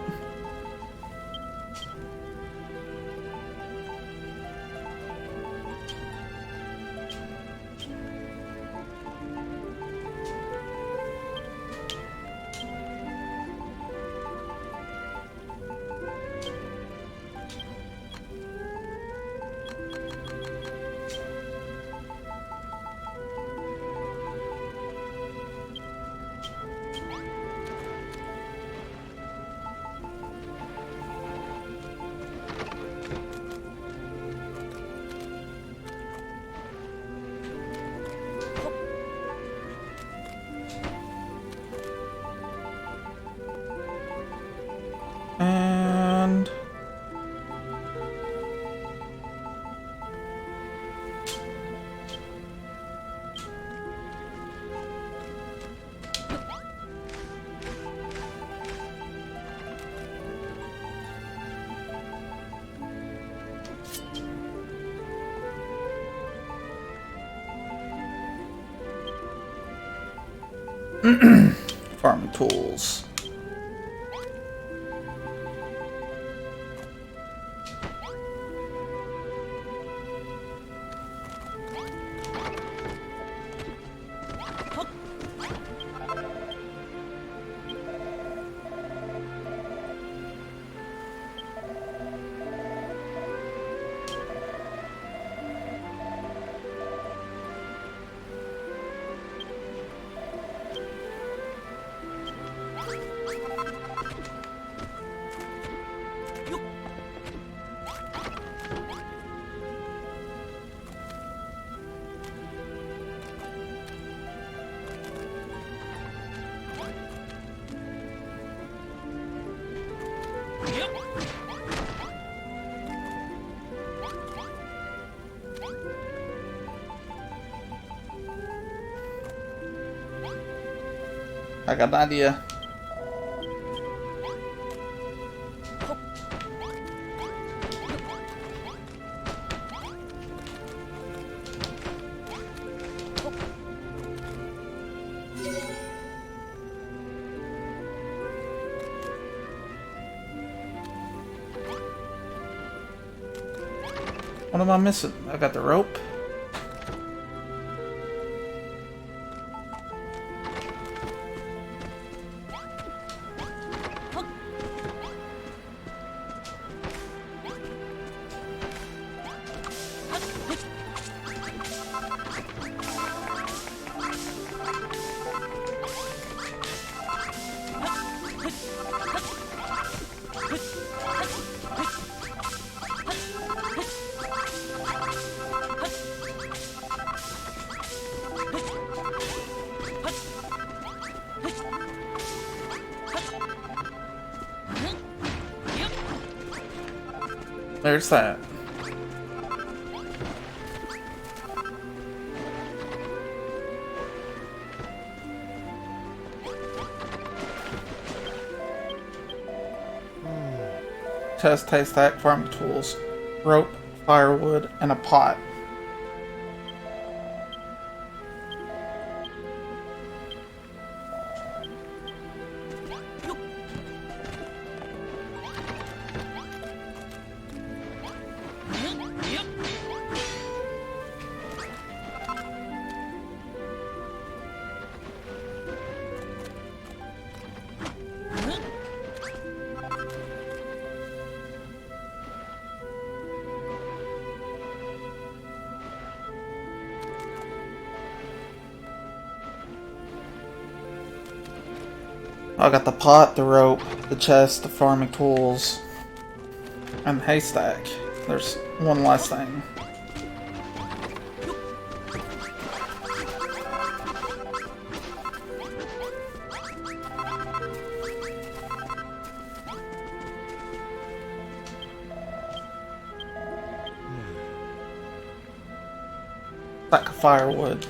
And farming tools. I got an idea. What am I missing? I got the rope. There's that. Chest, haystack, farming tools, rope, firewood, and a pot. I got the pot, the rope, the chest, the farming tools, and the haystack. There's one last thing. Stack of firewood.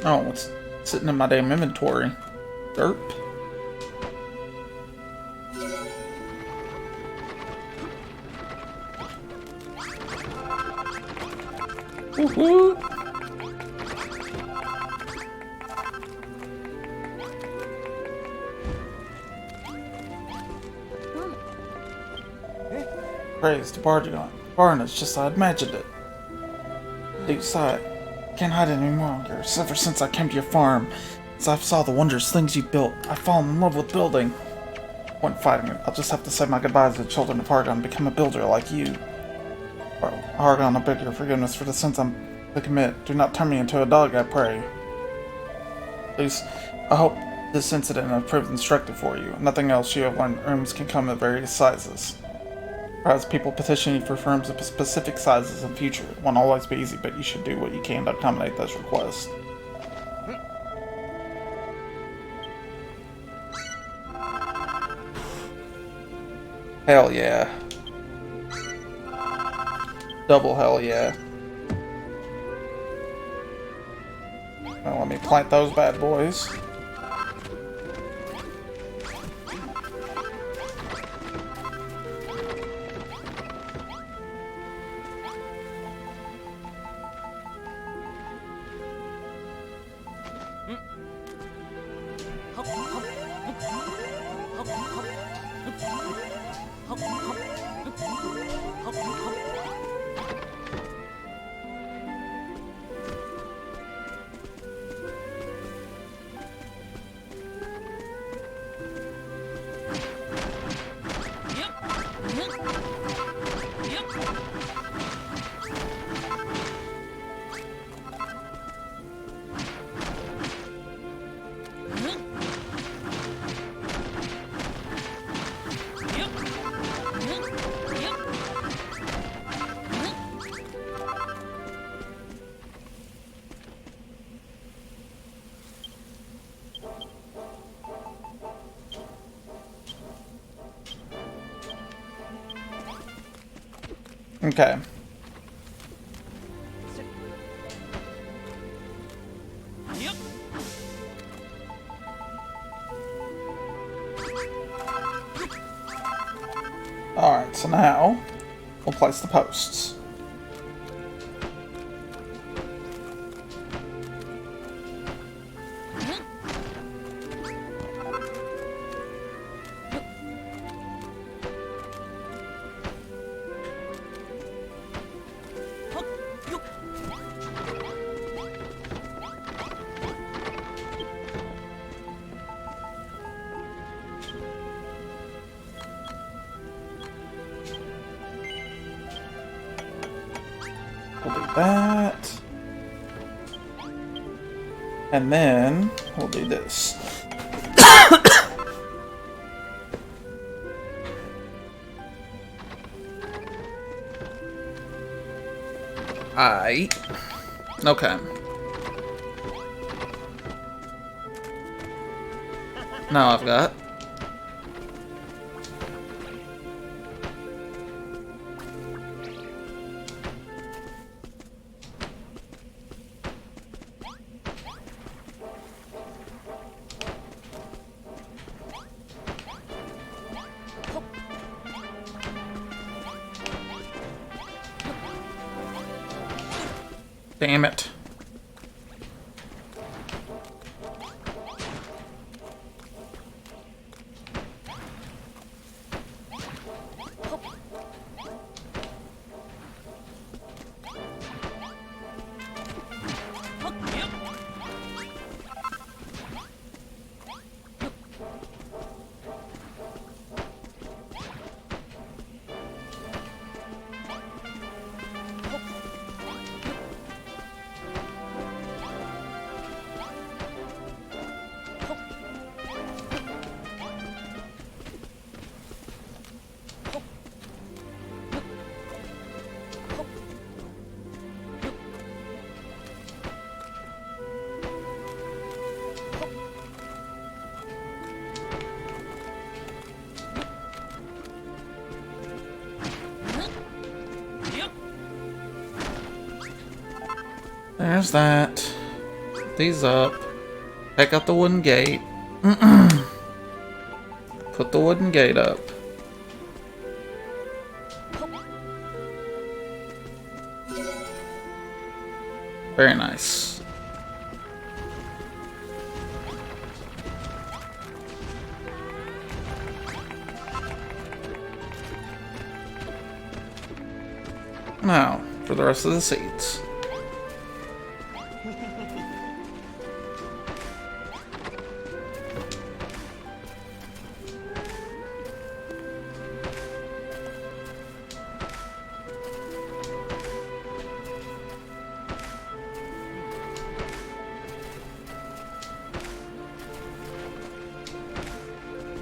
Oh, Sitting in my damn inventory. Derp. Woohoo! Praise to Bardion. Barn is just as I imagined it. Deep sigh. Can't hide it any longer. Ever since I came to your farm, as I saw the wondrous things you built, I've fallen in love with building. Point fighting it. I'll just have to say my goodbyes to the children of Hargon and become a builder like you. Hargon, I beg your forgiveness for the sins I'm to commit. Do not turn me into a dog, I pray. Please, I hope this incident has proved instructive for you. Nothing else you have learned, rooms can come in various sizes. Perhaps people petition you for firms of specific sizes in future. It won't always be easy, but you should do what you can to accommodate those requests. Hell yeah. Double hell yeah. Well, let me plant those bad boys. Okay. Yep. Alright, so now we'll place the posts. We'll do that. And then we'll do this. Okay. Now I've got damn it. There's that. These up. Take out the wooden gate. Put the wooden gate up. Very nice. Now, for the rest of the seeds.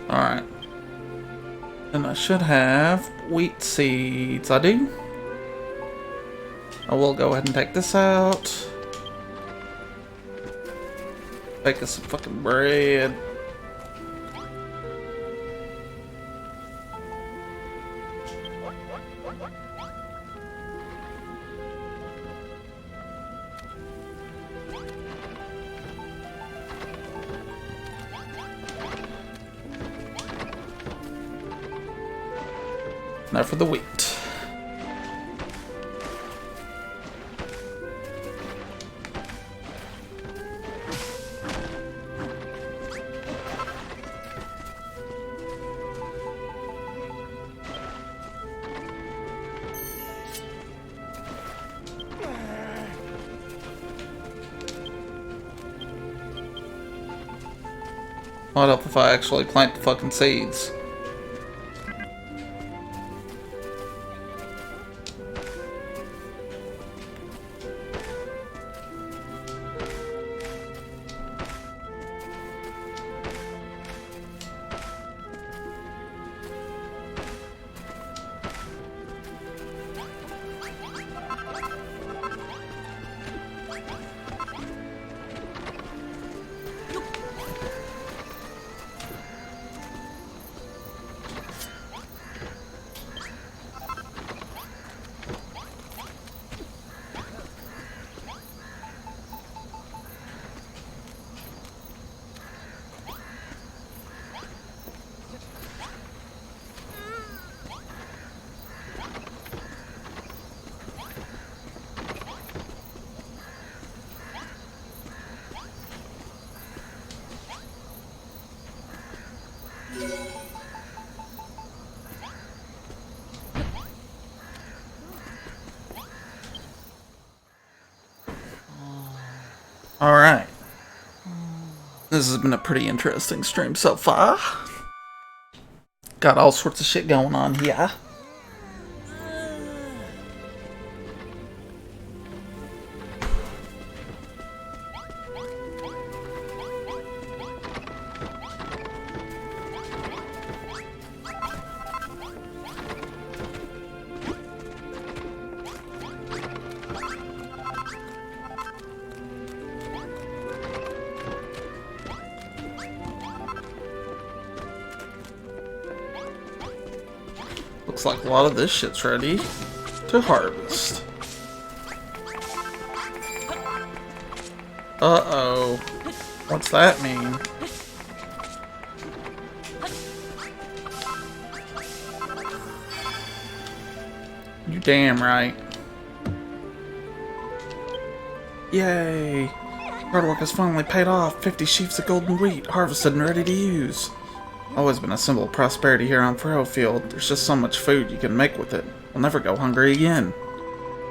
Alright. And I should have wheat seeds. I do. I will go ahead and take this out. Make us some fucking bread. Now for the wheat. What help if I actually plant the fucking seeds? Alright. This has been a pretty interesting stream so far. Got all sorts of shit going on here. Looks like a lot of this shit's ready to harvest. Uh-oh. What's that mean? You damn right. Yay! Hard work has finally paid off. 50 sheaves of golden wheat, harvested and ready to use. Always been a symbol of prosperity here on Furrowfield. There's just so much food you can make with it. We'll never go hungry again.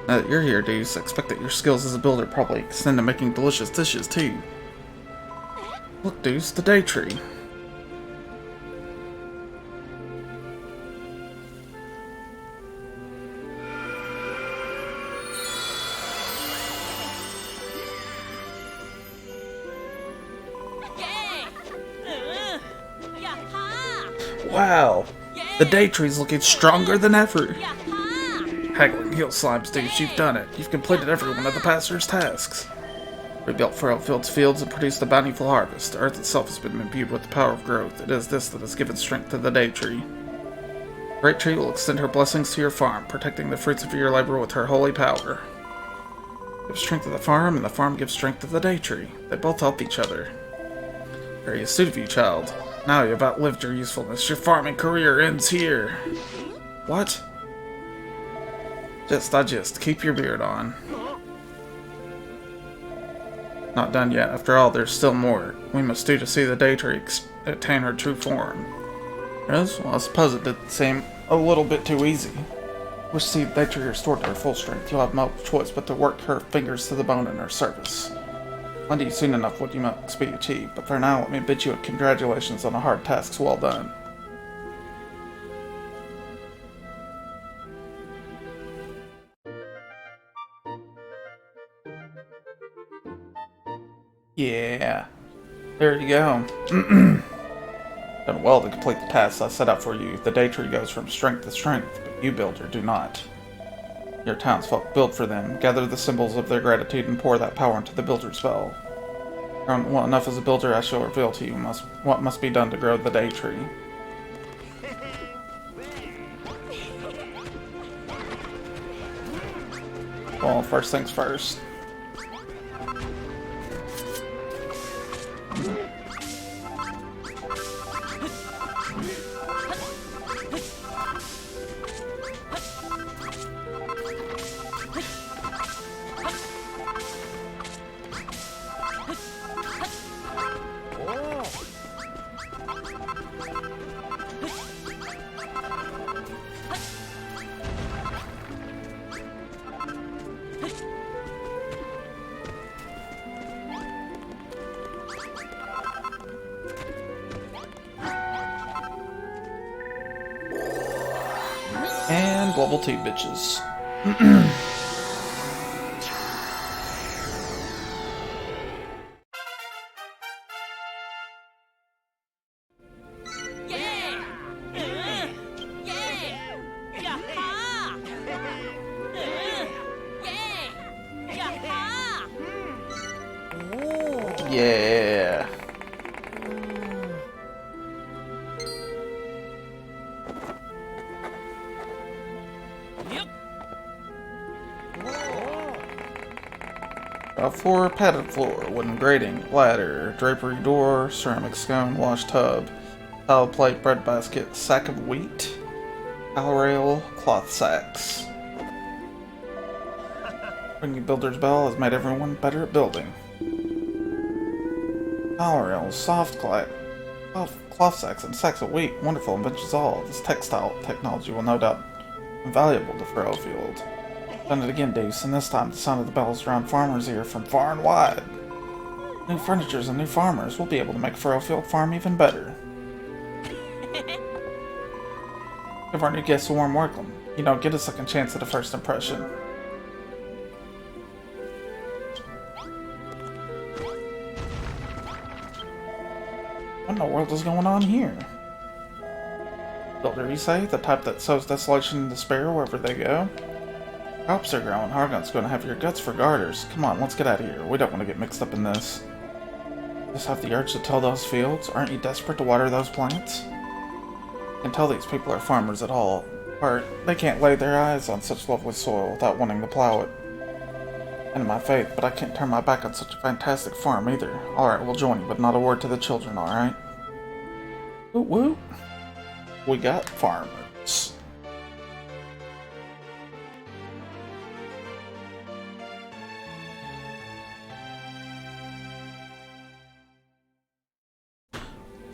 Now that you're here, Deuce, I expect that your skills as a builder probably extend to making delicious dishes, too. Look, Deuce, the day tree. Wow, the day tree's looking stronger than ever. Haggling Hill Slimes, Deuce, you've done it. You've completed every one of the pastor's tasks. Rebuilt Furrowfield's fields and produced a bountiful harvest. The earth itself has been imbued with the power of growth. It is this that has given strength to the day tree. The great tree will extend her blessings to your farm, protecting the fruits of your labor with her holy power. Give strength to the farm, and the farm gives strength to the day tree. They both help each other. Very astute of you, child. Now you've outlived your usefulness. Your farming career ends here. What? Just digest. Keep your beard on. Not done yet. After all, there's still more we must do to see the Daytree attain her true form. Yes? Well, I suppose it did seem a little bit too easy. Wish to see Daytree restored to her full strength. You'll have no choice but to work her fingers to the bone in her service. Indeed, soon enough what you must be achieved, but for now let me bid you congratulations on a hard task well done. Yeah, there you go. Done well to complete the tasks I set out for you. The Daytree goes from strength to strength, but you, Builder, do not. Your townsfolk build for them, gather the symbols of their gratitude, and pour that power into the Builder's Bell. Well enough as a builder, I shall reveal to you what must be done to grow the Daytree. Well, first things first. And level 2 bitches. Yeah! Yeah! Yaha! Yeah! Yaha! Yeah. Yep. Floor, padded floor, wooden grating, ladder, drapery door, ceramic scone, wash tub, tile plate, bread basket, sack of wheat, towel rail, cloth sacks. Bringing Builder's Bell has made everyone better at building. Towel rails, soft cloth sacks, and sacks of wheat. Wonderful inventions all. This textile technology will no doubt be invaluable to Furrowfield. Done it again, Deuce, and this time the sound of the bells drowned farmers' ear from far and wide. New furnitures and new farmers. We'll be able to make Furrowfield Farm even better. Give our new guests a warm welcome. You don't get a second chance at a first impression. What in the world is going on here? Builder, you say? The type that sows desolation and despair wherever they go? Crops are growing. Hargon's going to have your guts for garters. Come on, let's get out of here. We don't want to get mixed up in this. Just have the urge to till those fields? Aren't you desperate to water those plants? I can tell these people are farmers at all. Or they can't lay their eyes on such lovely soil without wanting to plow it. And my faith, but I can't turn my back on such a fantastic farm either. Alright, we'll join you, but not a word to the children, alright? Woot woot. We got farmers.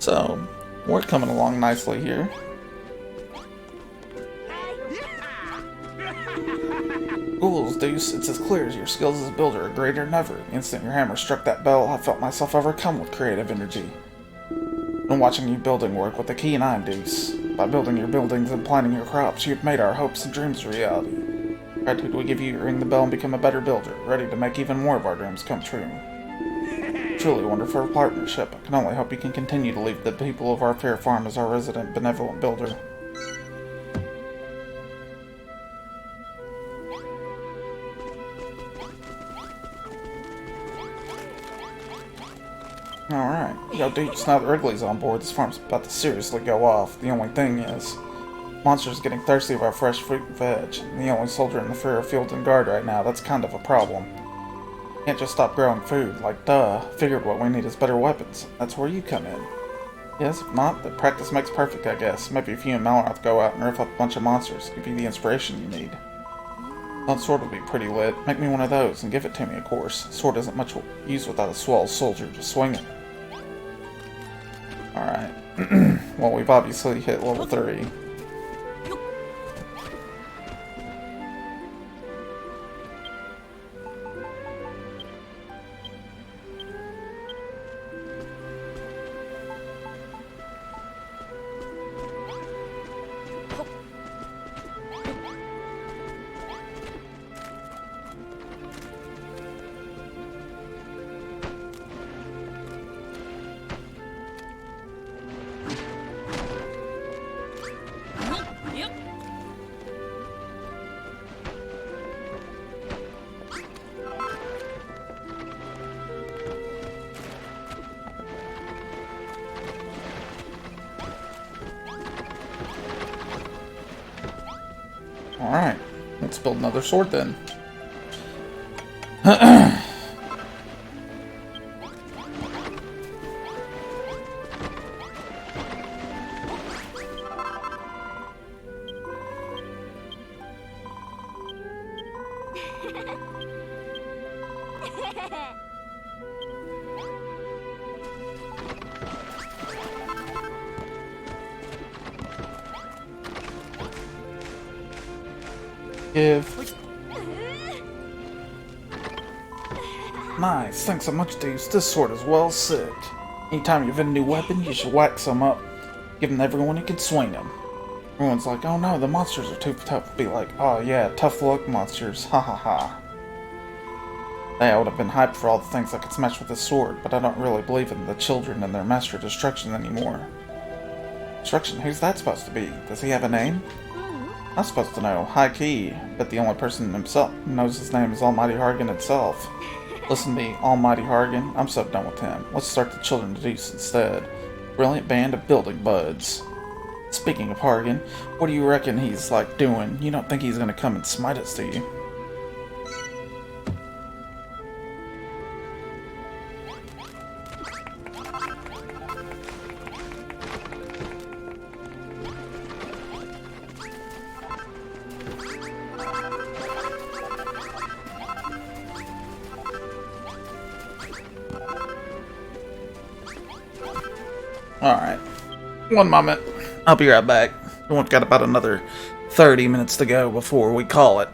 So, we're coming along nicely here. Ghouls, Deuce, it's as clear as your skills as a builder are greater than ever. The instant your hammer struck that bell, I felt myself overcome with creative energy. Been watching you building work with a keen eye, Deuce. By building your buildings and planting your crops, you've made our hopes and dreams a reality. Gratitude we give you, ring the bell and become a better builder, ready to make even more of our dreams come true. Truly a wonderful partnership. I can only hope you can continue to leave the people of our fair farm as our resident benevolent builder. Alright. Yo, dudes, now that Wrigley's on board, this farm's about to seriously go off. The only thing is, monsters getting thirsty of our fresh fruit and veg. And the only soldier in the Furrowfield and guard right now, that's kind of a problem. Can't just stop growing food, like duh. Figured what we need is better weapons. That's where you come in. Yes, if not, then practice makes perfect, I guess. Maybe if you and Malroth go out and riff up a bunch of monsters, give you the inspiration you need. That sword would be pretty lit. Make me one of those, and give it to me, of course. Sword isn't much use without a swell soldier to swing it. Alright. Well, we've obviously hit level 3. Yep. Alright. Let's build another sword then. Give. Nice, thanks so much, Deuce. This sword is well sick. Anytime you have a new weapon, you should wax them up. Give them to everyone who can swing them. Everyone's like, oh no, the monsters are too tough. Be like, oh yeah, tough luck monsters, ha ha ha. Hey, I would have been hyped for all the things I could smash with this sword, but I don't really believe in the children and their master destruction anymore. Destruction? Who's that supposed to be? Does he have a name? I'm supposed to know. High key. But the only person himself who knows his name is Almighty Hargan itself. Listen to me, Almighty Hargan. I'm so done with him. Let's start the children to Deuce instead. Brilliant band of building buds. Speaking of Hargan, what do you reckon he's like doing? You don't think he's gonna come and smite us, do you? Alright. One moment. I'll be right back. We've got about another 30 minutes to go before we call it.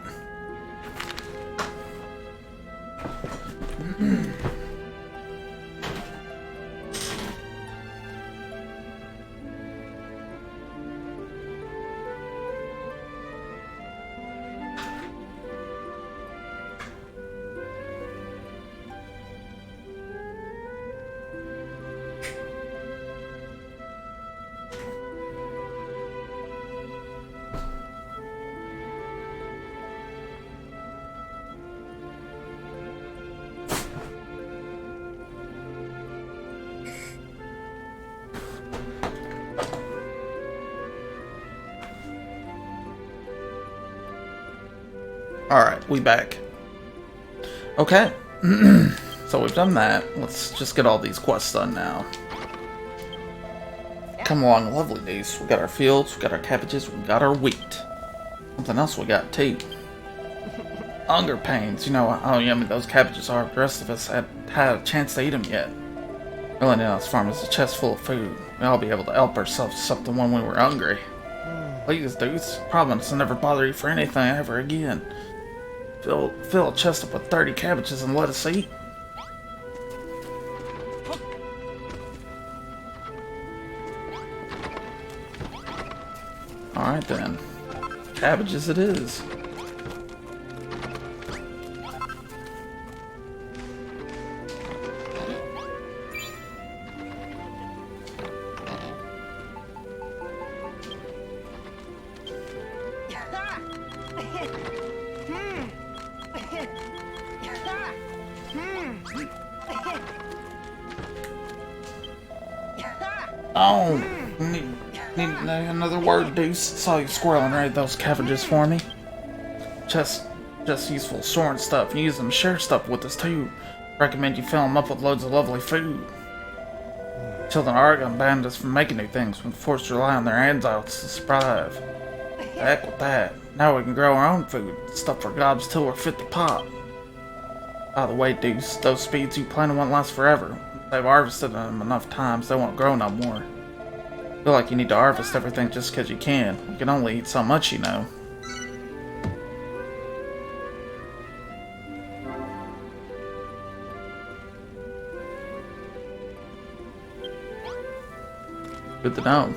Alright, we back. Okay. So we've done that. Let's just get all these quests done now. Come along, lovely days. We got our fields, we got our cabbages, we got our wheat. Something else we got too. Hunger pains. You know how yummy those cabbages are. The rest of us haven't had a chance to eat them yet. Really, now this farm is a chest full of food. We'll all be able to help ourselves to something when we were hungry. Please, dudes. Promise to never bother you for anything ever again. Fill a chest up with 30 cabbages and let us eat. Alright then. Cabbages it is. Oh, need another word, Deuce. Saw you squirreling right those cabbages for me. Chest just useful storing stuff. Use them, share stuff with us too. Recommend you fill them up with loads of lovely food. Children are gonna ban us from making new things when forced to rely on their handouts to survive. The heck with that. Now we can grow our own food. Stuff for gobs till we're fit to pop. By the way, Deuce, those speeds you planted won't last forever. They've harvested them enough times, they won't grow no more. Feel like you need to harvest everything just 'cause you can. You can only eat so much, you know. Good to know.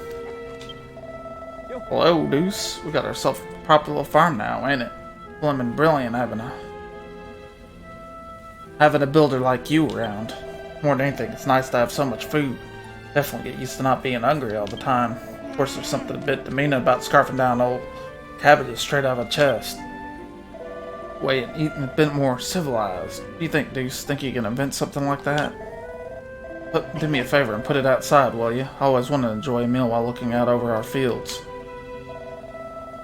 Hello, Deuce. We got ourselves a proper little farm now, ain't it? Blimmin' brilliant having a builder like you around. More than anything, it's nice to have so much food. Definitely get used to not being hungry all the time. Of course, there's something a bit demeaning about scarfing down old cabbages straight out of a chest. Way and eating a bit more civilized. What do you think, Deuce? Think you can invent something like that? Do me a favor and put it outside, will you? I always want to enjoy a meal while looking out over our fields.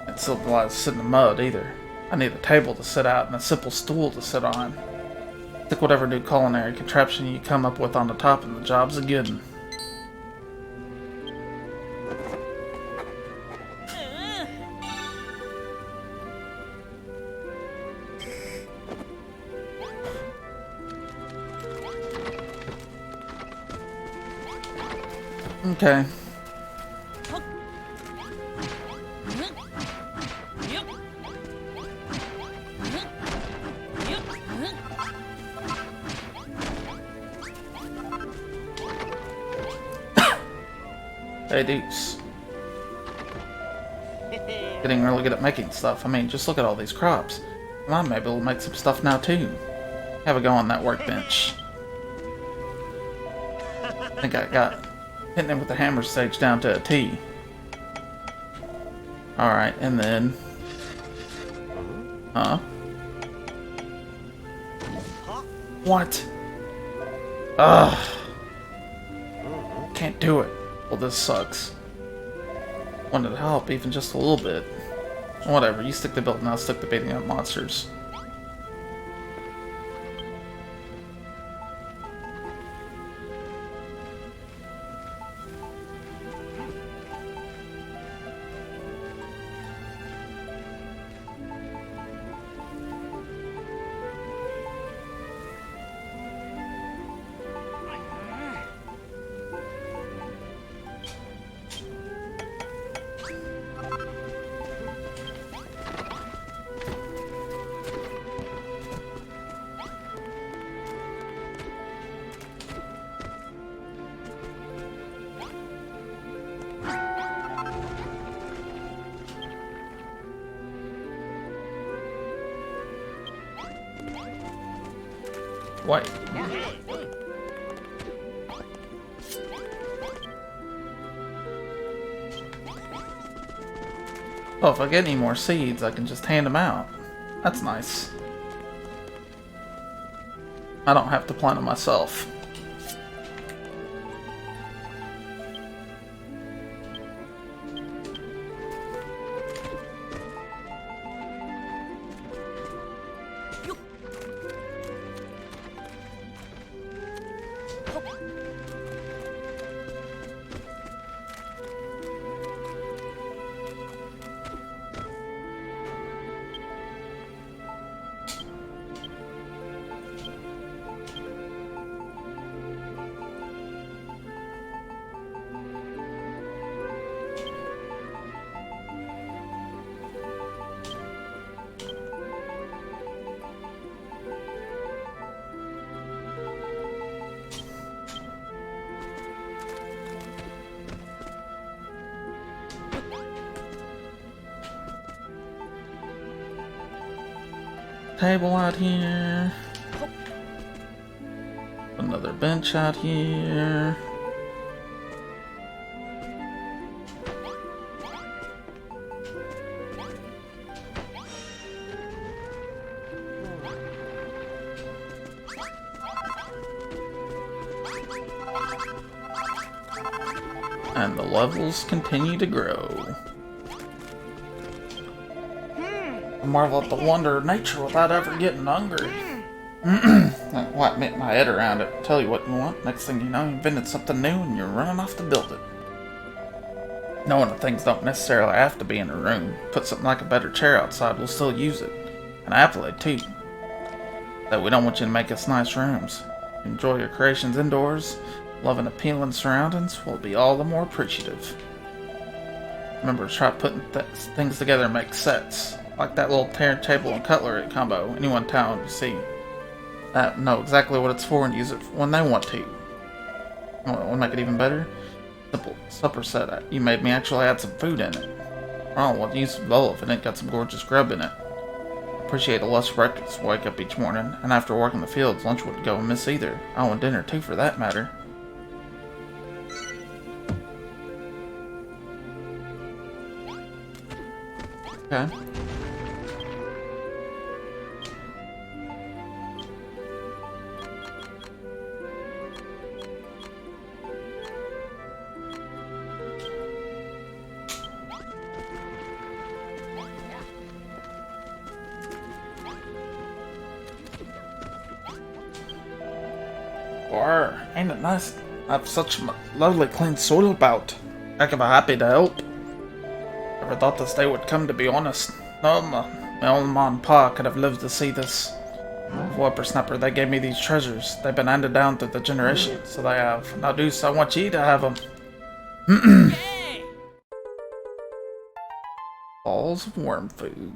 It's civilized to sit in the mud, either. I need a table to sit out and a simple stool to sit on. Stick whatever new culinary contraption you come up with on the top and the job's a good one. Okay. Hey, Deuce. Getting really good at making stuff. I mean, just look at all these crops. Come on, maybe we'll make some stuff now too. Have a go on that workbench. I think I got hitting it with the hammer stage down to a T. Alright, and then... Huh? What? Ugh. Can't do it. Well, this sucks. Wanted to help, even just a little bit. Whatever, you stick to building, I'll stick to beating up monsters. Wait. Oh, if I get any more seeds, I can just hand them out. That's nice. I don't have to plant them myself. Table out here. Another bench out here. And the levels continue to grow. I marvel at the wonder of nature without ever getting hungry. What, get my head around it. Tell you what you want. Next thing you know, you invented something new and you're running off to build it. Knowing that things don't necessarily have to be in a room. Put something like a better chair outside, we'll still use it. And happily, too. That we don't want you to make us nice rooms. Enjoy your creations indoors. Loving appealing surroundings will be all the more appreciative. Remember, try putting things together and make sets. Like that little table and cutlery combo. Anyone in town you see know exactly what it's for and use it when they want to. Want to make it even better? Simple supper set. You made me actually add some food in it. I don't want to use some bowl if it ain't got some gorgeous grub in it. Appreciate a lush breakfast. Wake up each morning, and after working the fields, lunch wouldn't go amiss either. I want dinner too, for that matter. Okay. Or, ain't it nice? I have such lovely clean soil about. Heck of a happy to help. Never thought this day would come, to be honest. No, my old ma and pa could have lived to see this. Whippersnapper, they gave me these treasures. They've been handed down through the generations, so they have. Now, Deuce, I want you to have them. Hey! Balls of worm food.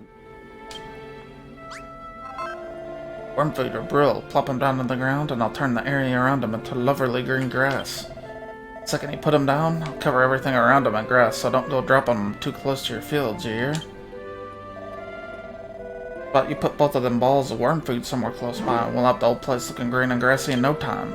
Worm food or brill. Plop them down on the ground, and I'll turn the area around them into lovely green grass. The second you put them down, I'll cover everything around them in grass, so don't go dropping them too close to your fields, you hear? But you put both of them balls of worm food somewhere close by, and we'll have the old place looking green and grassy in no time.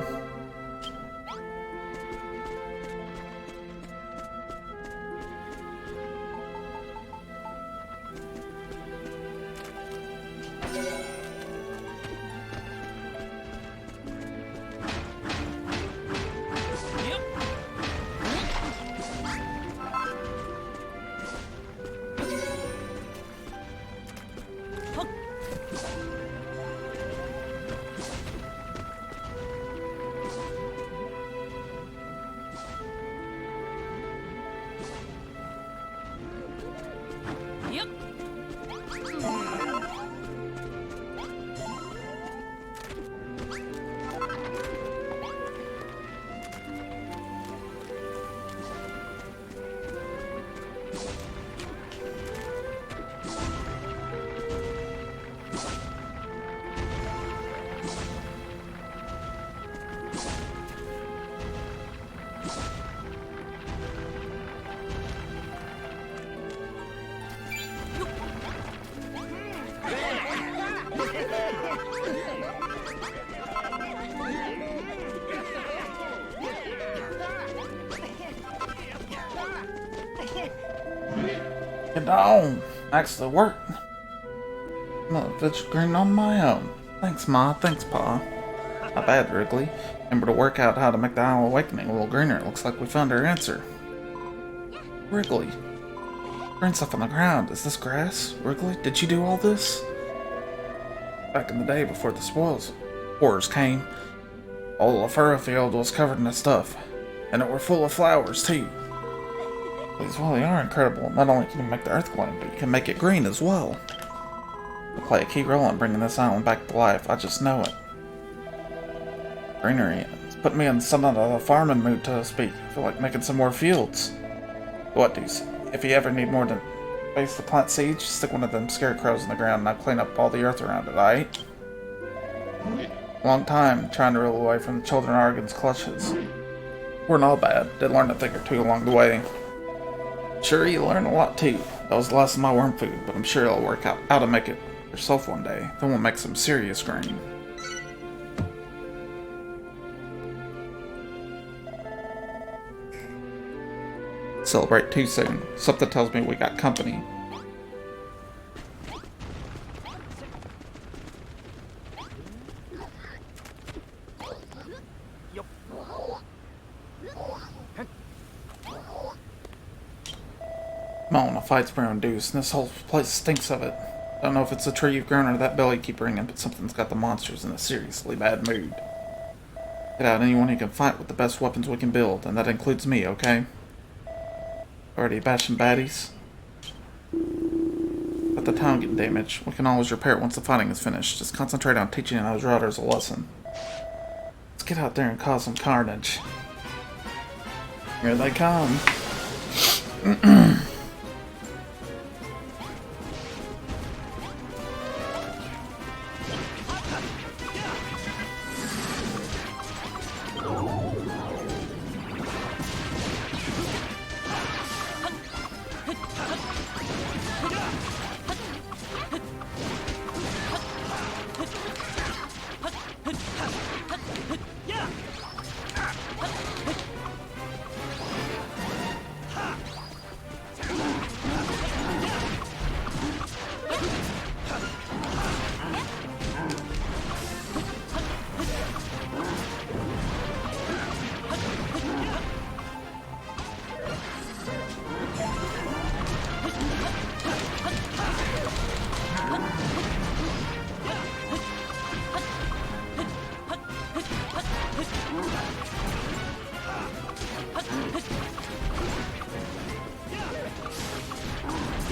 Yep. Get on. Actually work. No, it's green on my own. Thanks, Ma. Thanks, Pa. Not bad, Wrigley. Remember to work out how to make the Owl Awakening a little greener. It looks like we found our answer. Wrigley. Green stuff on the ground. Is this grass? Wrigley, did you do all this? Back in the day before the spoils wars came, all the furrow field was covered in this stuff. And it were full of flowers, too. These really are incredible. Not only can you make the earth glowing, but you can make it green as well. You'll play a key role in bringing this island back to life. I just know it. Greenery. It's put me in something of a farming mood, so to speak. I feel like making some more fields. What, Deuce? If you ever need more than space to plant seeds, just stick one of them scarecrows in the ground and I'll clean up all the earth around it, alright? Long time trying to rule away from the children of Argon's clutches. We're not all bad. Did learn a thing or two along the way. Sure, you learn a lot too. That was the last of my worm food, but I'm sure it'll work out how to make it yourself one day. Then we'll make some serious grain. Celebrate too soon. Something tells me we got company. Come on, a fight's brewing, Deuce, and this whole place stinks of it. I don't know if it's the tree you've grown or that bell you keep ringing, but something's got the monsters in a seriously bad mood. Get out anyone who can fight with the best weapons we can build, and that includes me, okay? Already bashing baddies? But the town getting damaged. We can always repair it once the fighting is finished. Just concentrate on teaching those routers a lesson. Let's get out there and cause some carnage. Here they come.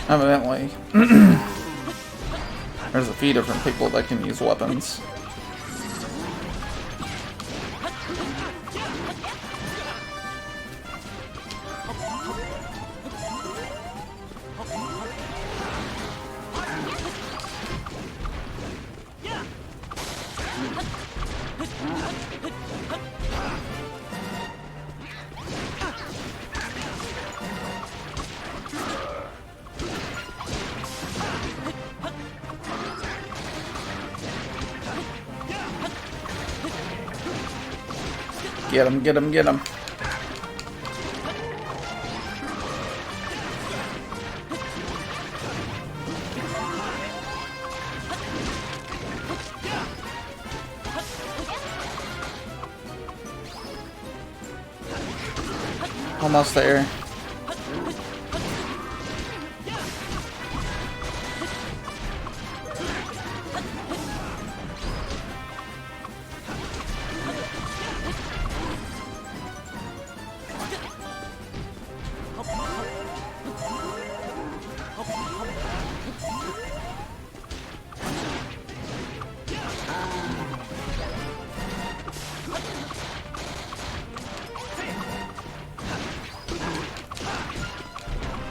Evidently, there's a few different people that can use weapons. Get him, get him, get him. Almost there.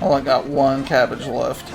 Well, I got one cabbage left.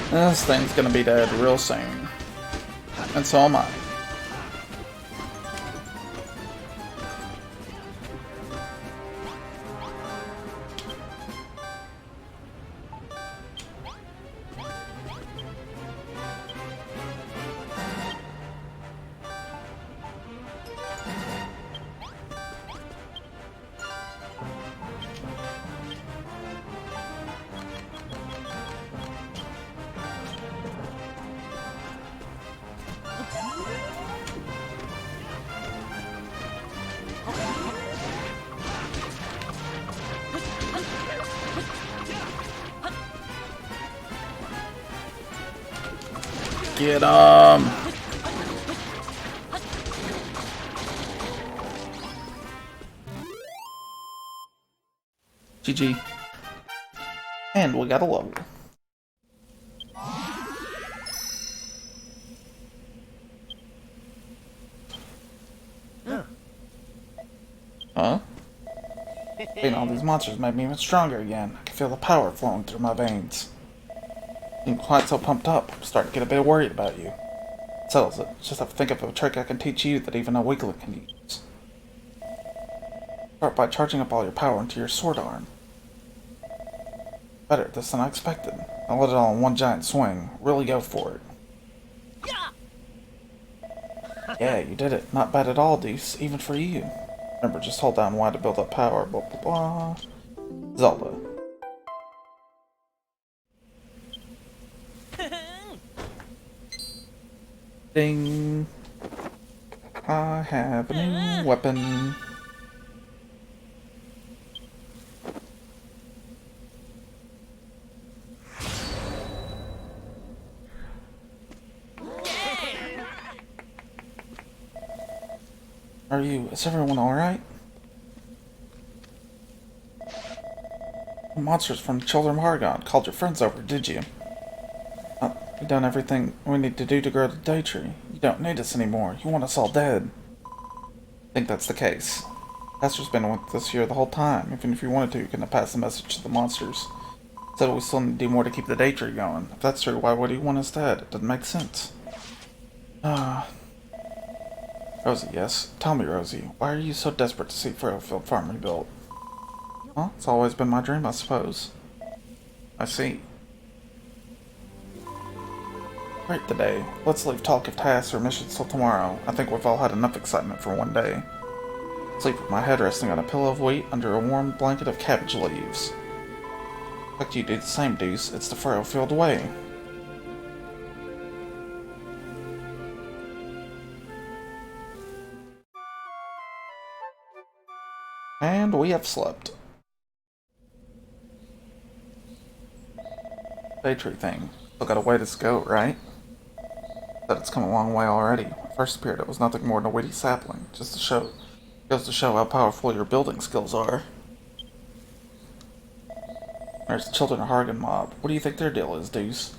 This thing's gonna be dead real soon. And so am I. Get 'em! GG. And we got a level. Huh? Being all these monsters made me even stronger again. I can feel the power flowing through my veins. You're quite so pumped up. I'm starting to get a bit worried about you. Settles it. Just have to think of a trick I can teach you that even a weakling can use. Start by charging up all your power into your sword arm. Better at this than I expected. I let it all in one giant swing. Really go for it. Yeah. Yeah, you did it. Not bad at all, Deuce. Even for you. Remember, just hold down Y to build up power. Blah blah blah. Zelda. Ding. I have a new weapon. Is everyone alright? The monsters from Children of Hargon called your friends over, did you? We've done everything we need to do to grow the day tree. You don't need us anymore. You want us all dead. I think that's the case. Pastor's been with us here the whole time. Even if you wanted to, you couldn't have passed the message to the monsters. Said we still need to do more to keep the day tree going. If that's true, why would he want us dead? It doesn't make sense. Rosie, yes. Tell me, Rosie, why are you so desperate to see Furrowfield Farm rebuilt? Well, it's always been my dream, I suppose. I see. Great today. Let's leave talk of tasks or missions till tomorrow. I think we've all had enough excitement for one day. Sleep with my head resting on a pillow of wheat under a warm blanket of cabbage leaves. Expect you to do the same, Deuce. It's the Furrowfield way. And we have slept. Day tree thing. Still got a way to go, right? But it's come a long way already. When it first appeared, it was nothing more than a witty sapling. Goes to show how powerful your building skills are. There's the Children of Hargon mob. What do you think their deal is, Deuce?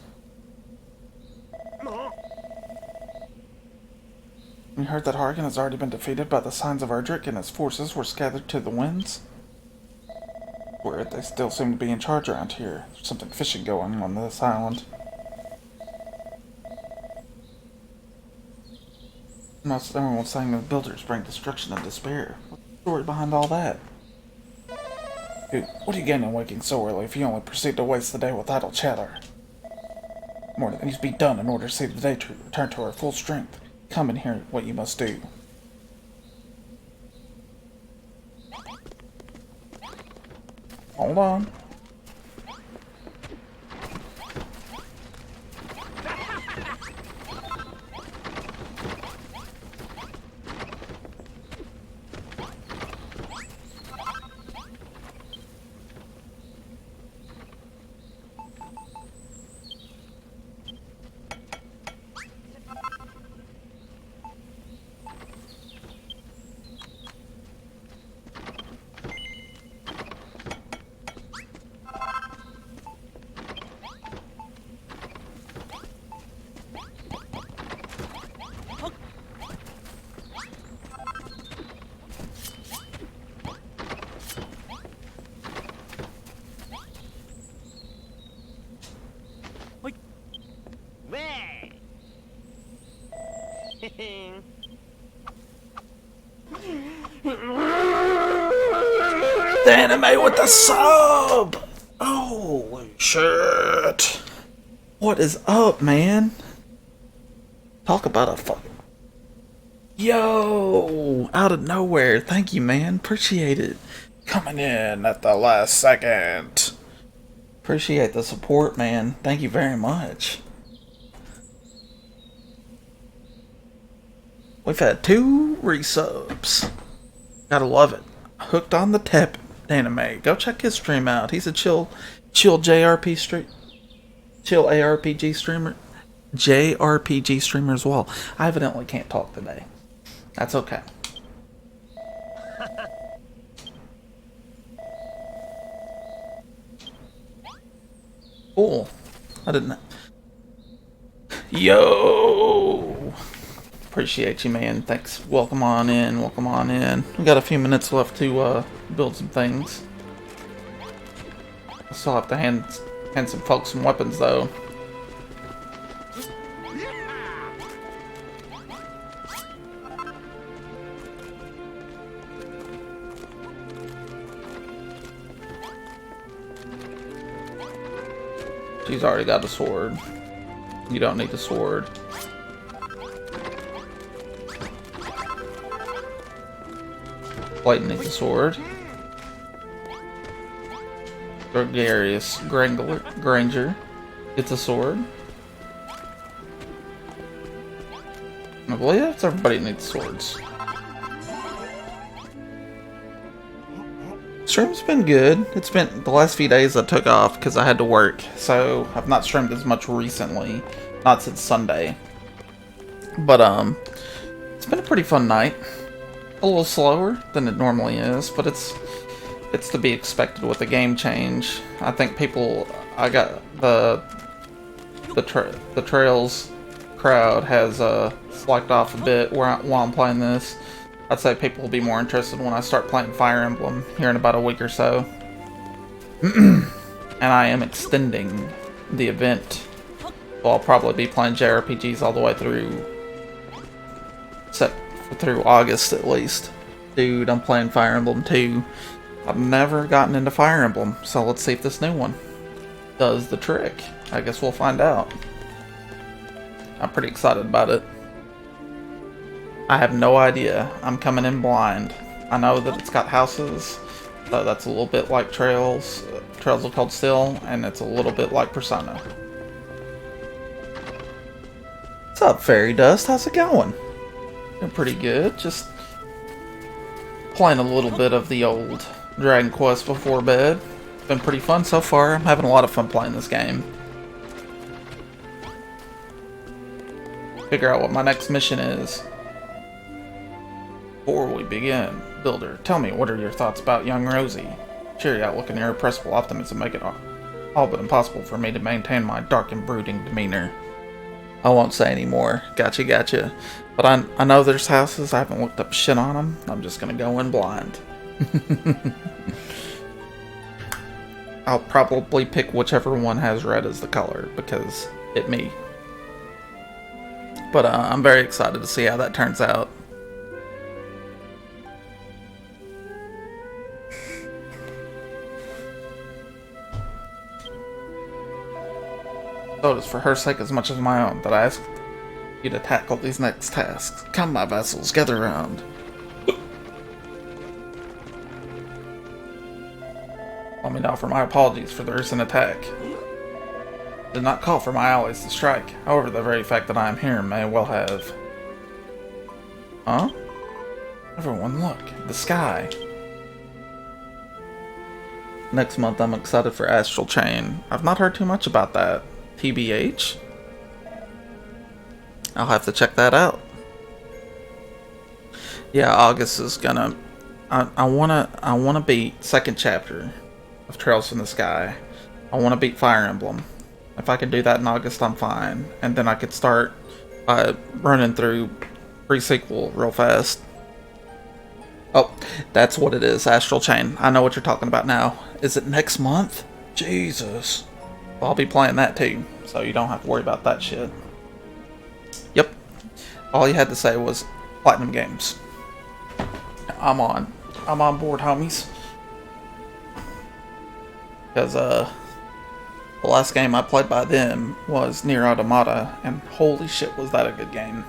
You heard that Hargon has already been defeated by the Signs of Erdrick and his forces were scattered to the winds? Weird, they still seem to be in charge around here. There's something fishy going on this island. Most everyone's saying the builders bring destruction and despair. What's the story behind all that? Dude, what are you getting waking so early if you only proceed to waste the day with idle chatter? More that needs to be done in order to see the day tree return to her full strength. Come and hear what you must do. Hold on. The anime with the sub! Holy shit! What is up, man? Talk about a fucking... Yo! Out of nowhere. Thank you, man. Appreciate it. Coming in at the last second. Appreciate the support, man. Thank you very much. We've had 2 resubs. Gotta love it. Hooked on the Tep anime. Go check his stream out. He's a chill JRP chill ARPG streamer. JRPG streamer as well. I evidently can't talk today. That's okay. Cool. I didn't... Yo! Appreciate you, man. Thanks. Welcome on in. Welcome on in. We got a few minutes left to build some things. I still have to hand some folks some weapons, though. She's already got a sword. You don't need a sword. Clayton needs a sword. Gregarious Granger gets a sword. I believe that's everybody needs swords. Stream's been good. It's been the last few days I took off because I had to work, so I've not streamed as much recently, not since Sunday. But it's been a pretty fun night. A little slower than it normally is, but it's to be expected with the game change. I think I got the Trails crowd has slacked off a bit while I'm playing this. I'd say people will be more interested when I start playing Fire Emblem here in about a week or so. And I am extending the event. Well, I'll probably be playing JRPGs all the way through August at least. Dude, I'm playing Fire Emblem 2. I've never gotten into Fire Emblem, so let's see if this new one does the trick. I guess we'll find out. I'm pretty excited about it. I have no idea. I'm coming in blind. I know that it's got houses, so that's a little bit like Trails. Trails of Cold Steel, and it's a little bit like Persona. What's up, Fairy Dust? How's it going? Doing pretty good. Just playing a little bit of the old Dragon Quest before bed. Been pretty fun so far. I'm having a lot of fun playing this game. Figure out what my next mission is. Before we begin, Builder, tell me, what are your thoughts about young Rosie? Cheery outlook and irrepressible optimism make it all but impossible for me to maintain my dark and brooding demeanor. I won't say any more. Gotcha. But I know there's houses. I haven't looked up shit on them. I'm just gonna go in blind. I'll probably pick whichever one has red as the color, because it me. But I'm very excited to see how that turns out. So it is for her sake as much as my own that I ask you to tackle these next tasks. Come, my vassals, gather around. Let me offer my apologies for the recent attack. Did not call for my allies to strike. However, the very fact that I am here may well have. Huh? Everyone look, the sky. Next month I'm excited for Astral Chain. I've not heard too much about that. TBH? I'll have to check that out. Yeah, August is gonna... I wanna beat second chapter of Trails from the Sky. I wanna beat Fire Emblem. If I could do that in August, I'm fine. And then I could start running through pre-sequel real fast. Oh, that's what it is, Astral Chain. I know what you're talking about now. Is it next month? Jesus. Well, I'll be playing that too, so you don't have to worry about that shit. Yep. All you had to say was Platinum Games. I'm on board, homies. Because, the last game I played by them was Nier Automata, and holy shit was that a good game.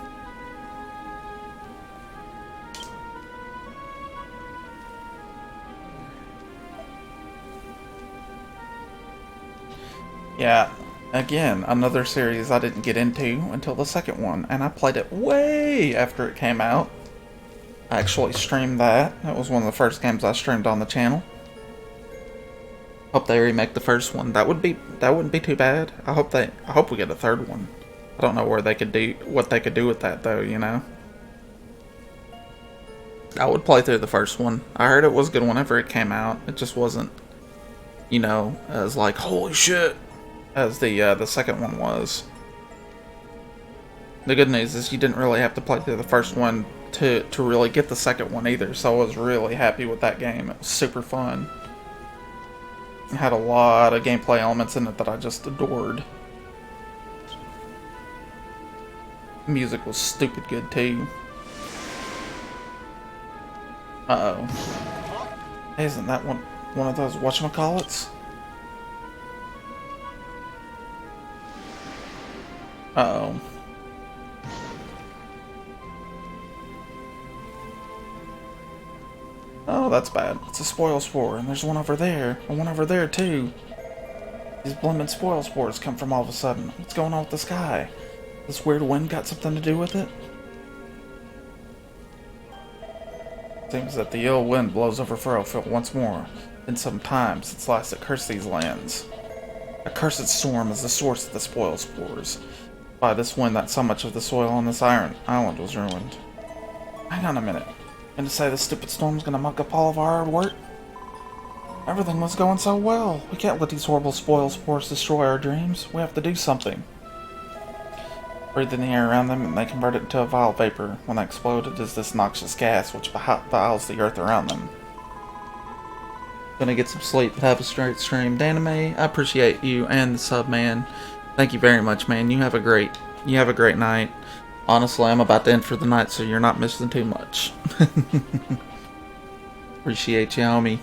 Yeah, again, another series I didn't get into until the second one, and I played it way after it came out. I actually streamed that. That was one of the first games I streamed on the channel. Hope they remake the first one. That wouldn't be too bad. I hope we get a third one. I don't know what they could do with that though, you know. I would play through the first one. I heard it was good whenever it came out. It just wasn't, you know, as like holy shit as the second one was. The good news is you didn't really have to play through the first one to really get the second one either, so I was really happy with that game. It was super fun. It had a lot of gameplay elements in it that I just adored. Music was stupid good too. Uh-oh. Isn't that one of those whatchamacallits? Uh-oh. Oh, that's bad. It's a spoil spore, and there's one over there, and one over there too. These blooming spoil spores come from all of a sudden. What's going on with the sky? This weird wind got something to do with it? Seems that the ill wind blows over Furrowfield once more. Been some time since last it cursed these lands. A cursed storm is the source of the spoil spores. By this wind that so much of the soil on this iron island was ruined. Hang on a minute. And to say this stupid storm's gonna muck up all of our hard work? Everything was going so well. We can't let these horrible spoil spores destroy our dreams. We have to do something. Breathe in the air around them and they convert it into a vile vapor. When they explode, it is this noxious gas which beguiles the earth around them. Gonna get some sleep, have a straight stream. Danime, I appreciate you and the sub, man. Thank you very much, man. You have a great night. Honestly, I'm about to end for the night, so you're not missing too much. Appreciate you, homie.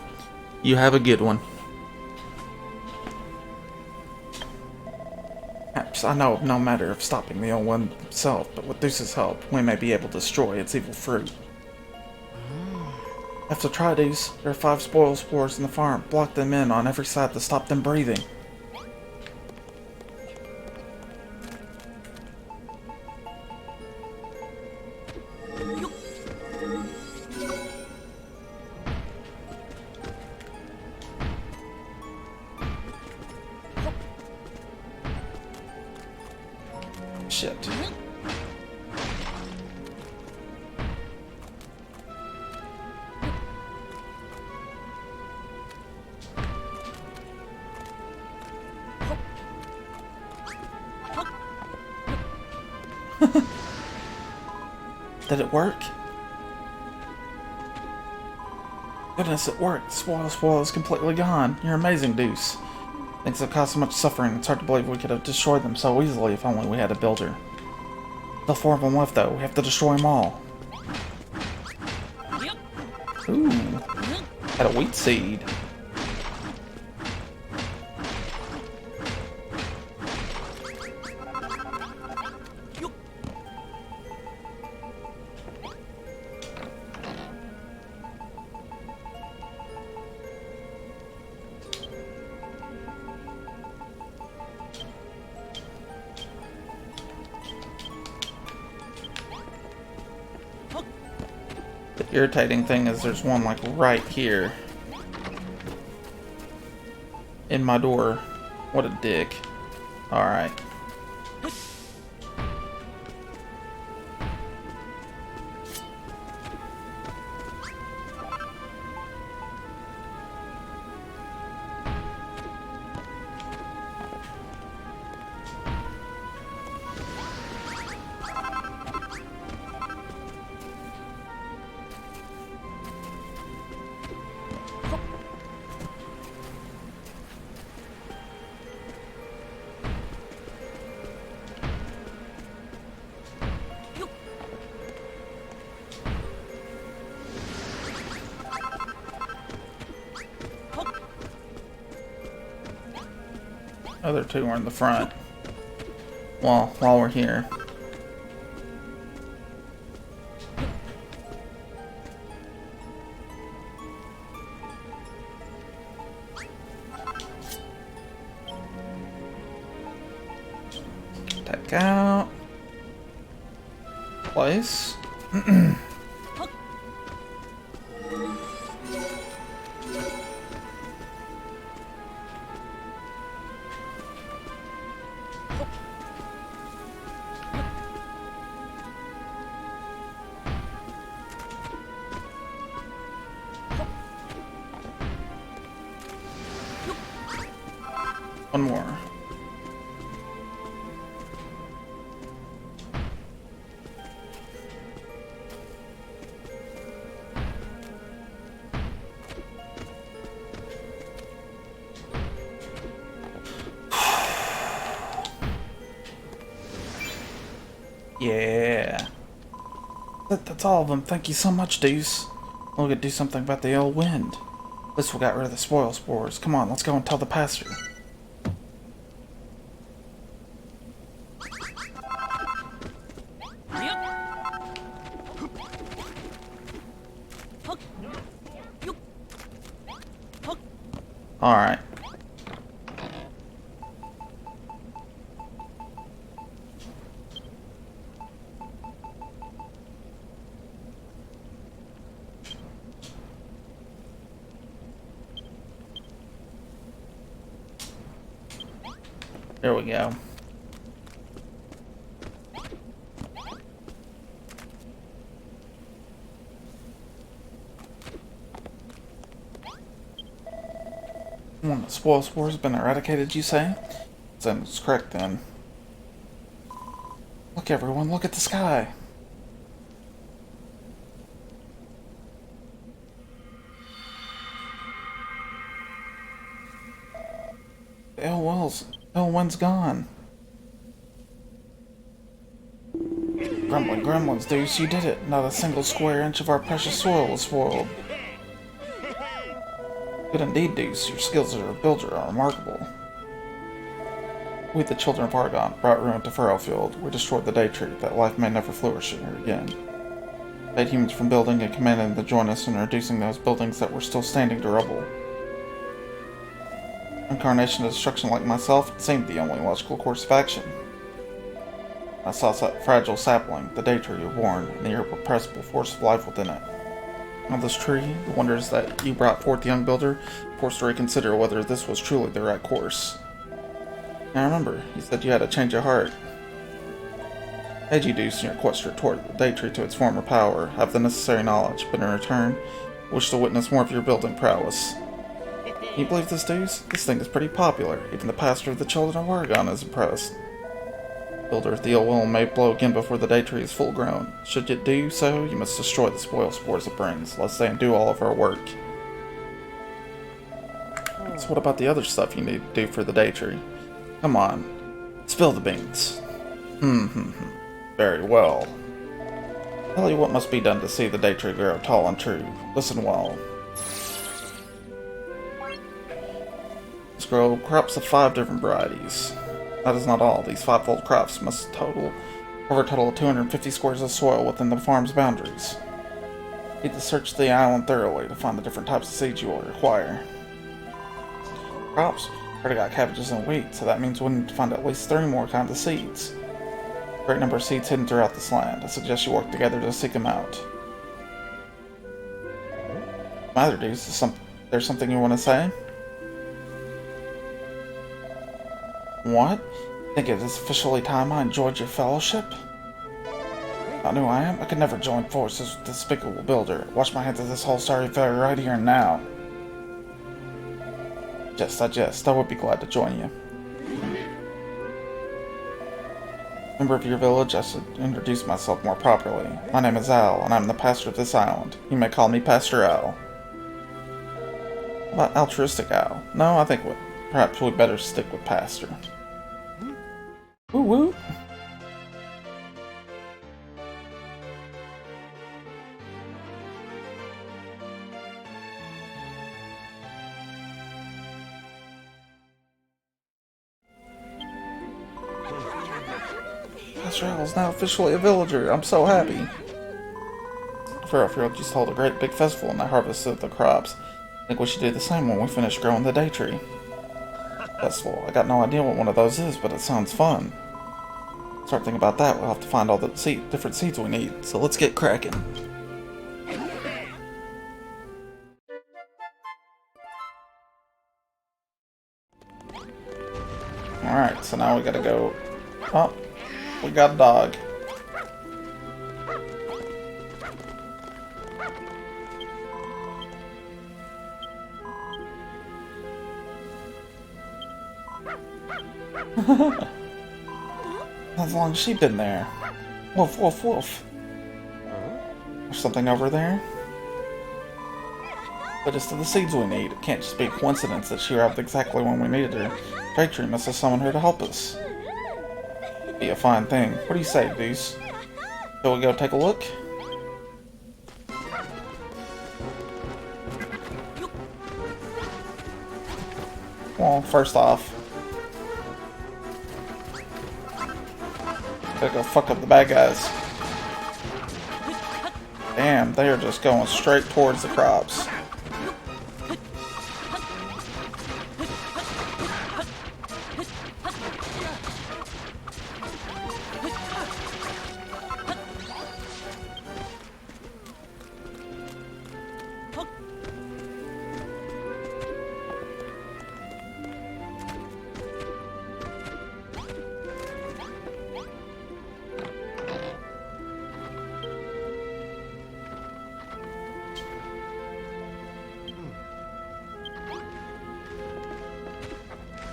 You have a good one. Perhaps I know of no matter of stopping the old one himself, but with Deuce's help, we may be able to destroy its evil fruit. Have to try these. There are 5 spoil spores in the farm. Block them in on every side to stop them breathing. Shit. Did it work? Goodness, it worked. Spoil is completely gone. You're amazing, Deuce. Things have caused so much suffering, it's hard to believe we could have destroyed them so easily if only we had a builder. The 4 of them left, though. We have to destroy them all. Ooh. Had a wheat seed. The irritating thing is there's one like right here in my door. What a dick. Alright. Other 2 are in the front. Well, while we're here. Take out. Place. One more. Yeah. That's all of them. Thank you so much, Deuce. We'll get to do something about the old wind. This will get rid of the spoil spores. Come on, let's go and tell the pastor. Alright. There we go. One of the spoil spores has been eradicated, you say? Sounds correct then. Look everyone, look at the sky. Elwyn's gone. Grumbling gremlins, Deuce, you did it. Not a single square inch of our precious soil was spoiled. Good indeed, Deuce. Your skills as a builder are remarkable. We, the children of Argon, brought ruin to Furrowfield. We destroyed the day tree, that life may never flourish here again. Made humans from building and commanded them to join us in reducing those buildings that were still standing to rubble. Incarnation of destruction like myself, it seemed the only logical course of action. I saw that fragile sapling, the day tree you were born, and the irrepressible force of life within it. Of this tree, the wonders that you brought forth, young builder, forced to reconsider whether this was truly the right course. I remember, you said you had a change of heart. Had you Deuce in your quest to retort the day tree to its former power, have the necessary knowledge, but in return, wish to witness more of your building prowess. Can you believe this, Deuce? This thing is pretty popular. Even the pastor of the Children of Argon is impressed. Builder, the ill will may blow again before the day tree is full grown. Should you do so, you must destroy the spoil spores it brings, lest they undo all of our work. So what about the other stuff you need to do for the day tree? Come on, spill the beans. Very well. Tell you what must be done to see the day tree grow tall and true. Listen well. Let's grow crops of 5 different varieties. That is not all. These 5-fold crops must cover a total of 250 squares of soil within the farm's boundaries. You need to search the island thoroughly to find the different types of seeds you will require. Crops? Already got cabbages and wheat, so that means we need to find at least 3 more kinds of seeds. A great number of seeds hidden throughout this land. I suggest you work together to seek them out. Neither do. There's something you want to say? What? Think it is officially time I enjoyed your fellowship? I know I am. I could never join forces with this despicable builder. Wash my hands of this whole sorry affair right here and now. I would be glad to join you. Member of your village, I should introduce myself more properly. My name is Al, and I'm the pastor of this island. You may call me Pastor Al. About altruistic Al? No, I think perhaps we'd better stick with Pastor. Woo woo! Pastor Al is now officially a villager. I'm so happy. Furrowfield just hold a great big festival and I harvested the crops. I think we should do the same when we finish growing the day tree. Festival. I got no idea what one of those is, but it sounds fun. Start thinking about that, we'll have to find all the different seeds we need, so let's get cracking. Alright, so now we gotta go... Oh, we got a dog. How long has she been there? Woof, woof, woof. There's something over there? But it's to the seeds we need. It can't just be a coincidence that she arrived exactly when we needed her. Day tree must have summoned her to help us. Be a fine thing. What do you say, Deuce? Shall we go take a look? Well, first off, gotta go fuck up the bad guys. Damn, they are just going straight towards the crops.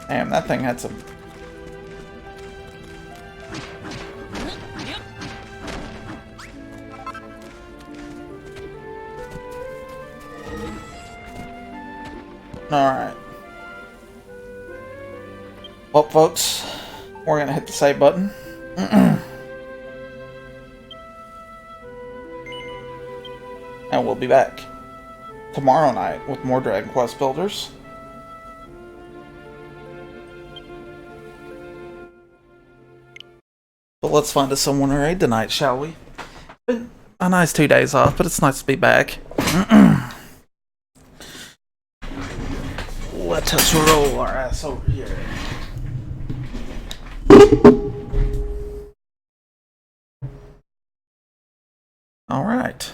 Damn, that thing had some... Yep. Alright. Well, folks, we're gonna hit the save button. And we'll be back tomorrow night with more Dragon Quest Builders. But let's find us someone to raid tonight, shall we? Been a nice 2 days off, but it's nice to be back. Let us roll our ass over here. Alright.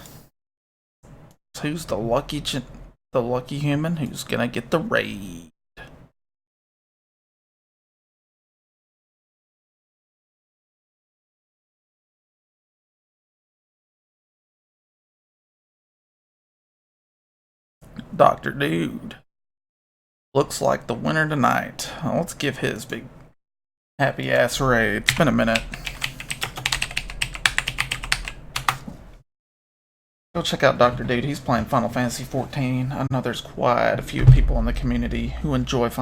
So who's the lucky human who's gonna get the raid? Dr. Dude. Looks like the winner tonight. Let's give his big happy ass raid. It's been a minute. Go check out Dr. Dude. He's playing Final Fantasy XIV. I know there's quite a few people in the community who enjoy Final